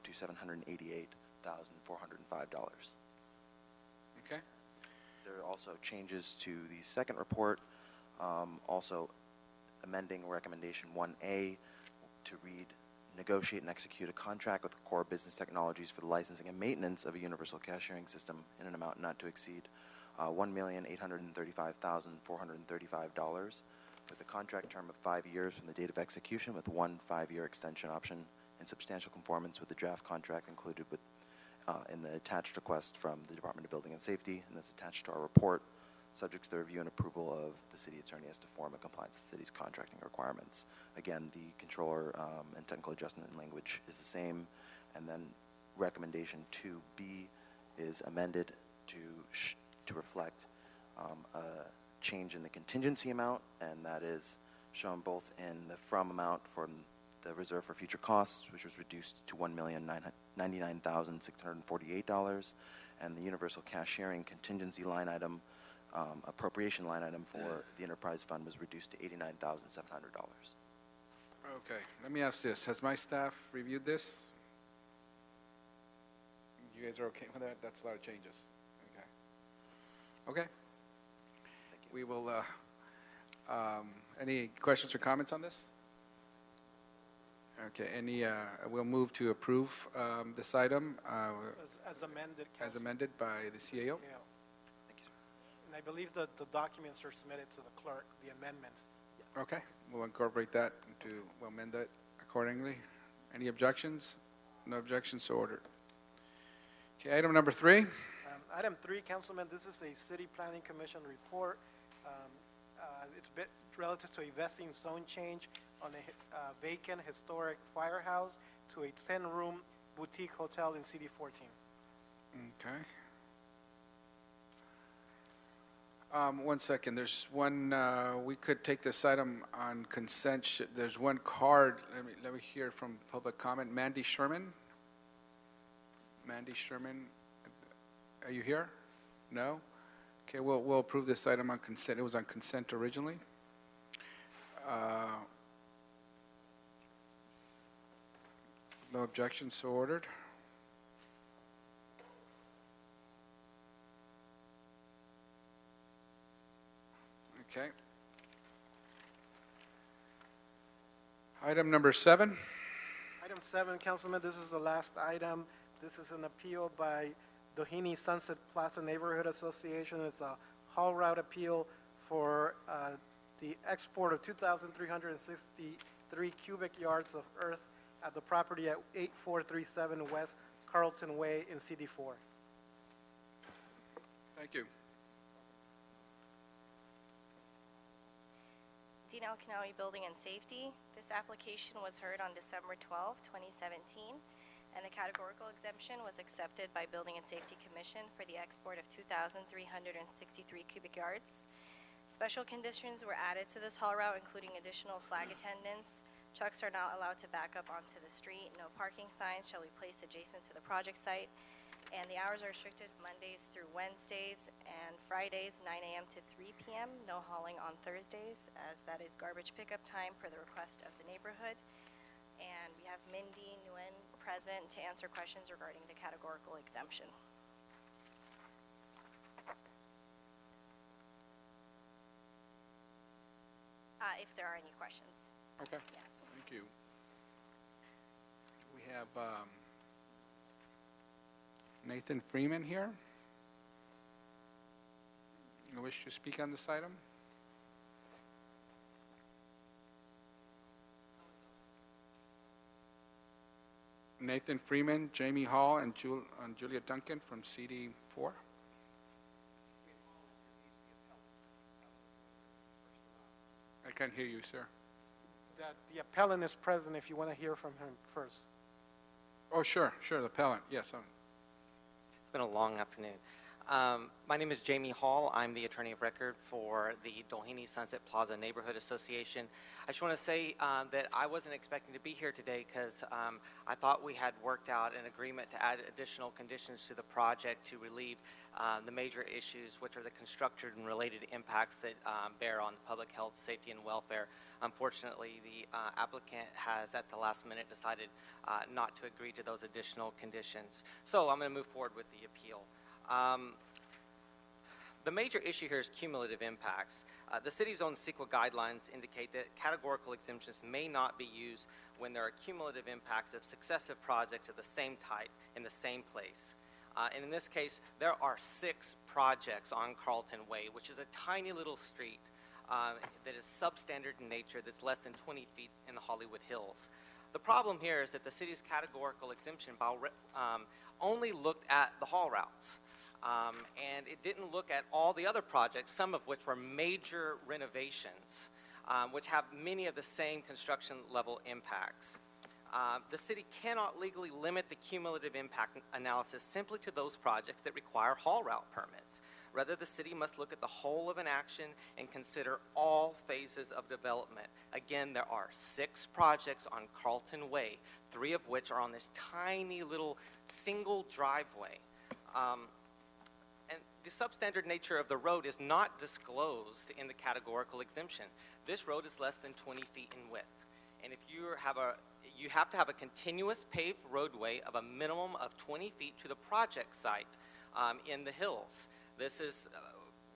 to $788,405. Okay. There are also changes to the second report, also amending recommendation 1A to read, negotiate and execute a contract with Core Business Technologies for the licensing and maintenance of a universal cashiering system in an amount not to exceed $1,835,435 with a contract term of 5 years from the date of execution with 1 5-year extension option in substantial conformance with the draft contract included with in the attached request from the Department of Building and Safety, and that's attached to our report, subject to the review and approval of the city attorney as to form and compliance with the city's contracting requirements. Again, the controller and technical adjustment language is the same, and then recommendation 2B is amended to reflect a change in the contingency amount, and that is shown both in the from amount for the reserve for future costs, which was reduced to $1,099,648, and the universal cashiering contingency line item, appropriation line item for the enterprise fund was reduced to $89,700. Okay, let me ask this. Has my staff reviewed this? You guys are okay with that? That's a lot of changes. Okay. We will, any questions or comments on this? Okay, we'll move to approve this item. As amended. As amended by the CAO. Thank you, sir. And I believe that the documents are submitted to the clerk, the amendments. Okay, we'll incorporate that we'll amend that accordingly. Any objections? No objections, so ordered. Okay, item number 3. Item 3, Councilman, this is a City Planning Commission report. relative to a vesting zone change on a vacant historic firehouse to a 10-room boutique hotel in CD 14. Okay. One second, there's one, we could take this item on consent. There's one card, let me hear from public comment. Mandy Sherman? Mandy Sherman, are you here? No? Okay, we'll approve this item on consent. It was on consent originally. No objections, so ordered. Okay. Item number 7. Item 7, Councilman, this is the last item. This is an appeal by Doheny Sunset Plaza Neighborhood Association. It's a haul route appeal for the export of 2,363 cubic yards of earth at the property at 8437 West Carlton Way in CD4. Thank you. Dean Elkinawi Building and Safety. This application was heard on December 12, 2017, and the categorical exemption was accepted by Building and Safety Commission for the export of 2,363 cubic yards. Special conditions were added to this haul route, including additional flag attendants. Trucks are not allowed to back up onto the street. No parking signs shall be placed adjacent to the project site. And the hours are restricted Mondays through Wednesdays and Fridays, 9 a.m. to 3 p.m. No hauling on Thursdays, as that is garbage pickup time per the request of the neighborhood. And we have Mindy Nguyen present to answer questions regarding the categorical exemption. If there are any questions. Okay. Yeah. Thank you. We have Nathan Freeman here. You wish to speak on this item? Nathan Freeman, Jamie Hall, and Julia Duncan from CD4. I can't hear you, sir. The appellant is present if you want to hear from him first. Oh, sure, the appellant, yes. It's been a long afternoon. My name is Jamie Hall. I'm the attorney of record for the Doheny Sunset Plaza Neighborhood Association. I just want to say that I wasn't expecting to be here today because I thought we had worked out an agreement to add additional conditions to the project to relieve the major issues, which are the construction and related impacts that bear on public health, safety, and welfare. Unfortunately, the applicant has, at the last minute, decided not to agree to those additional conditions. So I'm going to move forward with the appeal. The major issue here is cumulative impacts. The city's own CEQA guidelines indicate that categorical exemptions may not be used when there are cumulative impacts of successive projects of the same type in the same place. And in this case, there are 6 projects on Carlton Way, which is a tiny little street that is substandard in nature, that's less than 20 feet in the Hollywood Hills. The problem here is that the city's categorical exemption only looked at the haul routes. And it didn't look at all the other projects, some of which were major renovations, which have many of the same construction level impacts. The city cannot legally limit the cumulative impact analysis simply to those projects that require haul route permits. Rather, the city must look at the whole of an action and consider all phases of development. Again, there are 6 projects on Carlton Way, 3 of which are on this tiny little single driveway. And the substandard nature of the road is not disclosed in the categorical exemption. This road is less than 20 feet in width. And if you have to have a continuous paved roadway of a minimum of 20 feet to the project site in the hills. This is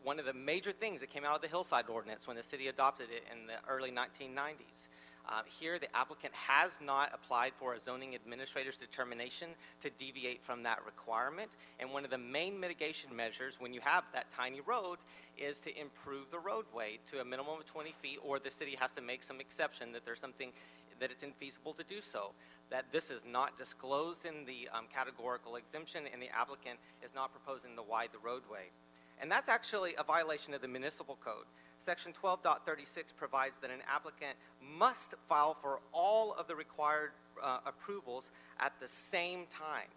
one of the major things that came out of the Hillside Ordinance when the city adopted it in the early 1990s. Here, the applicant has not applied for a zoning administrator's determination to deviate from that requirement. And one of the main mitigation measures when you have that tiny road is to improve the roadway to a minimum of 20 feet, or the city has to make some exception that there's something that it's infeasible to do so. That this is not disclosed in the categorical exemption, and the applicant is not proposing to widen the roadway. And that's actually a violation of the municipal code. Section 12.36 provides that an applicant must file for all of the required approvals at the same time,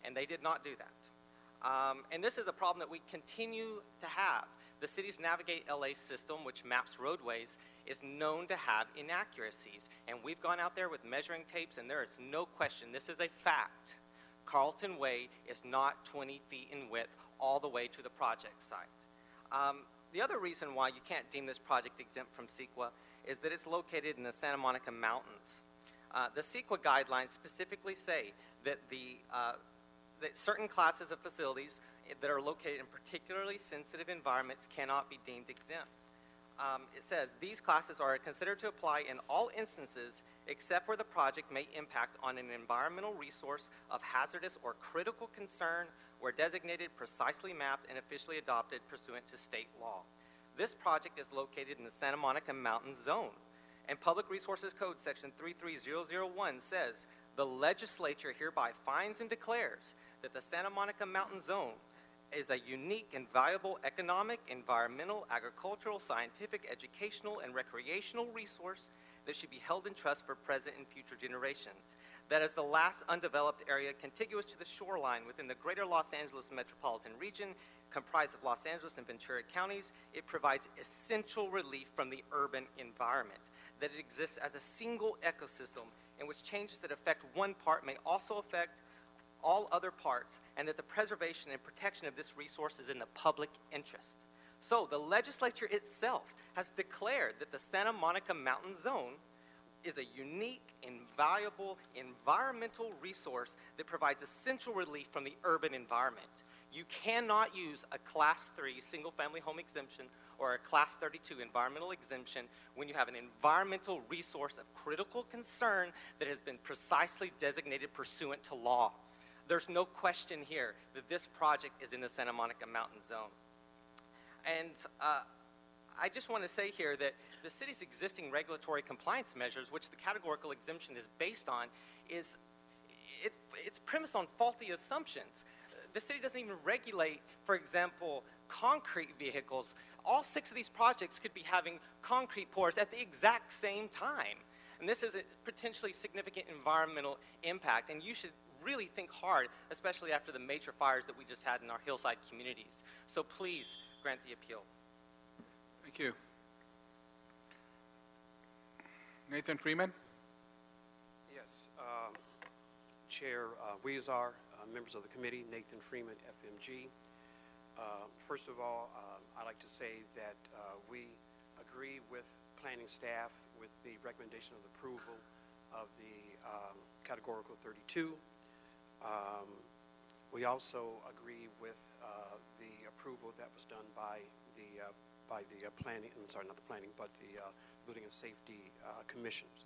and they did not do that. And this is a problem that we continue to have. The city's Navigate LA system, which maps roadways, is known to have inaccuracies. And we've gone out there with measuring tapes, and there is no question, this is a fact. Carlton Way is not 20 feet in width all the way to the project site. The other reason why you can't deem this project exempt from CEQA is that it's located in the Santa Monica Mountains. The CEQA guidelines specifically say that that certain classes of facilities that are located in particularly sensitive environments cannot be deemed exempt. It says these classes are considered to apply in all instances except where the project may impact on an environmental resource of hazardous or critical concern where designated, precisely mapped, and officially adopted pursuant to state law. This project is located in the Santa Monica Mountain Zone, and Public Resources Code Section 33001 says, the legislature hereby finds and declares that the Santa Monica Mountain Zone is a unique and valuable economic, environmental, agricultural, scientific, educational, and recreational resource that should be held in trust for present and future generations. That is the last undeveloped area contiguous to the shoreline within the greater Los Angeles metropolitan region, comprised of Los Angeles and Ventura counties. It provides essential relief from the urban environment. That it exists as a single ecosystem in which changes that affect one part may also affect all other parts, and that the preservation and protection of this resource is in the public interest. So the legislature itself has declared that the Santa Monica Mountain Zone is a unique and valuable environmental resource that provides essential relief from the urban environment. You cannot use a Class 3 single-family home exemption or a Class 32 environmental exemption when you have an environmental resource of critical concern that has been precisely designated pursuant to law. There's no question here that this project is in the Santa Monica Mountain Zone. And I just want to say here that the city's existing regulatory compliance measures, which the categorical exemption is based on, it's premised on faulty assumptions. The city doesn't even regulate, for example, concrete vehicles. All 6 of these projects could be having concrete pours at the exact same time. And this is a potentially significant environmental impact, and you should really think hard, especially after the major fires that we just had in our hillside communities. So please grant the appeal. Thank you. Nathan Freeman? Yes. Chair Weezar, members of the committee, Nathan Freeman, FMG. First of all, I'd like to say that we agree with planning staff with the recommendation of approval of the categorical 32. We also agree with the approval that was done by the planning, I'm sorry, not the planning, but the Building and Safety Commissions.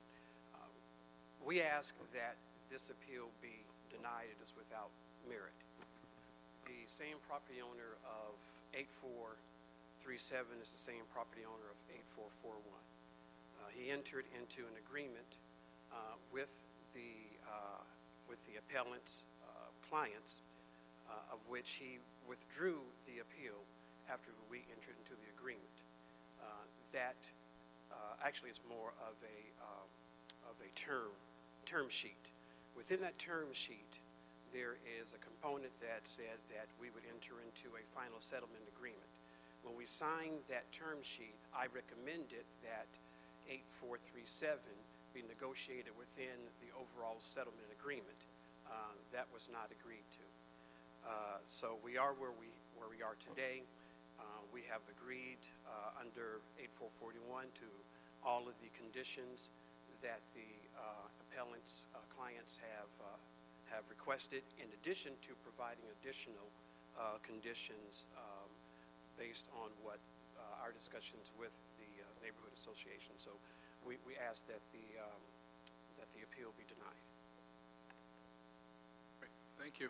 We ask that this appeal be denied. It is without merit. The same property owner of 8437 is the same property owner of 8441. He entered into an agreement with the appellant's clients, of which he withdrew the appeal after we entered into the agreement. That actually is more of a term sheet. Within that term sheet, there is a component that said that we would enter into a final settlement agreement. When we signed that term sheet, I recommended that 8437 be negotiated within the overall settlement agreement. That was not agreed to. So we are where we are today. We have agreed under 8441 to all of the conditions that the appellant's clients have requested, in addition to providing additional conditions based on what our discussions with the neighborhood association. So we ask that the appeal be denied. Great. Thank you.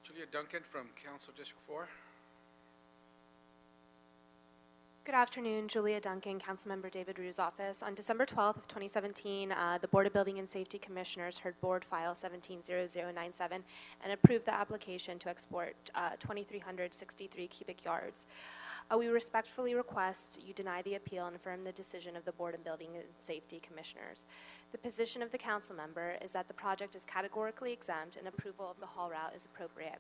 Julia Duncan from Council District 4. Good afternoon, Julia Duncan, Councilmember David Rue's office. On December 12th of 2017, the Board of Building and Safety Commissioners heard Board File 170097 and approved the application to export 2,363 cubic yards. We respectfully request you deny the appeal and affirm the decision of the Board of Building and Safety Commissioners. The position of the council member is that the project is categorically exempt and approval of the haul route is appropriate.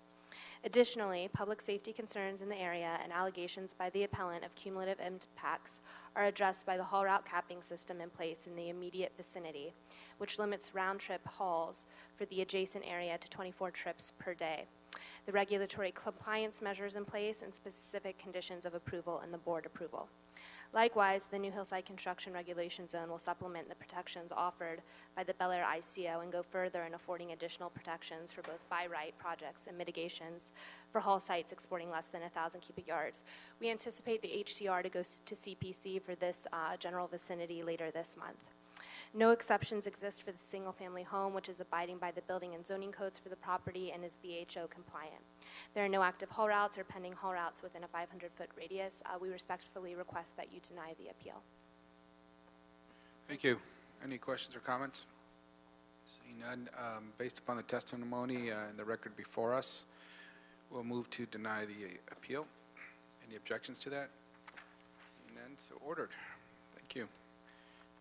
Additionally, public safety concerns in the area and allegations by the appellant of cumulative impacts are addressed by the haul route capping system in place in the immediate vicinity, which limits round-trip hauls for the adjacent area to 24 trips per day. The regulatory compliance measures in place and specific conditions of approval and the board approval. Likewise, the new hillside construction regulation zone will supplement the protections offered by the Bel Air ICO and go further in affording additional protections for both by right projects and mitigations for haul sites exporting less than 1,000 cubic yards. We anticipate the HCR to go to CPC for this general vicinity later this month. No exceptions exist for the single-family home, which is abiding by the building and zoning codes for the property and is BHO compliant. There are no active haul routes or pending haul routes within a 500-foot radius. We respectfully request that you deny the appeal. Thank you. Any questions or comments? Seeing none, based upon the testimony and the record before us, we'll move to deny the appeal. Any objections to that? Seeing none, so ordered. Thank you.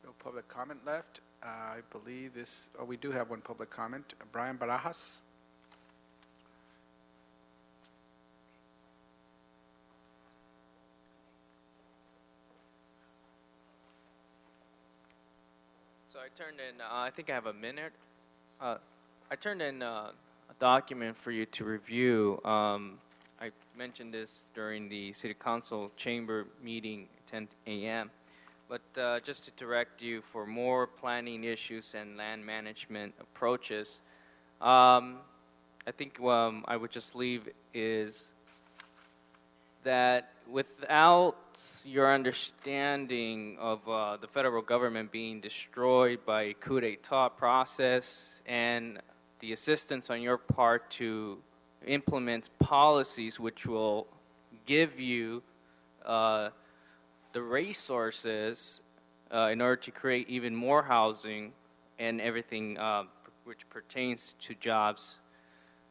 No public comment left. I believe this, oh, we do have one public comment. Brian Barajas. So I turned in, I think I have a minute. I turned in a document for you to review. I mentioned this during the City Council Chamber meeting at 10 a.m. But just to direct you for more planning issues and land management approaches, I think I would just leave is that without your understanding of the federal government being destroyed by a coup d'etat process and the assistance on your part to implement policies which will give you the resources in order to create even more housing and everything which pertains to jobs,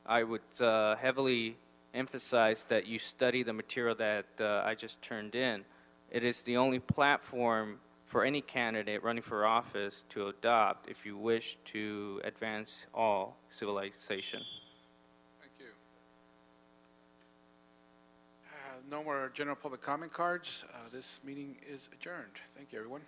I would heavily emphasize that you study the material that I just turned in. It is the only platform for any candidate running for office to adopt if you wish to advance all civilization. Thank you. No more general public comment cards. This meeting is adjourned. Thank you, everyone.